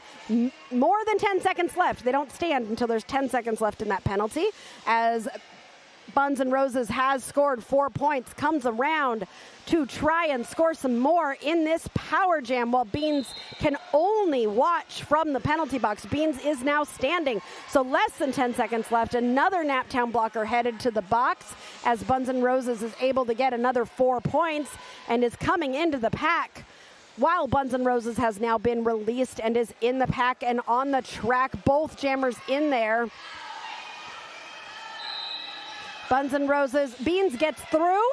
More than 10 seconds left. They don't stand until there's 10 seconds left in that penalty, as Buns and Roses has scored 4 points, comes around to try and score some more in this power jam, while Beans can only watch from the penalty box. Beans is now standing, so less than 10 seconds left. Another Naptown blocker headed to the box as Buns and Roses is able to get another 4 points and is coming into the pack, while Buns and Roses has now been released and is in the pack and on the track. Both jammers in there. Buns and Roses, Beans gets through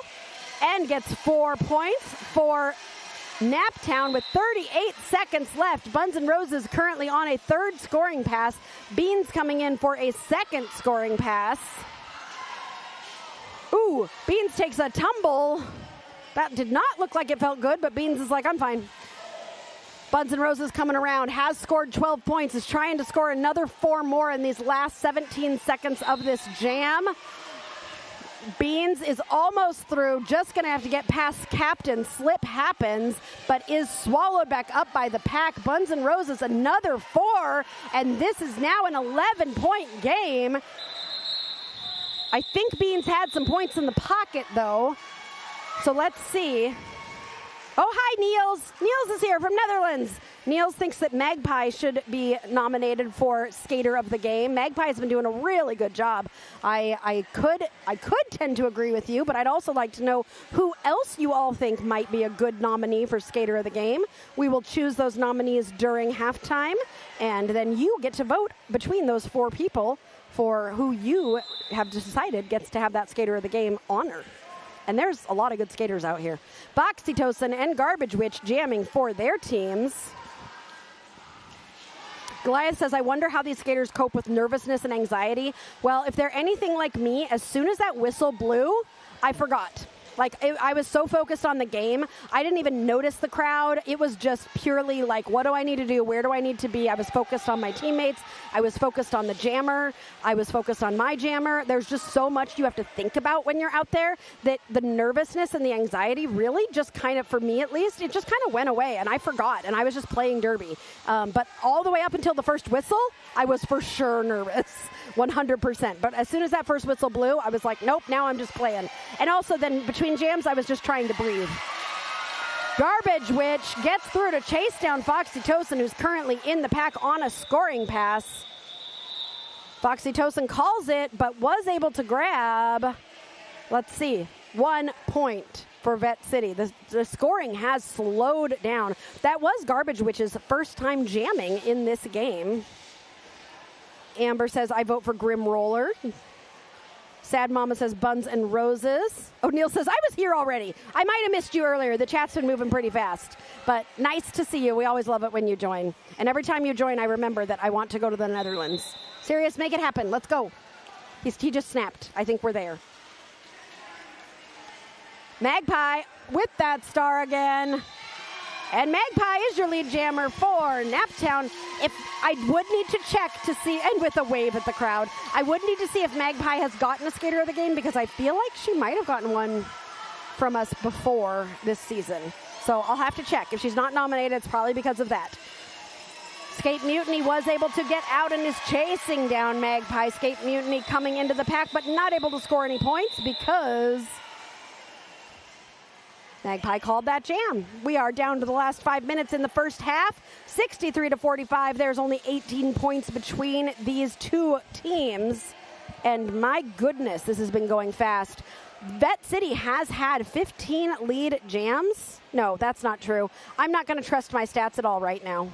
and gets 4 points for Naptown with 38 seconds left. Buns and Roses currently on a third scoring pass. Beans coming in for a second scoring pass. Ooh, Beans takes a tumble. That did not look like it felt good, but Beans is like, I'm fine. Buns and Roses coming around, has scored 12 points, is trying to score another 4 more in these last 17 seconds of this jam. Beans is almost through, just going to have to get past Captain. Slip happens, but is swallowed back up by the pack. Buns and Roses, another 4, and this is now an 11-point game. I think Beans had some points in the pocket, though, so let's see. Oh, hi, Niels. Niels is here from Netherlands. Niels thinks that Magpie should be nominated for Skater of the Game. Magpie has been doing a really good job. I could tend to agree with you, but I'd also like to know who else you all think might be a good nominee for Skater of the Game. We will choose those nominees during halftime, and then you get to vote between those 4 people for who you have decided gets to have that Skater of the Game honor. And there's a lot of good skaters out here. Boxytosin and Garbage Witch jamming for their teams. Goliath says, I wonder how these skaters cope with nervousness and anxiety. Well, if they're anything like me, as soon as that whistle blew, I forgot. I was so focused on the game, I didn't even notice the crowd. It was just purely like, what do I need to do? Where do I need to be? I was focused on my teammates. I was focused on the jammer. I was focused on my jammer. There's just so much you have to think about when you're out there that the nervousness and the anxiety really just kind of, for me at least, it just kind of went away, and I forgot, and I was just playing derby. But all the way up until the first whistle, I was for sure nervous. 100%. But as soon as that first whistle blew, I was like, nope, now I'm just playing. And also then between jams, I was just trying to breathe. Garbage Witch gets through to chase down Foxytosin, who's currently in the pack on a scoring pass. Foxytosin calls it, but was able to grab, let's see, 1 point for Vette City. The scoring has slowed down. That was Garbage Witch's first time jamming in this game. Amber says, I vote for Grim Roller. Sad Mama says, Buns and Roses. O'Neill says, I was here already. I might have missed you earlier. The chat's been moving pretty fast. But nice to see you. We always love it when you join. And every time you join, I remember that I want to go to the Netherlands. Sirius, make it happen. Let's go. He just snapped. I think we're there. Magpie with that star again. And Magpie is your lead jammer for Naptown. If I would need to check to see, and with a wave at the crowd, I would need to see if Magpie has gotten a Skater of the Game, because I feel like she might have gotten one from us before this season. So I'll have to check. If she's not nominated, it's probably because of that. Skate Mutiny was able to get out and is chasing down Magpie. Skate Mutiny coming into the pack, but not able to score any points because Magpie called that jam. We are down to the last 5 minutes in the first half. 63-45. There's only 18 points between these two teams. And my goodness, this has been going fast. Vette City has had 15 lead jams. No, that's not true. I'm not going to trust my stats at all right now,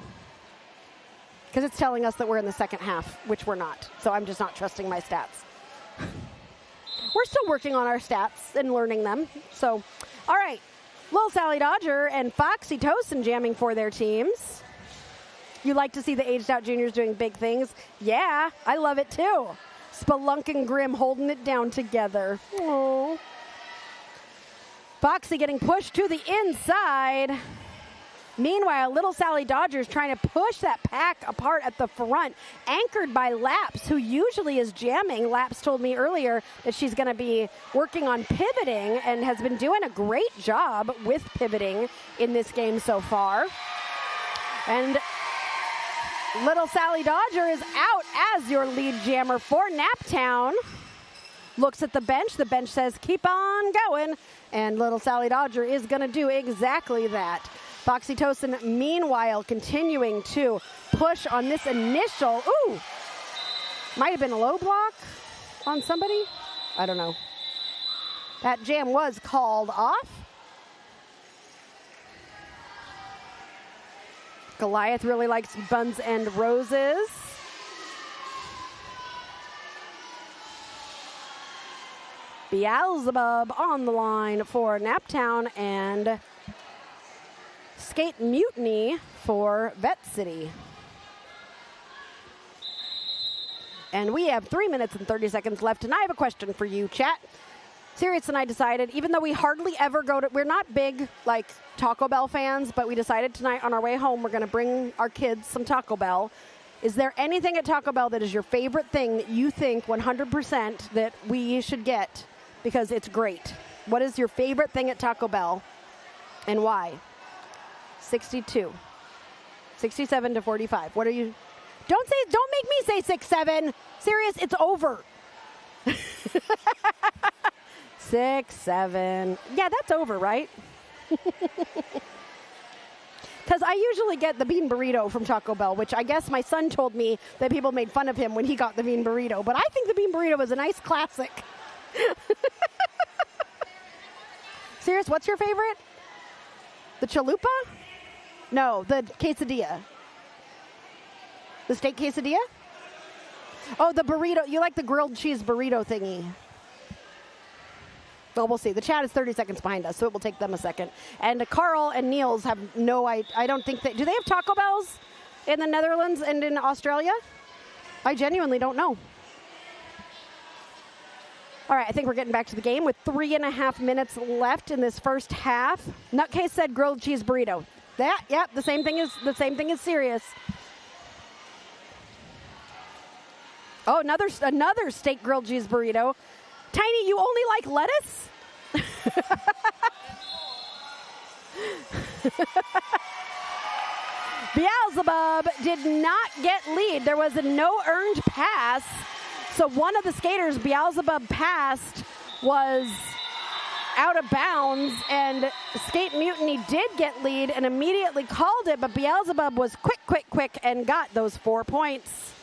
because it's telling us that we're in the second half, which we're not. So I'm just not trusting my stats. We're still working on our stats and learning them. So, all right. Lil Sally Dodger and Foxytosin jamming for their teams. You like to see the aged out juniors doing big things? Yeah, I love it too. Spelunk and Grim holding it down together. Aww. Foxy getting pushed to the inside. Meanwhile, Little Sally Dodger is trying to push that pack apart at the front, anchored by Laps, who usually is jamming. Laps told me earlier that she's going to be working on pivoting and has been doing a great job with pivoting in this game so far. And Little Sally Dodger is out as your lead jammer for Naptown. Looks at the bench. The bench says, keep on going. And Little Sally Dodger is going to do exactly that. Foxytosin, meanwhile, continuing to push on this initial, might have been a low block on somebody. I don't know. That jam was called off. Goliath really likes Buns and Roses. Beelzebub on the line for Naptown, and Skate Mutiny for Vette City. And we have 3 minutes and 30 seconds left, and I have a question for you, chat. Sirius and I decided, even though we hardly ever go to, we're not big, like, Taco Bell fans, but we decided tonight on our way home we're going to bring our kids some Taco Bell. Is there anything at Taco Bell that is your favorite thing that you think 100% that we should get because it's great? What is your favorite thing at Taco Bell and why? 62. 67-45. What are you? Don't make me say 6-7. Serious, it's over. 6-7. Yeah, that's over, right? Because I usually get the bean burrito from Taco Bell, which I guess my son told me that people made fun of him when he got the bean burrito. But I think the bean burrito is a nice classic. Serious, what's your favorite? The chalupa? No, the quesadilla. The steak quesadilla? Oh, the burrito. You like the grilled cheese burrito thingy. Well, we'll see. The chat is 30 seconds behind us, so it will take them a second. And Carl and Niels have no idea. I don't think do they have Taco Bells in the Netherlands and in Australia? I genuinely don't know. All right, I think we're getting back to the game with 3.5 minutes left in this first half. Nutcase said grilled cheese burrito. The same thing is serious. Oh, another steak grilled cheese burrito. Tiny, you only like lettuce? Beelzebub did not get lead. There was a no earned pass. So one of the skaters Beelzebub passed was out of bounds, and Skate Mutiny did get lead and immediately called it, but Beelzebub was quick, and got those 4 points.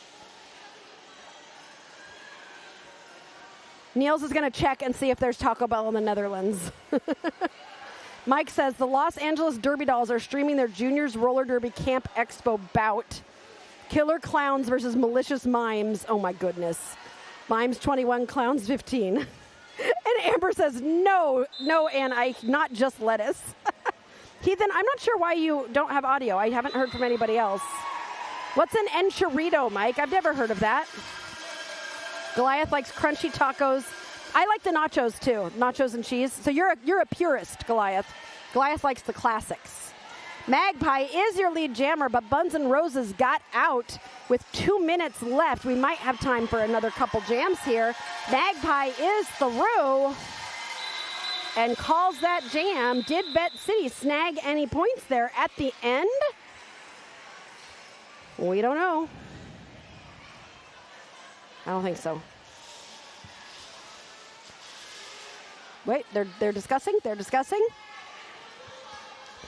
Niels is going to check and see if there's Taco Bell in the Netherlands. Mike says the Los Angeles Derby Dolls are streaming their Juniors Roller Derby Camp Expo bout. Killer Clowns versus Malicious Mimes. Oh, my goodness. Mimes 21, Clowns 15. And Amber says, no, and not just lettuce. Heathen, I'm not sure why you don't have audio. I haven't heard from anybody else. What's an enchilada, Mike? I've never heard of that. Goliath likes crunchy tacos. I like the nachos, too. Nachos and cheese. So you're a purist, Goliath. Goliath likes the classics. Magpie is your lead jammer, but Buns and Roses got out with 2 minutes left. We might have time for another couple jams here. Magpie is through and calls that jam. Did Vette City snag any points there at the end? We don't know. I don't think so. Wait, they're discussing? They're discussing?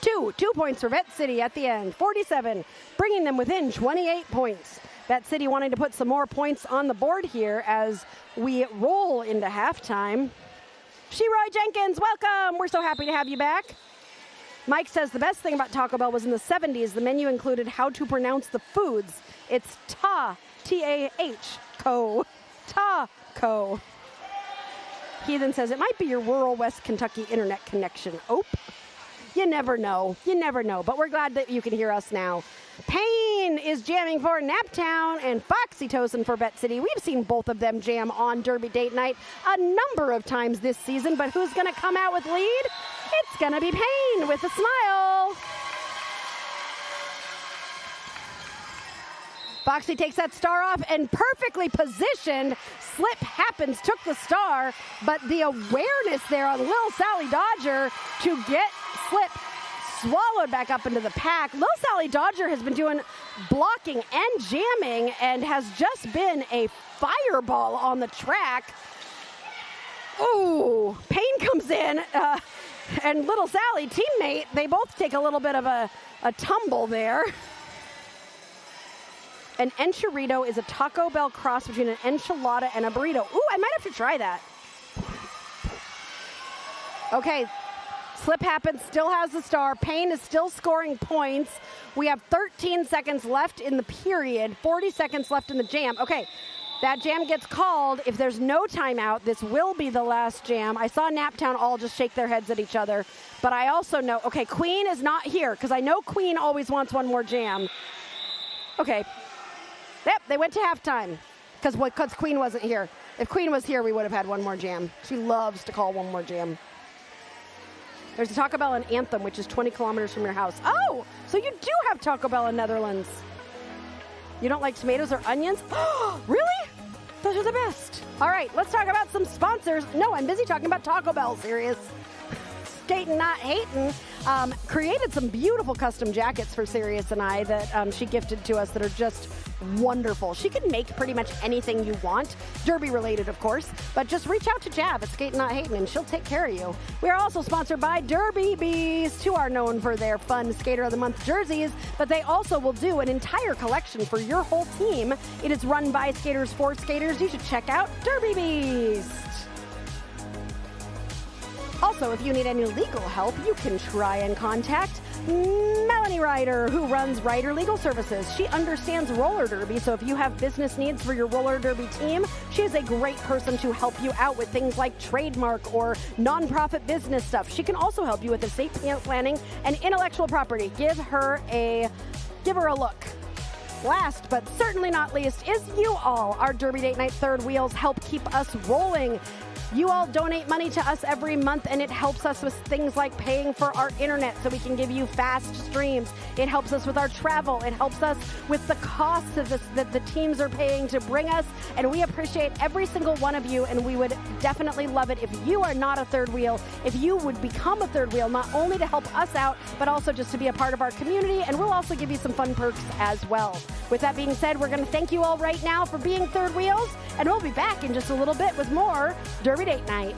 2 points for Vette City at the end. 47, bringing them within 28 points. Vette City wanting to put some more points on the board here as we roll into halftime. Sheroy Jenkins, welcome. We're so happy to have you back. Mike says the best thing about Taco Bell was in the 70s, the menu included how to pronounce the foods. It's T-A-H-Co. Taco. Heathen says it might be your rural West Kentucky internet connection. Oh, you never know. You never know. But we're glad that you can hear us now. Payne is jamming for Naptown and Foxy Tosin for Vette City. We've seen both of them jam on Derby Date Night a number of times this season. But who's going to come out with lead? It's going to be Payne with a smile. Foxy takes that star off and perfectly positioned. Slip happens, took the star, but the awareness there on Lil Sally Dodger to get Slip swallowed back up into the pack. Lil Sally Dodger has been doing blocking and jamming and has just been a fireball on the track. Ooh, Payne comes in, and Little Sally, teammate, they both take a little bit of a tumble there. An enchilada is a Taco Bell cross between an enchilada and a burrito. Ooh, I might have to try that. Okay, Slip happens, still has the star. Payne is still scoring points. We have 13 seconds left in the period, 40 seconds left in the jam. Okay, that jam gets called. If there's no timeout, this will be the last jam. I saw Naptown all just shake their heads at each other. But I also know, okay, Queen is not here because I know Queen always wants one more jam. Okay. Yep, they went to halftime because Queen wasn't here. If Queen was here, we would have had one more jam. She loves to call one more jam. There's a Taco Bell in Anthem, which is 20 kilometers from your house. Oh, so you do have Taco Bell in Netherlands. You don't like tomatoes or onions? Oh, really? Those are the best. All right, let's talk about some sponsors. No, I'm busy talking about Taco Bell, serious. Skatin Not Hatin created some beautiful custom jackets for Sirius and I that she gifted to us that are just wonderful. She can make pretty much anything you want, derby related, of course, but just reach out to Jav at Skatin Not Hatin and she'll take care of you. We are also sponsored by Derby Bees, who are known for their fun Skater of the Month jerseys, but they also will do an entire collection for your whole team. It is run by skaters for skaters. You should check out Derby Bees. Also, if you need any legal help, you can try and contact Melanie Ryder, who runs Ryder Legal Services. She understands roller derby, so if you have business needs for your roller derby team, she is a great person to help you out with things like trademark or nonprofit business stuff. She can also help you with estate planning and intellectual property. Give her a look. Last but certainly not least is you all. Our Derby Date Night third wheels help keep us rolling. You all donate money to us every month, and it helps us with things like paying for our internet so we can give you fast streams. It helps us with our travel. It helps us with the costs of this that the teams are paying to bring us, and we appreciate every single one of you, and we would definitely love it if you are not a third wheel, if you would become a third wheel, not only to help us out, but also just to be a part of our community, and we'll also give you some fun perks as well. With that being said, we're going to thank you all right now for being third wheels, and we'll be back in just a little bit with more Derby Date Night.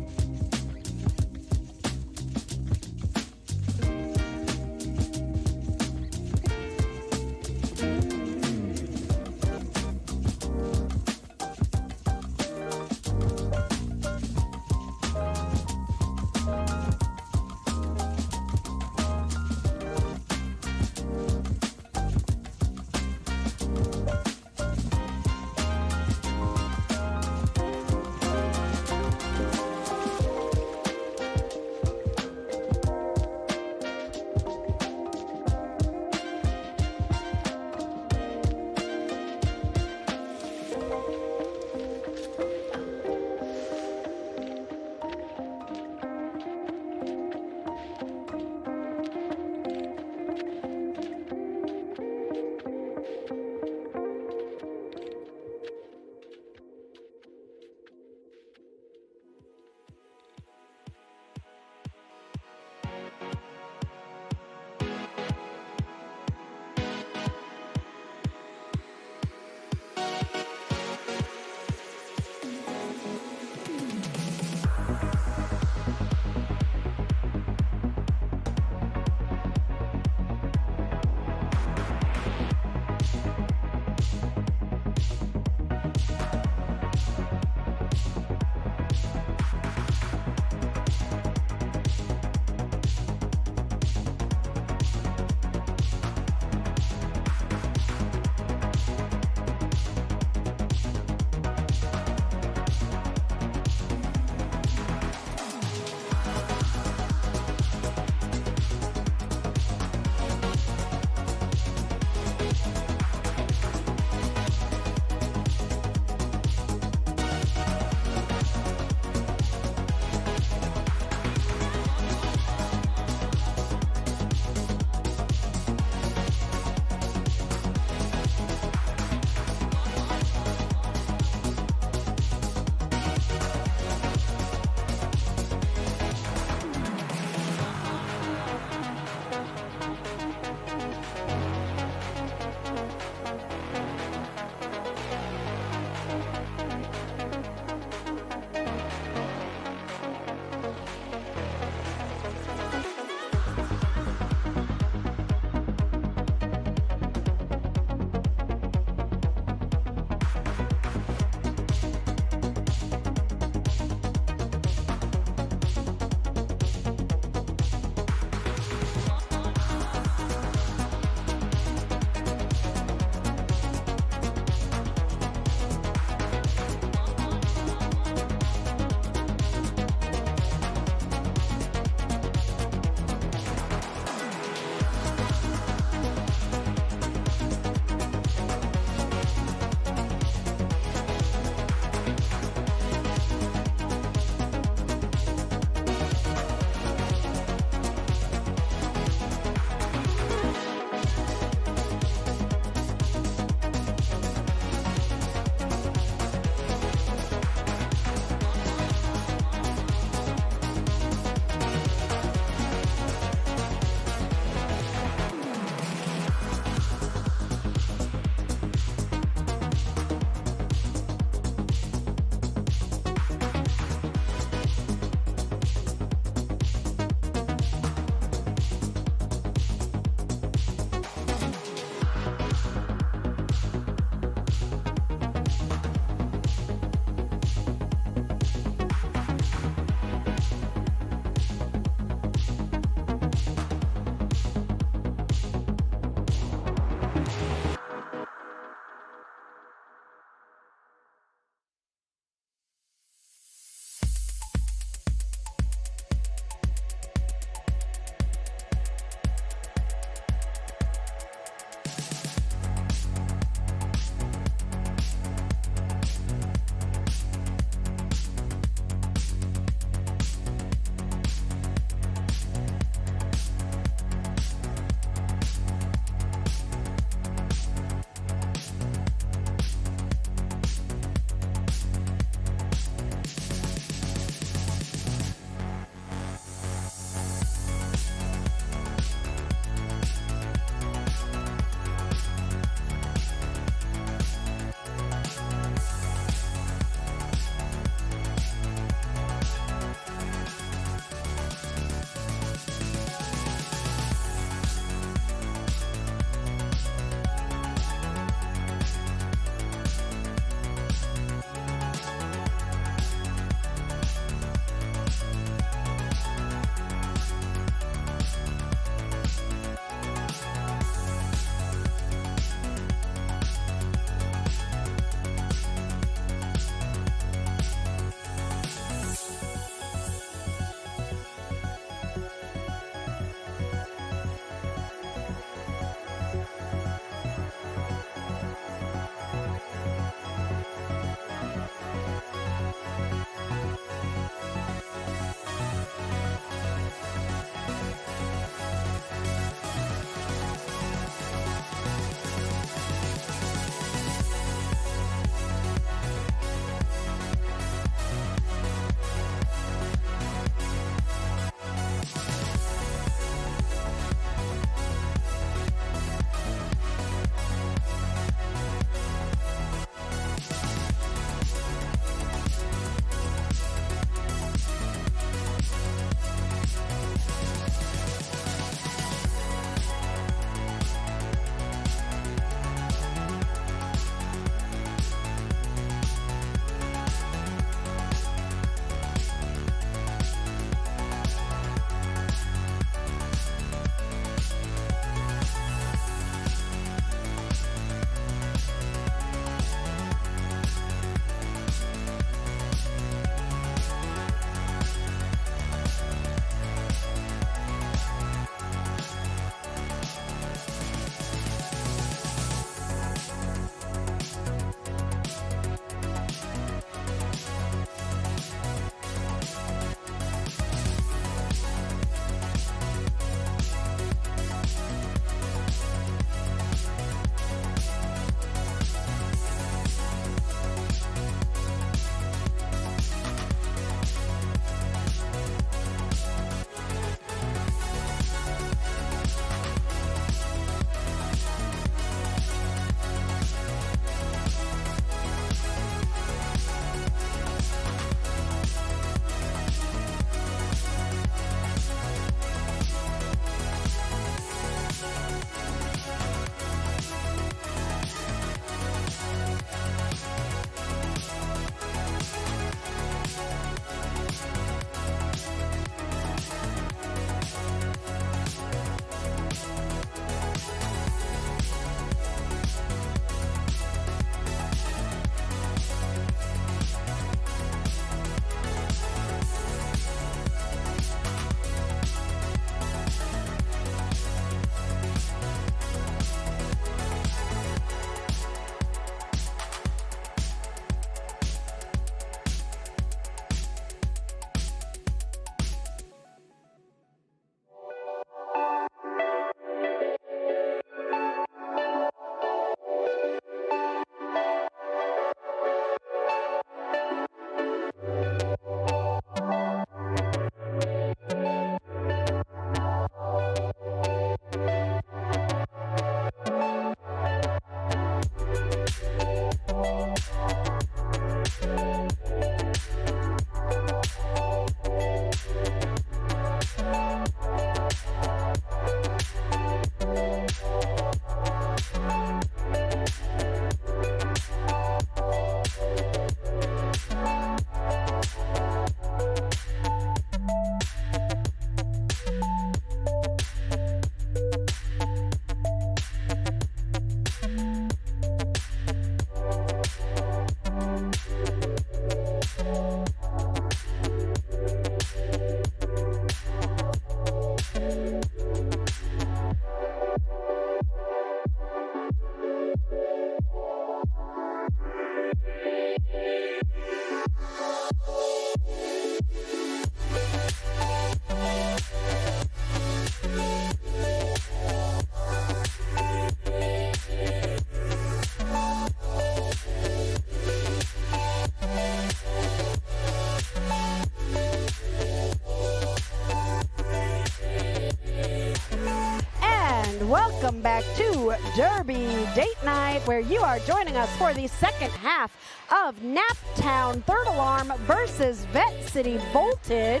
welcome back to Derby Date Night, where you are joining us for the second half of Naptown Third Alarm versus Vette City Voltage.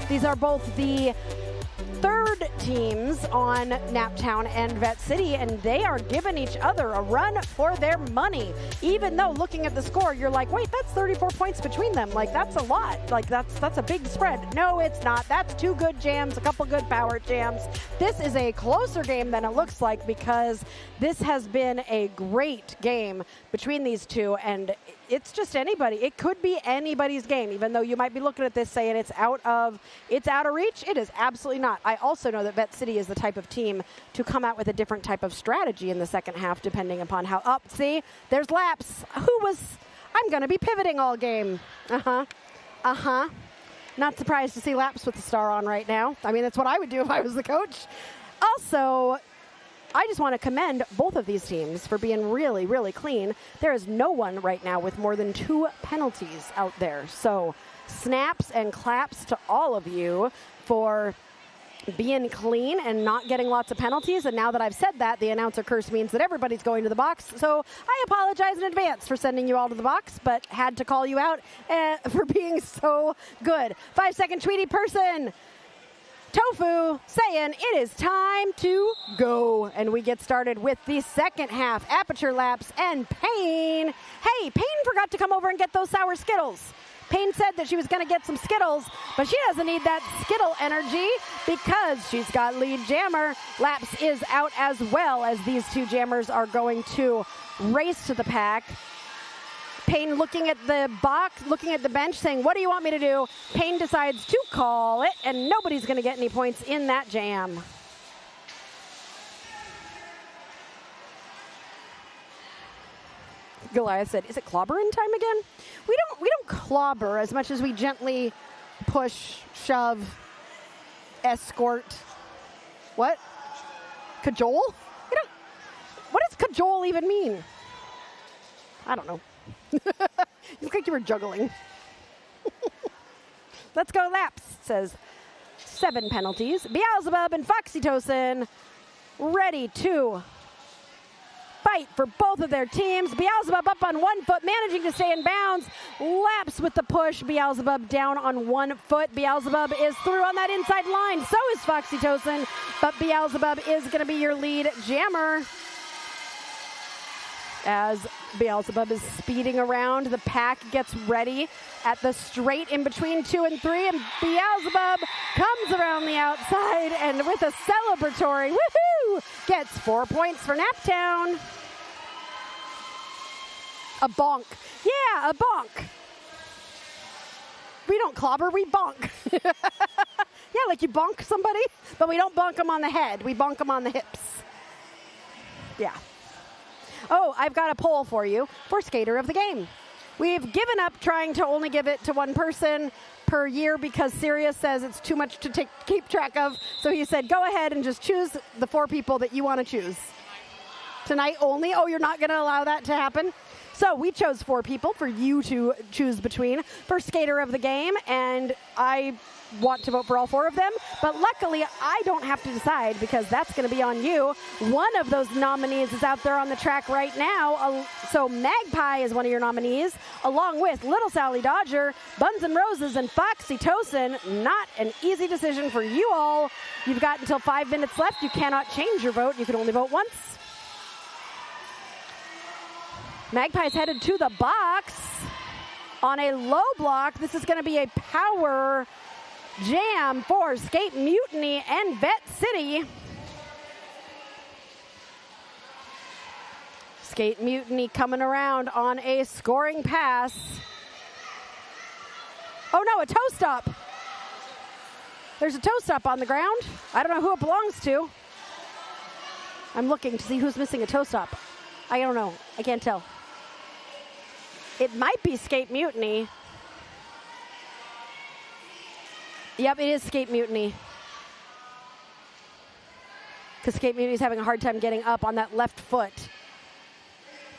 These are both the third teams on Naptown and Vette City, and they are giving each other a run for their money. Even though looking at the score, you're like, wait, that's 34 points between them. Like, that's a lot. Like, that's a big spread. No, it's not. That's two good jams, a couple good power jams. This is a closer game than it looks like, because this has been a great game between these two, and it's just anybody. It could be anybody's game, even though you might be looking at this saying it's out of reach. It is absolutely not. I also know that Vette City is the type of team to come out with a different type of strategy in the second half, depending upon how up. See, there's Laps. I'm going to be pivoting all game. Not surprised to see Laps with the star on right now. I mean, that's what I would do if I was the coach. Also, I just want to commend both of these teams for being really, really clean. There is no one right now with more than 2 penalties out there. So snaps and claps to all of you for being clean and not getting lots of penalties. And now that I've said that, the announcer curse means that everybody's going to the box. So I apologize in advance for sending you all to the box, but had to call you out for being so good. 5-second Tweety person. Tofu saying it is time to go. And we get started with the second half. Aperture Laps and Payne. Hey, Payne forgot to come over and get those sour Skittles. Payne said that she was going to get some Skittles, but she doesn't need that Skittle energy because she's got lead jammer. Laps is out as well, as these two jammers are going to race to the pack. Payne looking at the box, looking at the bench, saying, what do you want me to do? Payne decides to call it, and nobody's going to get any points in that jam. Goliath said, is it clobbering time again? We don't clobber as much as we gently push, shove, escort. What? Cajole? What does cajole even mean? I don't know. You look like you were juggling. Let's go Laps, says 7 penalties. Beelzebub and Foxytocin ready to fight for both of their teams. Beelzebub up on 1 foot, managing to stay in bounds. Laps with the push. Beelzebub down on 1 foot. Beelzebub is through on that inside line. So is Foxytocin, but Beelzebub is going to be your lead jammer. As Beelzebub is speeding around, the pack gets ready at the straight in between 2 and 3, and Beelzebub comes around the outside and with a celebratory woohoo gets 4 points for Naptown. A bonk. Yeah, a bonk. We don't clobber, we bonk. Yeah, like you bonk somebody, but we don't bonk them on the head. We bonk them on the hips. Yeah. Oh, I've got a poll for you for Skater of the Game. We've given up trying to only give it to one person per year because Sirius says it's too much to keep track of. So he said, go ahead and just choose the 4 people that you want to choose. Tonight only? Oh, you're not going to allow that to happen? So we chose 4 people for you to choose between for Skater of the Game, and I want to vote for all 4 of them, but luckily I don't have to decide because that's going to be on you. One of those nominees is out there on the track right now, so Magpie is one of your nominees, along with Little Sally Dodger, Buns and Roses, and Foxytocin. Not an easy decision for you all. You've got until 5 minutes left. You cannot change your vote. You can only vote once. Magpie's headed to the box on a low block. This is going to be a power jam for Skate Mutiny and Vette City. Skate Mutiny coming around on a scoring pass. Oh no, a toe stop. There's a toe stop on the ground. I don't know who it belongs to. I'm looking to see who's missing a toe stop. I don't know. I can't tell. It might be Skate Mutiny. Yep, it is Skate Mutiny. Because Skate Mutiny is having a hard time getting up on that left foot.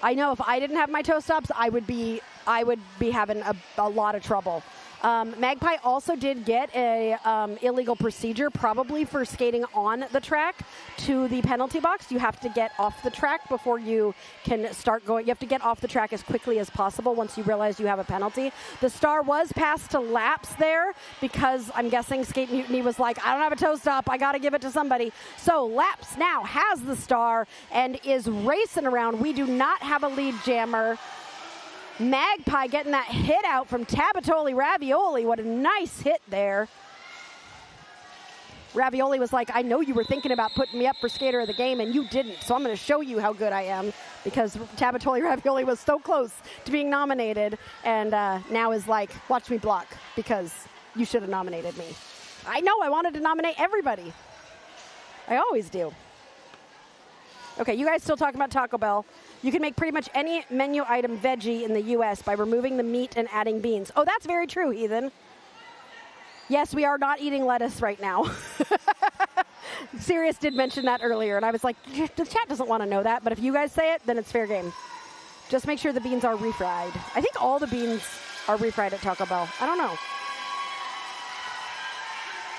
I know if I didn't have my toe stops, I would be having a lot of trouble. Magpie also did get a illegal procedure, probably for skating on the track to the penalty box. You have to get off the track before you can start going. You have to get off the track as quickly as possible once you realize you have a penalty. The star was passed to laps there because I'm guessing Skate Mutiny was like, I don't have a toe stop. I got to give it to somebody. So Laps now has the star and is racing around. We do not have a lead jammer. Magpie getting that hit out from Tabatoli Ravioli. What a nice hit there. Ravioli was like, I know you were thinking about putting me up for Skater of the Game, and you didn't, so I'm going to show you how good I am, because Tabatoli Ravioli was so close to being nominated, and now is like, watch me block, because you should have nominated me. I know, I wanted to nominate everybody. I always do. Okay, you guys still talking about Taco Bell. You can make pretty much any menu item veggie in the U.S. by removing the meat and adding beans. Oh, that's very true, Heathen. Yes, we are not eating lettuce right now. Sirius did mention that earlier, and I was like, the chat doesn't want to know that, but if you guys say it, then it's fair game. Just make sure the beans are refried. I think all the beans are refried at Taco Bell. I don't know.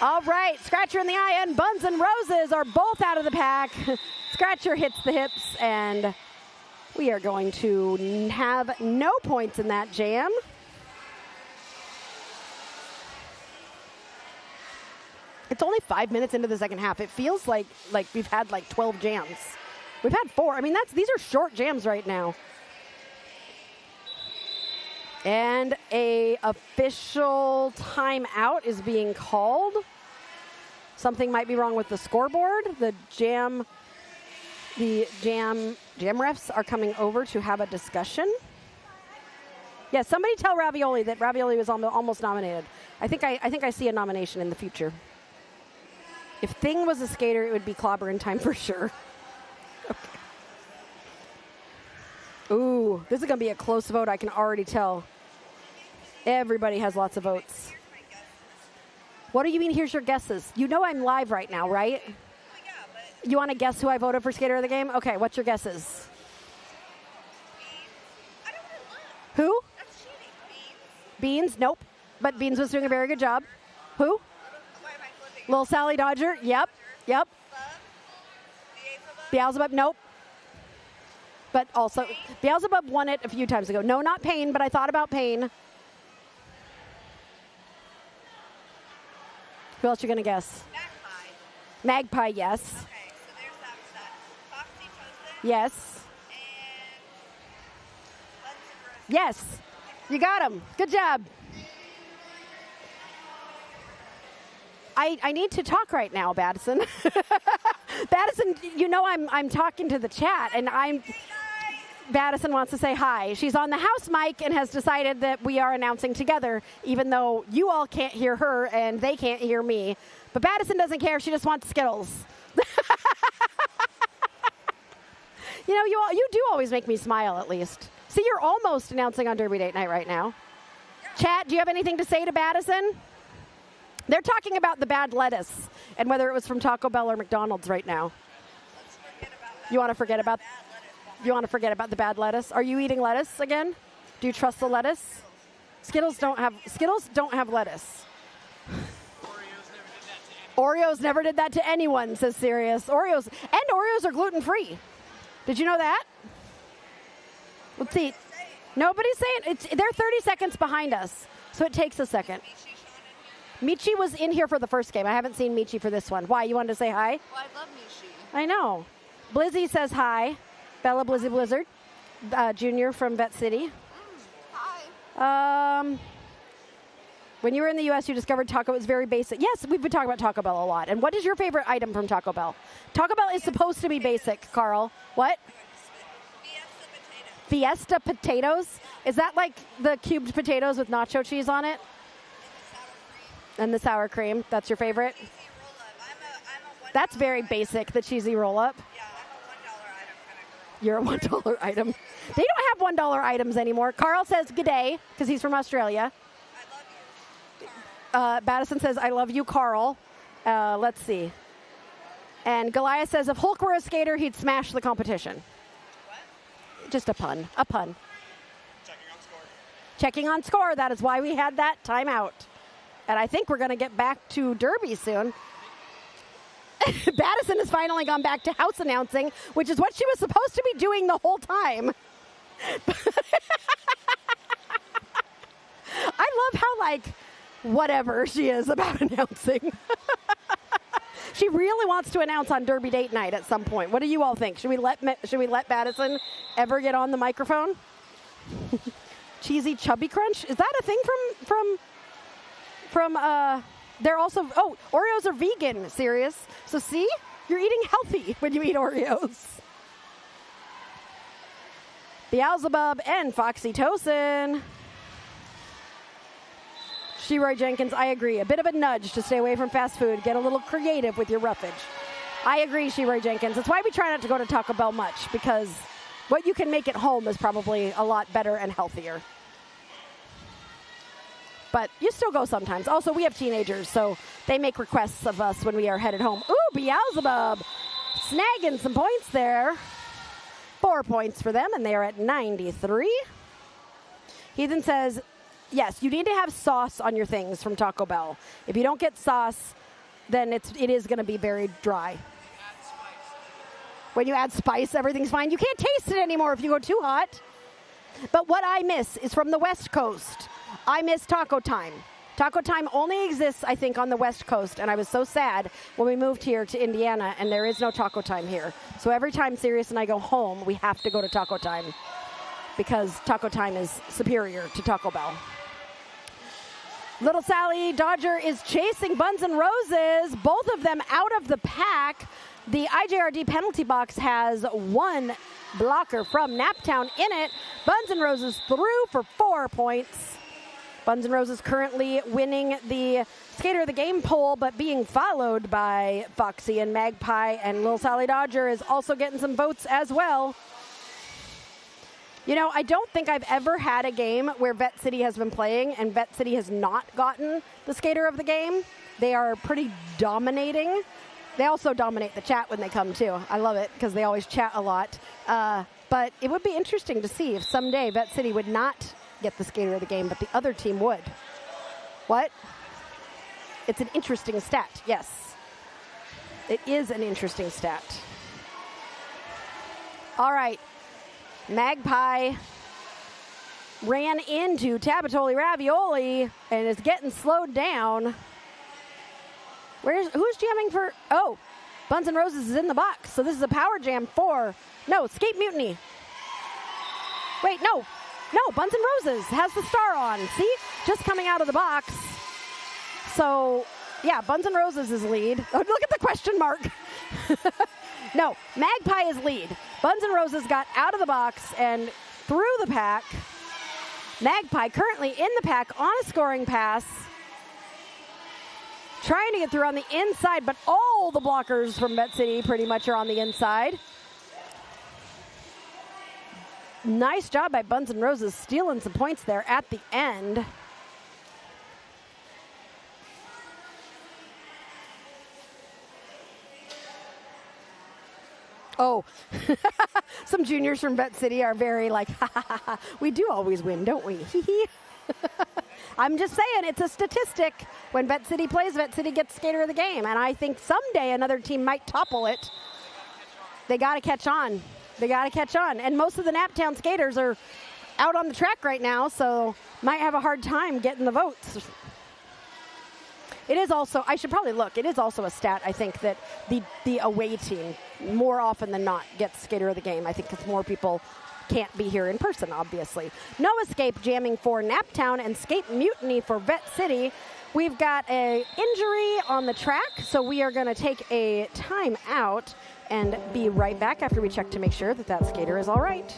All right, Scratcher in the eye and Buns and Roses are both out of the pack. Scratcher hits the hips, and we are going to have no points in that jam. It's only 5 minutes into the second half. It feels like we've had like 12 jams. We've had 4. I mean, these are short jams right now. And a official timeout is being called. Something might be wrong with the scoreboard. The jam refs are coming over to have a discussion. Yeah, somebody tell Ravioli that Ravioli was almost nominated. I think I see a nomination in the future. If Thing was a skater, it would be Clobber in time for sure. Okay. Ooh, this is going to be a close vote, I can already tell. Everybody has lots of votes. What do you mean, here's your guesses? You know I'm live right now, right? You want to guess who I voted for Skater of the Game? Okay, what's your guesses? Who? Beans? Nope. But Beans was doing a very good job. Who? Little Sally Dodger? Yep. Beelzebub? Nope. But also, Beelzebub won it a few times ago. No, not Pain, but I thought about Pain. Who else you going to guess? Magpie, yes. Okay, so there's that. Foxy Toasted. Yes. And Buns and Roses. Yes. You got him. Good job. I need to talk right now, Baddison. Baddison, you know I'm talking to the chat, and Baddison wants to say hi. She's on the house mic and has decided that we are announcing together, even though you all can't hear her and they can't hear me. But Baddison doesn't care. She just wants Skittles. You know, you do always make me smile, at least. See, you're almost announcing on Derby Date Night right now. Chat, do you have anything to say to Baddison? They're talking about the bad lettuce and whether it was from Taco Bell or McDonald's right now. Let's forget about that. You want to forget about Bad lettuce. You want to forget about the bad lettuce? Are you eating lettuce again? Do you trust the lettuce? Skittles don't have lettuce. Oreos never did that to anyone, says Sirius. Oreos are gluten-free. Did you know that? Let's see. Nobody's saying it. They're 30 seconds behind us, so it takes a second. Michi was in here for the first game. I haven't seen Michi for this one. Why? You wanted to say hi? Well, I love Michi. I know. Blizzy says hi. Bella Blizzy Blizzard, Junior from Vette City. Hi. When you were in the U.S., you discovered taco was very basic. Yes, we've been talking about Taco Bell a lot. And what is your favorite item from Taco Bell? Taco Bell is supposed to be basic, Carl. What? Fiesta potatoes? Is that like the cubed potatoes with nacho cheese on it? And the sour cream. That's your favorite? That's very basic, the cheesy roll-up. Yeah, I'm a $1 item kind of girl. You're a $1 item. They don't have $1 items anymore. Carl says good day, because he's from Australia. I love you. Baddison says, I love you, Carl. Let's see. And Goliath says, if Hulk were a skater, he'd smash the competition. What? Just a pun. A pun. Checking on score. checking on score. That is why we had that timeout. And I think we're going to get back to Derby soon. Battison has finally gone back to house announcing, which is what she was supposed to be doing the whole time. I love how, like, whatever she is about announcing. She really wants to announce on Derby date night at some point. What do you all think? Should we let Battison ever get on the microphone? Cheesy Chubby Crunch? Is that a thing from they're also, Oreos are vegan, serious. So see, you're eating healthy when you eat Oreos. Beelzebub and Foxytocin. Sheroy Jenkins, I agree. A bit of a nudge to stay away from fast food. Get a little creative with your roughage. I agree, Sheroy Jenkins. That's why we try not to go to Taco Bell much, because what you can make at home is probably a lot better and healthier. But you still go sometimes. Also, we have teenagers, so they make requests of us when we are headed home. Ooh, Beelzebub snagging some points there. 4 points for them, and they are at 93. Heathen says, yes, you need to have sauce on your things from Taco Bell. If you don't get sauce, then it is going to be very dry. When you add spice, everything's fine. You can't taste it anymore if you go too hot. But what I miss is from the West Coast. I miss Taco Time. Taco Time only exists, I think, on the West Coast, and I was so sad when we moved here to Indiana, and there is no Taco Time here. So every time Sirius and I go home, we have to go to Taco Time because Taco Time is superior to Taco Bell. Little Sally Dodger is chasing Buns and Roses, both of them out of the pack. The IJRD penalty box has one blocker from Naptown in it. Buns and Roses through for 4 points. Buns and Roses currently winning the Skater of the Game poll, but being followed by Foxy and Magpie, and Little Sally Dodger is also getting some votes as well. You know, I don't think I've ever had a game where Vette City has been playing and Vette City has not gotten the Skater of the Game. They are pretty dominating. They also dominate the chat when they come, too. I love it because they always chat a lot. But it would be interesting to see if someday Vette City would not get the Skater of the Game, but the other team would. What? It's an interesting stat, yes. It is an interesting stat. All right. Magpie ran into Tabatoli Ravioli and is getting slowed down. Who's jamming for? Oh, Buns and Roses is in the box. So this is a power jam for, Skate Mutiny. Wait, no, Buns and Roses has the star on. See, just coming out of the box. So, yeah, Buns and Roses is lead. Oh, look at the question mark. No, Magpie is lead. Buns and Roses got out of the box and through the pack. Magpie currently in the pack on a scoring pass. Trying to get through on the inside, but all the blockers from Vette City pretty much are on the inside. Nice job by Buns and Roses stealing some points there at the end. Oh, some juniors from Vette City are very like, we do always win, don't we? I'm just saying, it's a statistic. When Vette City plays, Vette City gets Skater of the Game. And I think someday another team might topple it. They got to catch on. They got to catch on. And most of the Naptown skaters are out on the track right now, so might have a hard time getting the votes. It is also, I should probably look, it is also a stat, I think, that the away team, more often than not, gets Skater of the Game. I think because more people can't be here in person, obviously. No Escape jamming for Naptown and Skate Mutiny for Vette City. We've got an injury on the track, so we are going to take a time out and be right back after we check to make sure that that skater is all right.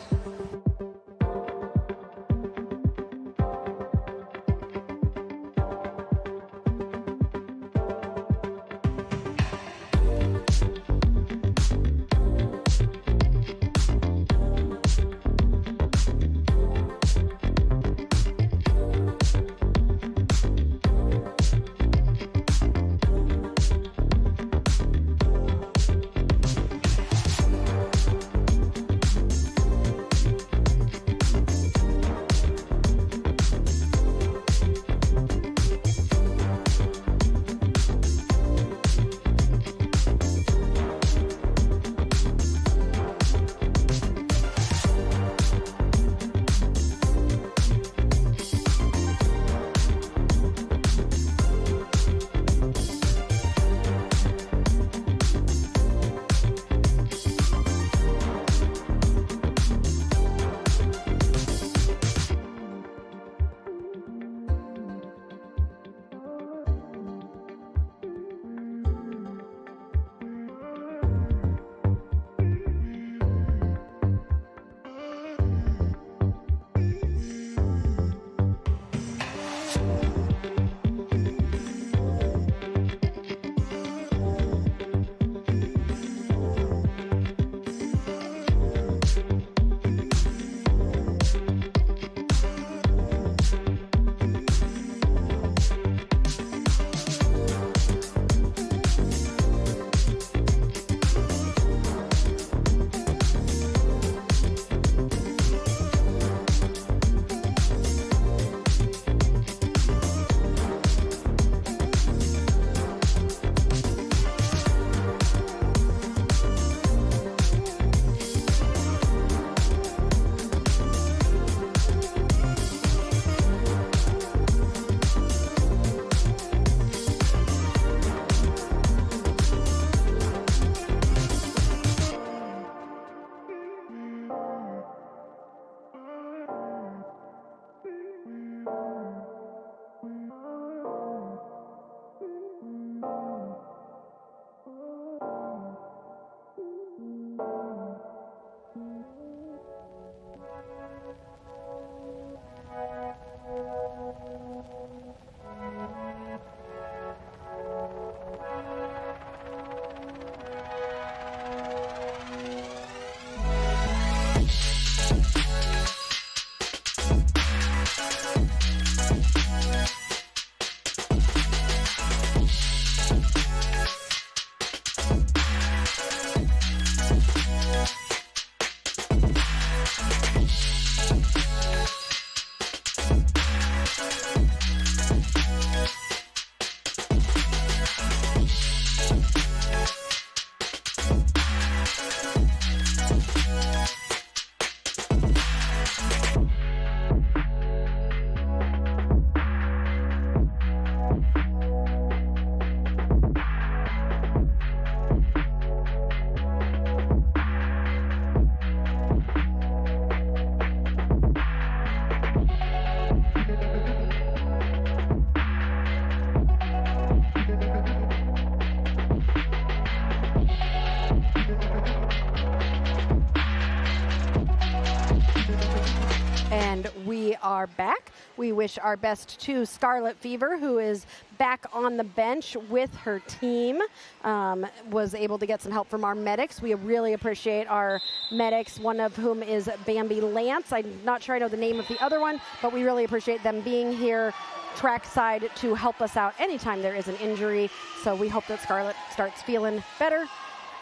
are back. We wish our best to Scarlet Fever, who is back on the bench with her team. Was able to get some help from our medics. We really appreciate our medics, one of whom is Bambi Lance. I'm not sure I know the name of the other one, but we really appreciate them being here trackside to help us out anytime there is an injury. So we hope that Scarlet starts feeling better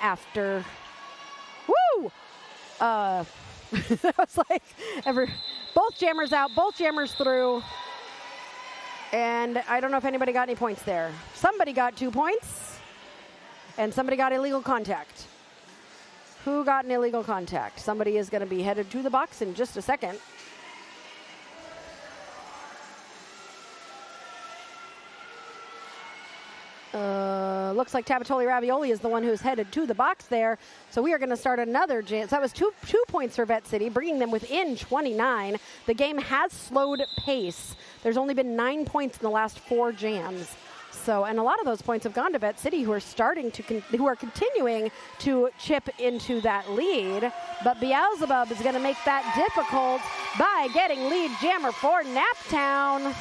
after. Woo! That was like both jammers out, both jammers through. And I don't know if anybody got any points there. Somebody got 2 points, and somebody got illegal contact. Who got an illegal contact? Somebody is going to be headed to the box in just a second. Looks like Tabatoli Ravioli is the one who's headed to the box there. So we are going to start another jam. So that was two points for Vette City, bringing them within 29. The game has slowed pace. There's only been 9 points in the last 4 jams. So, and a lot of those points have gone to Vette City, who are who are continuing to chip into that lead. But Beelzebub is going to make that difficult by getting lead jammer for Naptown.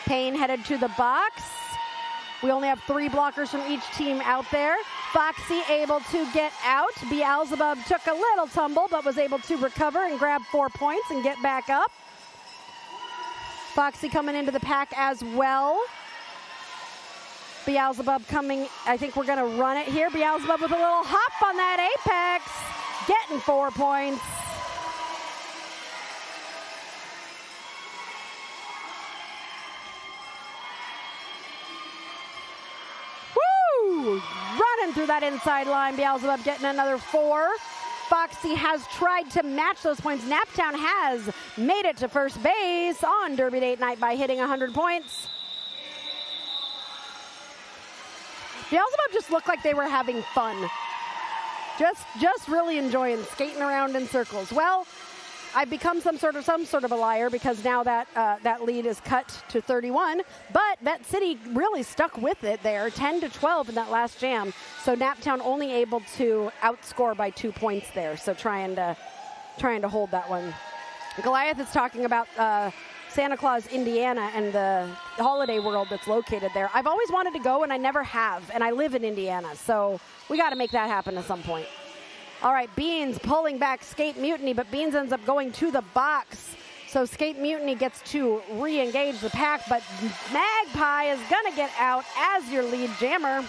Payne headed to the box. We only have 3 blockers from each team out there. Foxy able to get out. Beelzebub took a little tumble, but was able to recover and grab 4 points and get back up. Foxy coming into the pack as well. Beelzebub coming, I think we're gonna run it here. Beelzebub with a little hop on that apex, getting 4 points. Running through that inside line. Beelzebub getting another 4. Foxy has tried to match those points. Naptown has made it to first base on Derby Date Night by hitting 100 points. Beelzebub just looked like they were having fun. Just really enjoying skating around in circles. Well, I've become some sort of a liar, because now that that lead is cut to 31. But Vette City really stuck with it there, 10-12 in that last jam. So Naptown only able to outscore by 2 points there. So trying to hold that one. Goliath is talking about Santa Claus, Indiana, and the holiday world that's located there. I've always wanted to go, and I never have. And I live in Indiana, so we got to make that happen at some point. All right, Beans pulling back Skate Mutiny, but Beans ends up going to the box. So Skate Mutiny gets to re-engage the pack, but Magpie is going to get out as your lead jammer.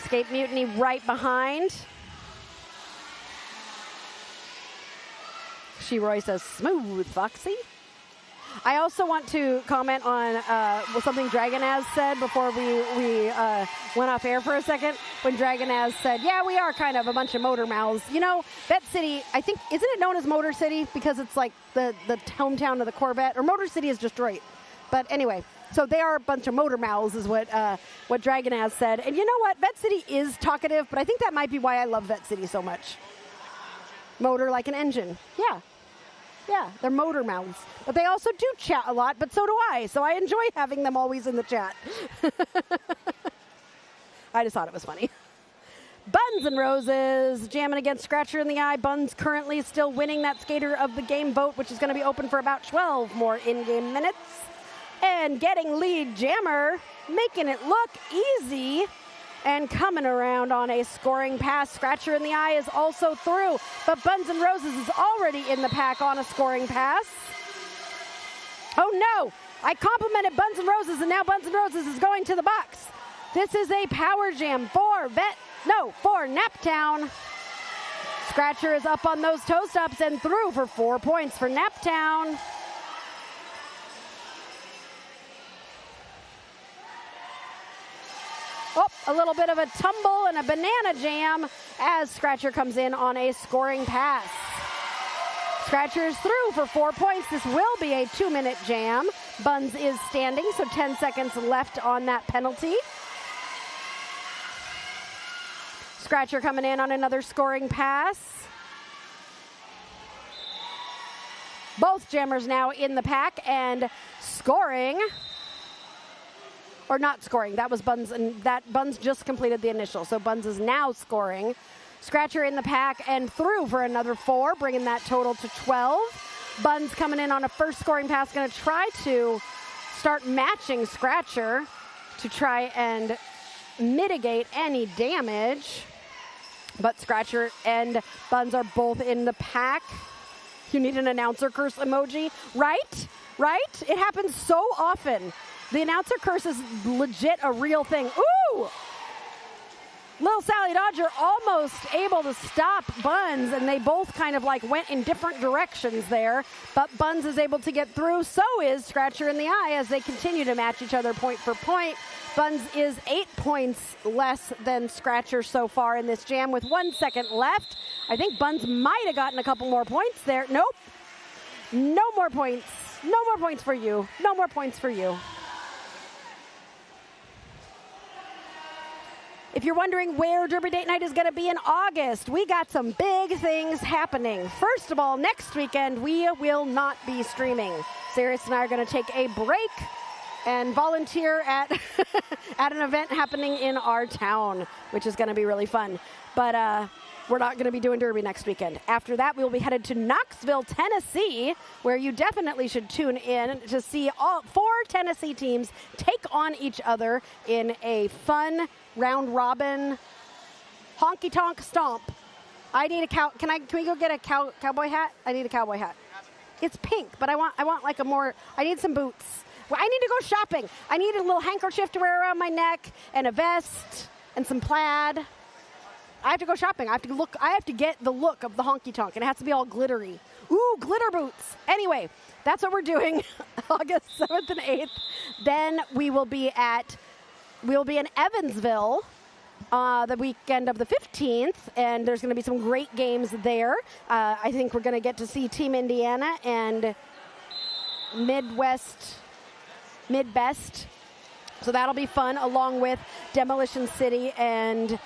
Skate Mutiny right behind. She-Roy says, smooth, Foxy. I also want to comment on something Dragonaz said before we went off air for a second. When Dragonaz said, yeah, we are kind of a bunch of motor mouths. You know, Vette City, I think, isn't it known as Motor City? Because it's like the hometown of the Corvette. Or Motor City is Detroit. But anyway, so they are a bunch of motor mouths is what Dragonaz said. And you know what? Vette City is talkative, but I think that might be why I love Vette City so much. Motor like an engine. Yeah. Yeah, they're motor mouths. But they also do chat a lot, but so do I. So I enjoy having them always in the chat. I just thought it was funny. Buns and Roses jamming against Scratcher in the Eye. Buns currently still winning that Skater of the Game vote, which is going to be open for about 12 more in-game minutes. And getting lead jammer, making it look easy. And coming around on a scoring pass. Scratcher in the Eye is also through, but Buns and Roses is already in the pack on a scoring pass. Oh no, I complimented Buns and Roses, and now Buns and Roses is going to the box. This is a power jam for Naptown. Scratcher is up on those toe stops and through for 4 points for Naptown. Oh, a little bit of a tumble and a banana jam as Scratcher comes in on a scoring pass. Scratcher is through for 4 points. This will be a 2-minute jam. Buns is standing, so 10 seconds left on that penalty. Scratcher coming in on another scoring pass. Both jammers now in the pack and scoring. Or not scoring. That was Buns, and that Buns just completed the initial. So Buns is now scoring. Scratcher in the pack and through for another 4, bringing that total to 12. Buns coming in on a first scoring pass, going to try to start matching Scratcher to try and mitigate any damage. But Scratcher and Buns are both in the pack. You need an announcer curse emoji, right? Right? It happens so often. The announcer curse is legit a real thing. Ooh! Little Sally Dodger almost able to stop Buns, and they both kind of like went in different directions there. But Buns is able to get through. So is Scratcher in the eye as they continue to match each other point for point. Buns is 8 points less than Scratcher so far in this jam with 1 second left. I think Buns might have gotten a couple more points there. Nope. No more points. No more points for you. No more points for you. If you're wondering where Derby Date Night is going to be in August, we got some big things happening. First of all, next weekend, we will not be streaming. Sirius and I are going to take a break and volunteer at at an event happening in our town, which is going to be really fun. But we're not going to be doing Derby next weekend. After that, we'll be headed to Knoxville, Tennessee, where you definitely should tune in to see all 4 Tennessee teams take on each other in a fun round-robin honky-tonk stomp. I need a cow. Can we go get a cowboy hat? I need a cowboy hat. It's pink, but I want like a more. I need some boots. Well, I need to go shopping. I need a little handkerchief to wear around my neck and a vest and some plaid. I have to go shopping. I have to get the look of the honky tonk, and it has to be all glittery. Ooh, glitter boots. Anyway, that's what we're doing August 7th and 8th. Then we'll be in Evansville the weekend of the 15th, and there's going to be some great games there. I think we're going to get to see Team Indiana and Midbest. So that'll be fun, along with Demolition City and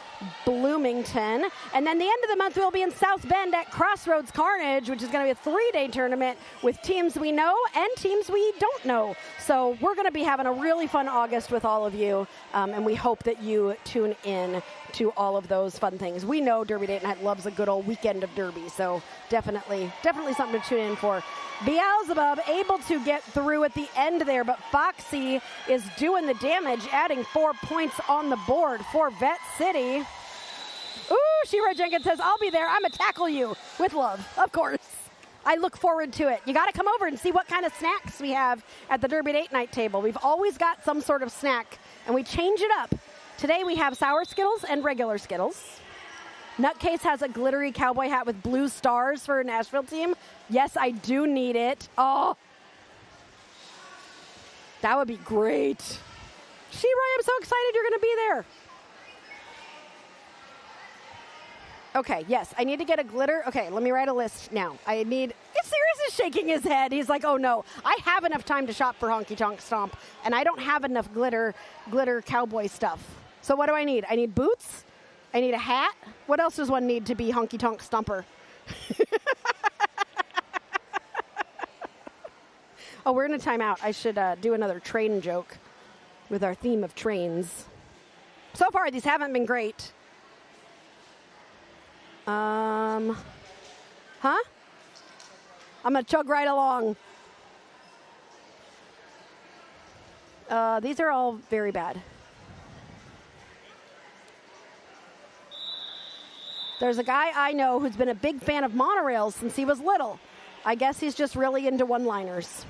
Bloomington. And then the end of the month, we'll be in South Bend at Crossroads Carnage, which is going to be a 3-day tournament with teams we know and teams we don't know. So we're going to be having a really fun August with all of you, and we hope that you tune in to all of those fun things. We know Derby Date Night loves a good old weekend of Derby, so definitely something to tune in for. Beelzebub able to get through at the end there, but Foxy is doing the damage, adding 4 points on the board for Vette City. Ooh, Shira Jenkins says, I'll be there. I'm going to tackle you with love, of course. I look forward to it. You got to come over and see what kind of snacks we have at the Derby Date Night table. We've always got some sort of snack, and we change it up. Today we have sour Skittles and regular Skittles. Nutcase has a glittery cowboy hat with blue stars for a Nashville team. Yes, I do need it. Oh, that would be great. She-Roy, I'm so excited you're going to be there. Okay, yes, I need to get a glitter. Okay, let me write a list now. Sirius is shaking his head. He's like, oh no, I have enough time to shop for Honky Tonk Stomp, and I don't have enough glitter cowboy stuff. So what do I need? I need boots. I need a hat. What else does one need to be Honky Tonk Stomper? Oh, we're in a timeout. I should do another train joke with our theme of trains. So far, these haven't been great. I'm going to chug right along. These are all very bad. There's a guy I know who's been a big fan of monorails since he was little. I guess he's just really into one-liners.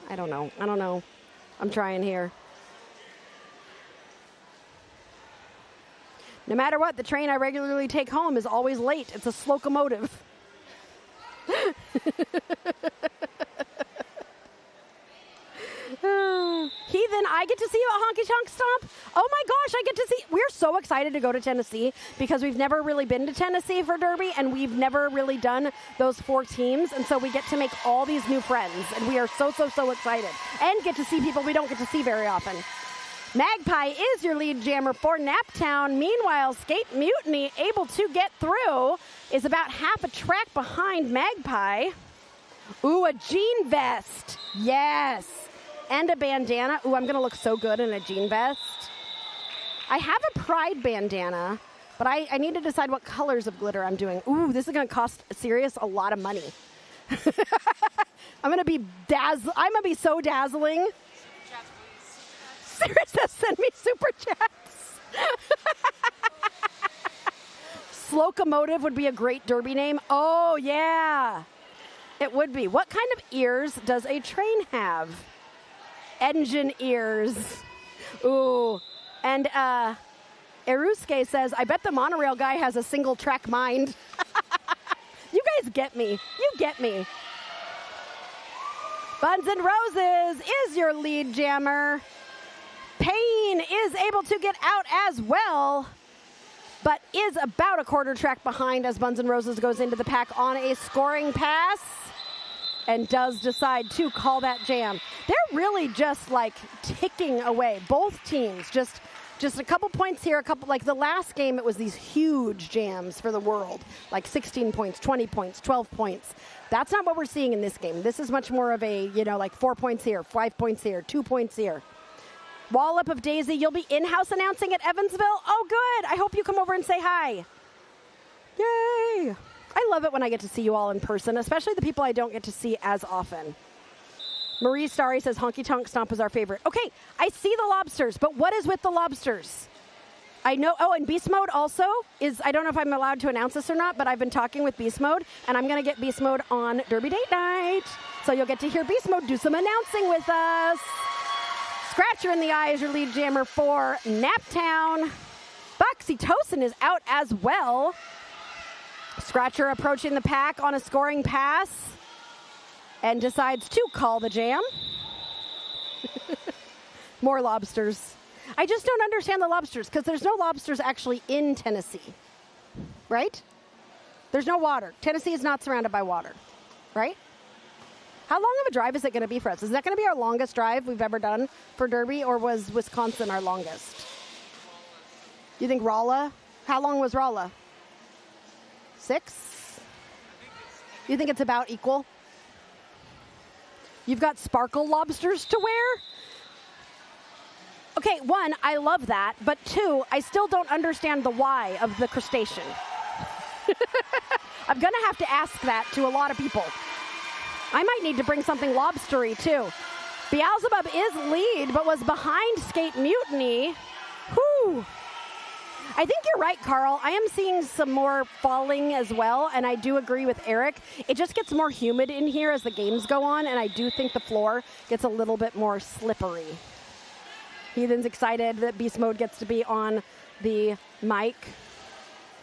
I don't know. I'm trying here. No matter what, the train I regularly take home is always late. It's a slocomotive. Heathen, I get to see you at Honky Tonk Stomp. Oh my gosh, I get to see. We're so excited to go to Tennessee because we've never really been to Tennessee for Derby, and we've never really done those 4 teams, and so we get to make all these new friends, and we are so excited, and get to see people we don't get to see very often. Magpie is your lead jammer for Naptown. Meanwhile, Skate Mutiny, able to get through, is about half a track behind Magpie. Ooh, a jean vest. Yes. And a bandana. Ooh, I'm going to look so good in a jean vest. I have a Pride bandana But I need to decide what colors of glitter I'm doing. Ooh, this is going to cost Sirius a lot of money. I'm going to be so dazzling. Sirius says send me super chats. Slocomotive would be a great derby name. Oh, yeah. It would be. What kind of ears does a train have? Engine ears. Ooh. And Eruske says, I bet the monorail guy has a single track mind. You guys get me. You get me. Buns and Roses is your lead jammer. Payne is able to get out as well, but is about a quarter track behind as Buns and Roses goes into the pack on a scoring pass and does decide to call that jam. They're really just like ticking away. Both teams just a couple points here, like the last game, it was these huge jams for the world, like 16 points, 20 points, 12 points. That's not what we're seeing in this game. This is much more of a, like 4 points here, 5 points here, 2 points here. Wallop of Daisy, you'll be in-house announcing at Evansville? Oh, good. I hope you come over and say hi. Yay. I love it when I get to see you all in person, especially the people I don't get to see as often. Marie Starry says Honky Tonk Stomp is our favorite. Okay, I see the lobsters, but what is with the lobsters? I know, and Beast Mode also is, I don't know if I'm allowed to announce this or not, but I've been talking with Beast Mode, and I'm going to get Beast Mode on Derby Date Night. So you'll get to hear Beast Mode do some announcing with us. Scratcher in the Eye is your lead jammer for Naptown. Boxytocin is out as well. Scratcher approaching the pack on a scoring pass and decides to call the jam. More lobsters. I just don't understand the lobsters because there's no lobsters actually in Tennessee, right? There's no water. Tennessee is not surrounded by water, right? How long of a drive is it going to be for us? Is that going to be our longest drive we've ever done for Derby, or was Wisconsin our longest? You think Rolla? How long was Rolla? 6? You think it's about equal? You've got sparkle lobsters to wear? Okay, 1, I love that, but 2, I still don't understand the why of the crustacean. I'm going to have to ask that to a lot of people. I might need to bring something lobstery, too. Beelzebub is lead, but was behind Skate Mutiny. Whew. I think you're right, Carl. I am seeing some more falling as well, and I do agree with Eric. It just gets more humid in here as the games go on, and I do think the floor gets a little bit more slippery. Heathen's excited that Beast Mode gets to be on the mic.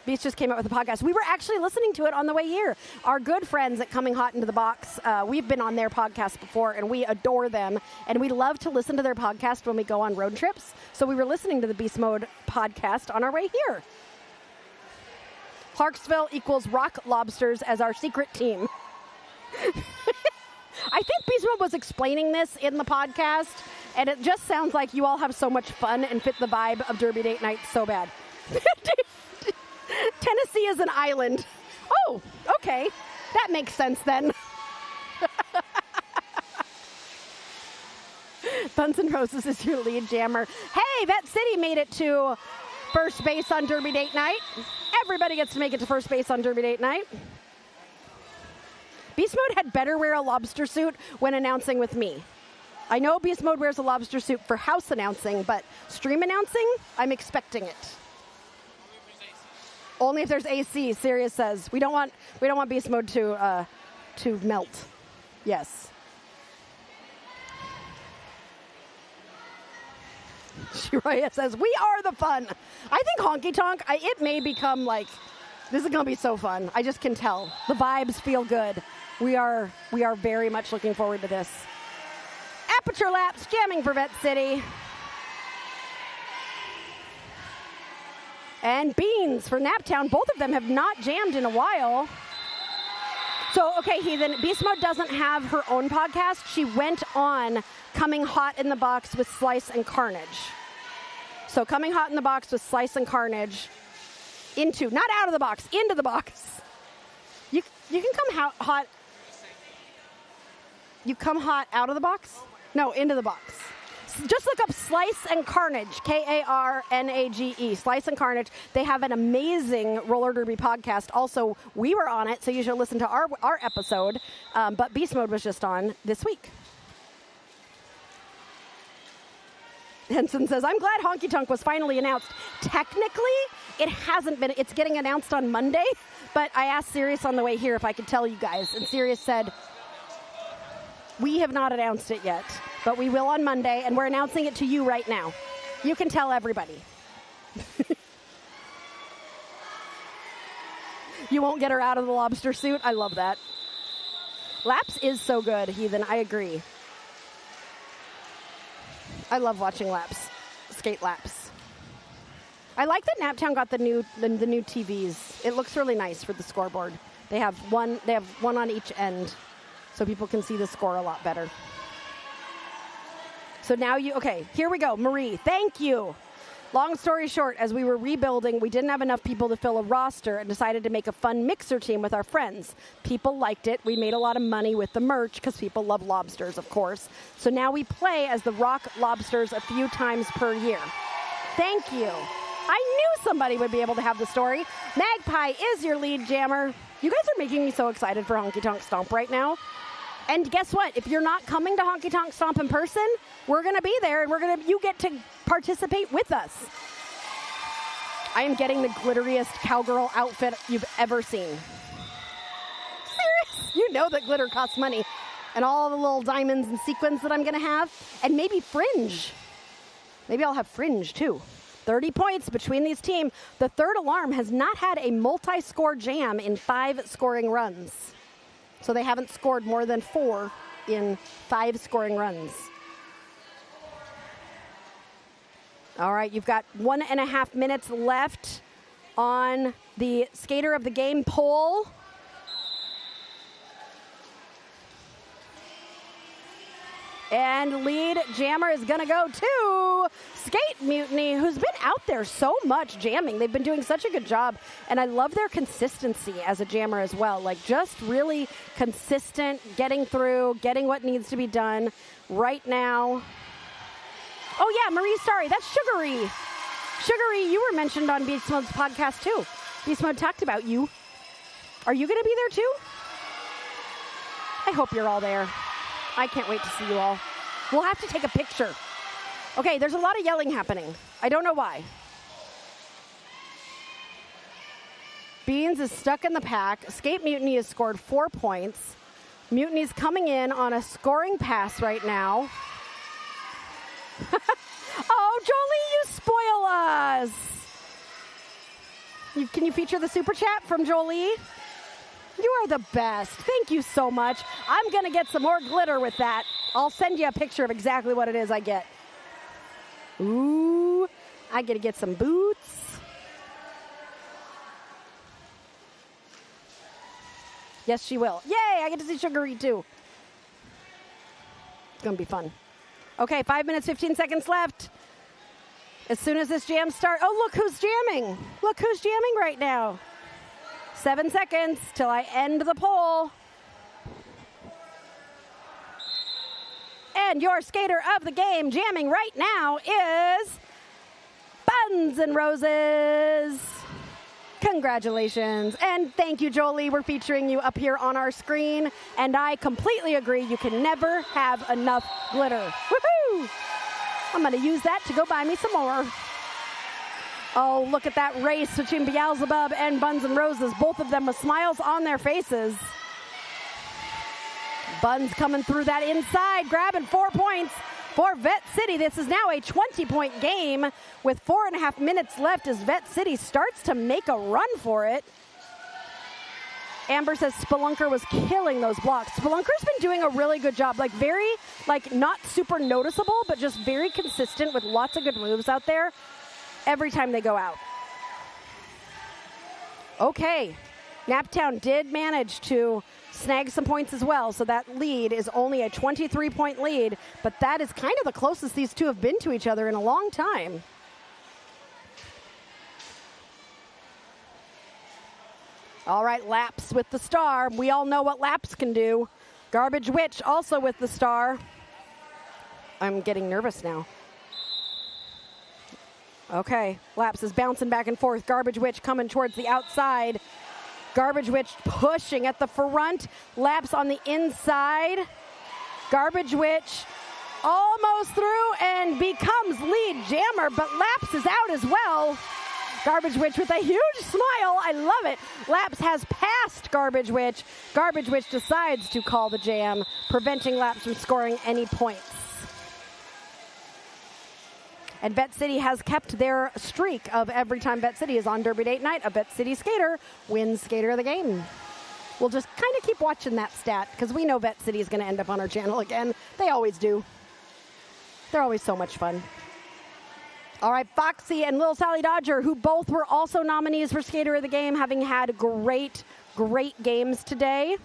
Beast just came out with a podcast. We were actually listening to it on the way here. Our good friends at Coming Hot Into the Box, we've been on their podcast before, and we adore them. And we love to listen to their podcast when we go on road trips. So we were listening to the Beast Mode podcast on our way here. Clarksville equals Rock Lobsters as our secret team. I think Beast Mode was explaining this in the podcast, and it just sounds like you all have so much fun and fit the vibe of Derby Date Night so bad. Tennessee is an island. Oh, okay. That makes sense then. Buns and Roses is your lead jammer. Hey, Vette City made it to first base on Derby Date Night. Everybody gets to make it to first base on Derby Date Night. Beast Mode had better wear a lobster suit when announcing with me. I know Beast Mode wears a lobster suit for house announcing, but stream announcing, I'm expecting it. Only if there's AC, Sirius says. We don't want Beast Mode to melt. Yes. Shiraya says, we are the fun. I think Honky Tonk, it may become like, this is going to be so fun. I just can tell. The vibes feel good. We are very much looking forward to this. Aperture laps, jamming for Vette City. And Beans for Naptown. Both of them have not jammed in a while. So, okay, Heathen, Beast Mode doesn't have her own podcast. She went on Coming Hot in the Box with Slice and Carnage. So Coming Hot in the Box with Slice and Carnage not out of the box, into the box. You can come hot. You come hot out of the box? No, into the box. Just look up Slice and Carnage, Karnage, Slice and Carnage. They have an amazing roller derby podcast. Also, we were on it, so you should listen to our episode. But Beast Mode was just on this week. Henson says, I'm glad Honky Tonk was finally announced. Technically, it hasn't been. It's getting announced on Monday, but I asked Sirius on the way here if I could tell you guys, and Sirius said, we have not announced it yet, but we will on Monday, and we're announcing it to you right now. You can tell everybody. You won't get her out of the lobster suit? I love that. Laps is so good, Heathen. I agree. I love watching laps, skate laps. I like that Naptown got the new TVs. It looks really nice for the scoreboard. They have one on each end, so people can see the score a lot better. So now okay, here we go. Marie, thank you. Long story short, as we were rebuilding, we didn't have enough people to fill a roster and decided to make a fun mixer team with our friends. People liked it. We made a lot of money with the merch because people love lobsters, of course. So now we play as the Rock Lobsters a few times per year. Thank you. I knew somebody would be able to have the story. Magpie is your lead jammer. You guys are making me so excited for Honky Tonk Stomp right now. And guess what? If you're not coming to Honky Tonk Stomp in person, we're going to be there, and you get to participate with us. I am getting the glitteriest cowgirl outfit you've ever seen. Serious? You know that glitter costs money. And all the little diamonds and sequins that I'm going to have. And maybe fringe. Maybe I'll have fringe, too. 30 points between these teams. The third alarm has not had a multi-score jam in 5 scoring runs. So they haven't scored more than 4 in 5 scoring runs. All right, you've got 1.5 minutes left on the Skater of the Game poll. And lead jammer is going to go to Skate Mutiny, who's been out there so much jamming. They've been doing such a good job. And I love their consistency as a jammer as well. Like, just really consistent, getting through, getting what needs to be done right now. Oh, yeah, Marie, sorry, that's Sugary. Sugary, you were mentioned on Beast Mode's podcast, too. Beast Mode talked about you. Are you going to be there, too? I hope you're all there. I can't wait to see you all. We'll have to take a picture. Okay, there's a lot of yelling happening. I don't know why. Beans is stuck in the pack. Skate Mutiny has scored 4 points. Mutiny's coming in on a scoring pass right now. Oh, Jolie, you spoil us. Can you feature the super chat from Jolie? You are the best. Thank you so much. I'm going to get some more glitter with that. I'll send you a picture of exactly what it is I get. Ooh, I get to get some boots. Yes, she will. Yay, I get to see Sugary too. It's going to be fun. Okay, 5 minutes, 15 seconds left. As soon as this jam starts. Oh, look who's jamming. Look who's jamming right now. 7 seconds till I end the poll. And your skater of the game jamming right now is Buns and Roses. Congratulations. And thank you, Jolie. We're featuring you up here on our screen. And I completely agree. You can never have enough glitter. Woohoo! I'm going to use that to go buy me some more. Oh, look at that race between Beelzebub and Buns and Roses. Both of them with smiles on their faces. Buns coming through that inside, grabbing 4 points for Vette City. This is now a 20-point game with 4.5 minutes left as Vette City starts to make a run for it. Amber says Spelunker was killing those blocks. Spelunker's been doing a really good job. Not super noticeable, but just very consistent with lots of good moves out there every time they go out. Okay, Naptown did manage to snag some points as well, so that lead is only a 23-point lead, but that is kind of the closest these two have been to each other in a long time. All right, Laps with the star. We all know what Laps can do. Garbage Witch also with the star. I'm getting nervous now. Okay, Laps is bouncing back and forth. Garbage Witch coming towards the outside. Garbage Witch pushing at the front. Laps on the inside. Garbage Witch almost through and becomes lead jammer, but Laps is out as well. Garbage Witch with a huge smile. I love it. Laps has passed Garbage Witch. Garbage Witch decides to call the jam, preventing Laps from scoring any points. And Vette City has kept their streak of every time Vette City is on Derby Date Night, a Vette City skater wins Skater of the Game. We'll just kind of keep watching that stat because we know Vette City is going to end up on our channel again. They always do. They're always so much fun. All right, Foxy and Little Sally Dodger, who both were also nominees for Skater of the Game, having had great games today.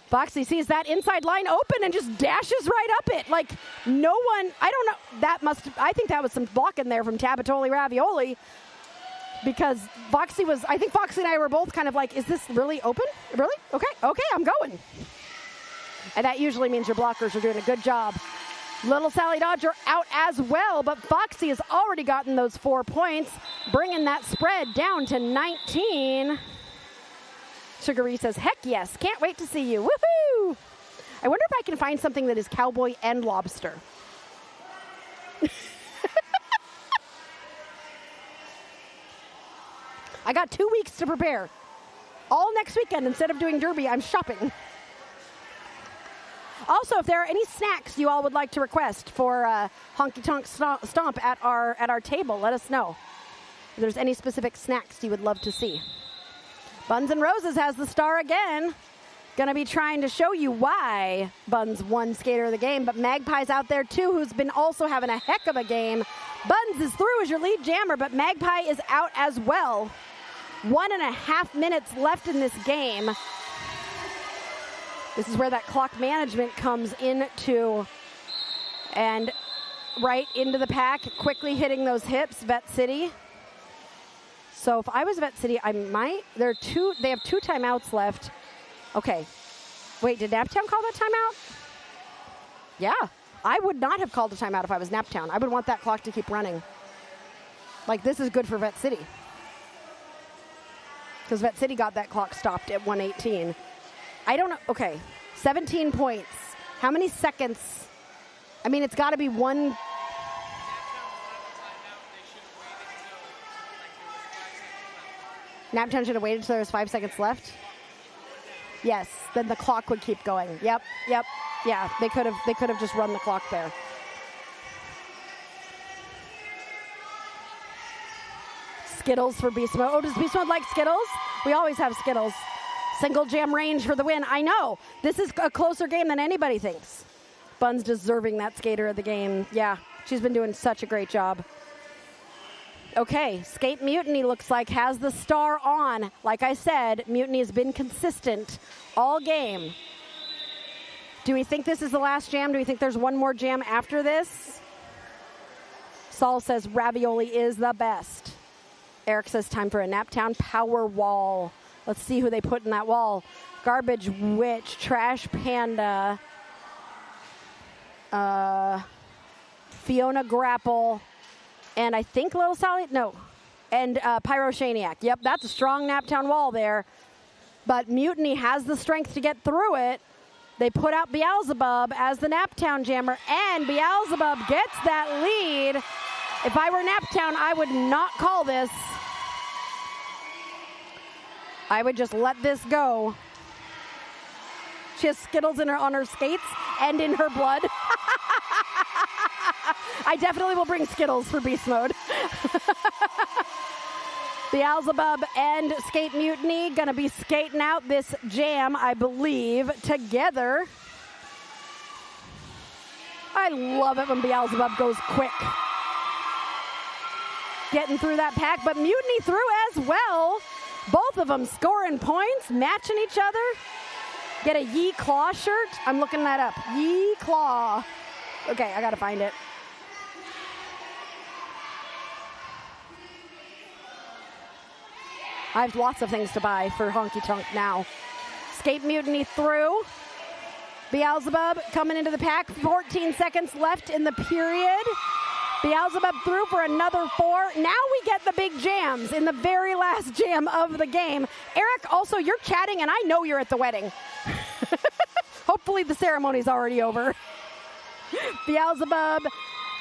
Foxy sees that inside line open and just dashes right up it. Like, no one, I don't know, I think that was some blocking there from Tabatoli Ravioli, because I think Foxy and I were both kind of like, is this really open? Really? Okay, I'm going. And that usually means your blockers are doing a good job. Little Sally Dodger out as well, but Foxy has already gotten those 4 points, bringing that spread down to 19. Sugaree says, heck yes, can't wait to see you. Woohoo! I wonder if I can find something that is cowboy and lobster. I got 2 weeks to prepare. All next weekend, instead of doing Derby, I'm shopping. Also, if there are any snacks you all would like to request for Honky Tonk Stomp at our table, let us know. If there's any specific snacks you would love to see. Buns and Roses has the star again. Going to be trying to show you why Buns won Skater of the Game, but Magpie's out there too, who's been also having a heck of a game. Buns is through as your lead jammer, but Magpie is out as well. 1.5 minutes left in this game. This is where that clock management comes into, and right into the pack, quickly hitting those hips, Vette City. So if I was Vette City, I might, they have 2 timeouts left. Okay, wait, did Naptown call that timeout? Yeah, I would not have called a timeout if I was Naptown. I would want that clock to keep running. Like, this is good for Vette City. Because Vette City got that clock stopped at 1:18. I don't know, okay, 17 points. How many seconds? I mean, it's gotta be one. Naptown should have waited until there was 5 seconds left. Yes, then the clock would keep going. Yep. Yeah, they could have just run the clock there. Skittles for Beast Mode. Oh, does Beast Mode like Skittles? We always have Skittles. Single jam range for the win. I know. This is a closer game than anybody thinks. Bun's deserving that Skater of the Game. Yeah, she's been doing such a great job. Okay, Skate Mutiny looks like has the star on. Like I said, Mutiny has been consistent all game. Do we think this is the last jam? Do we think there's one more jam after this? Saul says Ravioli is the best. Eric says time for a Naptown power wall. Let's see who they put in that wall. Garbage Witch, Trash Panda, Fiona Grapple, and I think Little Sally, no, and Pyroshaniac. Yep, that's a strong Naptown wall there. But Mutiny has the strength to get through it. They put out Beelzebub as the Naptown jammer, and Beelzebub gets that lead. If I were Naptown, I would not call this. I would just let this go. She has Skittles on her skates and in her blood. I definitely will bring Skittles for Beast Mode. Beelzebub and Skate Mutiny gonna be skating out this jam, I believe, together. I love it when Beelzebub goes quick. Getting through that pack, but Mutiny through as well. Both of them scoring points, matching each other. Get a Yee Claw shirt. I'm looking that up. Yee Claw. Okay, I gotta find it. I have lots of things to buy for Honky Tonk now. Skate Mutiny through. Beelzebub coming into the pack. 14 seconds left in the period. Beelzebub through for another 4. Now we get the big jams in the very last jam of the game. Eric, also, you're chatting, and I know you're at the wedding. Hopefully the ceremony's already over. Beelzebub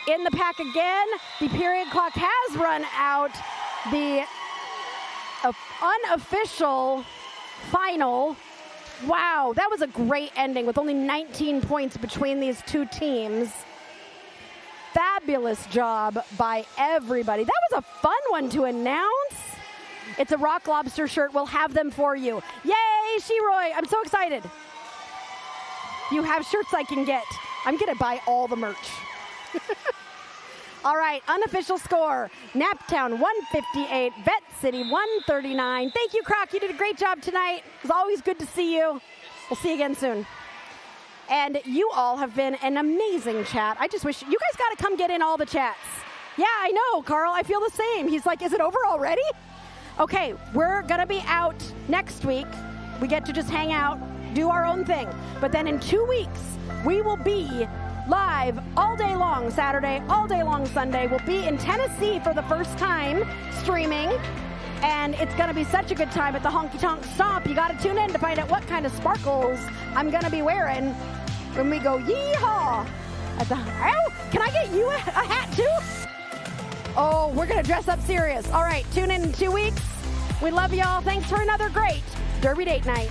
in the pack again. The period clock has run out. The unofficial final. Wow, that was a great ending with only 19 points between these two teams. Fabulous job by everybody. That was a fun one to announce. It's a Rock Lobster shirt. We'll have them for you. Yay, Sheroy. I'm so excited. You have shirts I can get. I'm going to buy all the merch. All right, unofficial score. Naptown 158, Vette City 139. Thank you, Croc. You did a great job tonight. It was always good to see you. We'll see you again soon. And you all have been an amazing chat. I just wish you guys got to come get in all the chats. Yeah, I know, Carl. I feel the same. He's like, is it over already? Okay, we're going to be out next week. We get to just hang out, do our own thing. But then in 2 weeks, we will be live all day long Saturday, all day long Sunday. We'll be in Tennessee for the first time streaming. And it's going to be such a good time at the Honky Tonk Stomp. You got to tune in to find out what kind of sparkles I'm going to be wearing when we go yeehaw. Can I get you a hat too? Oh, we're going to dress up serious. All right, tune in 2 weeks. We love y'all. Thanks for another great Derby Date Night.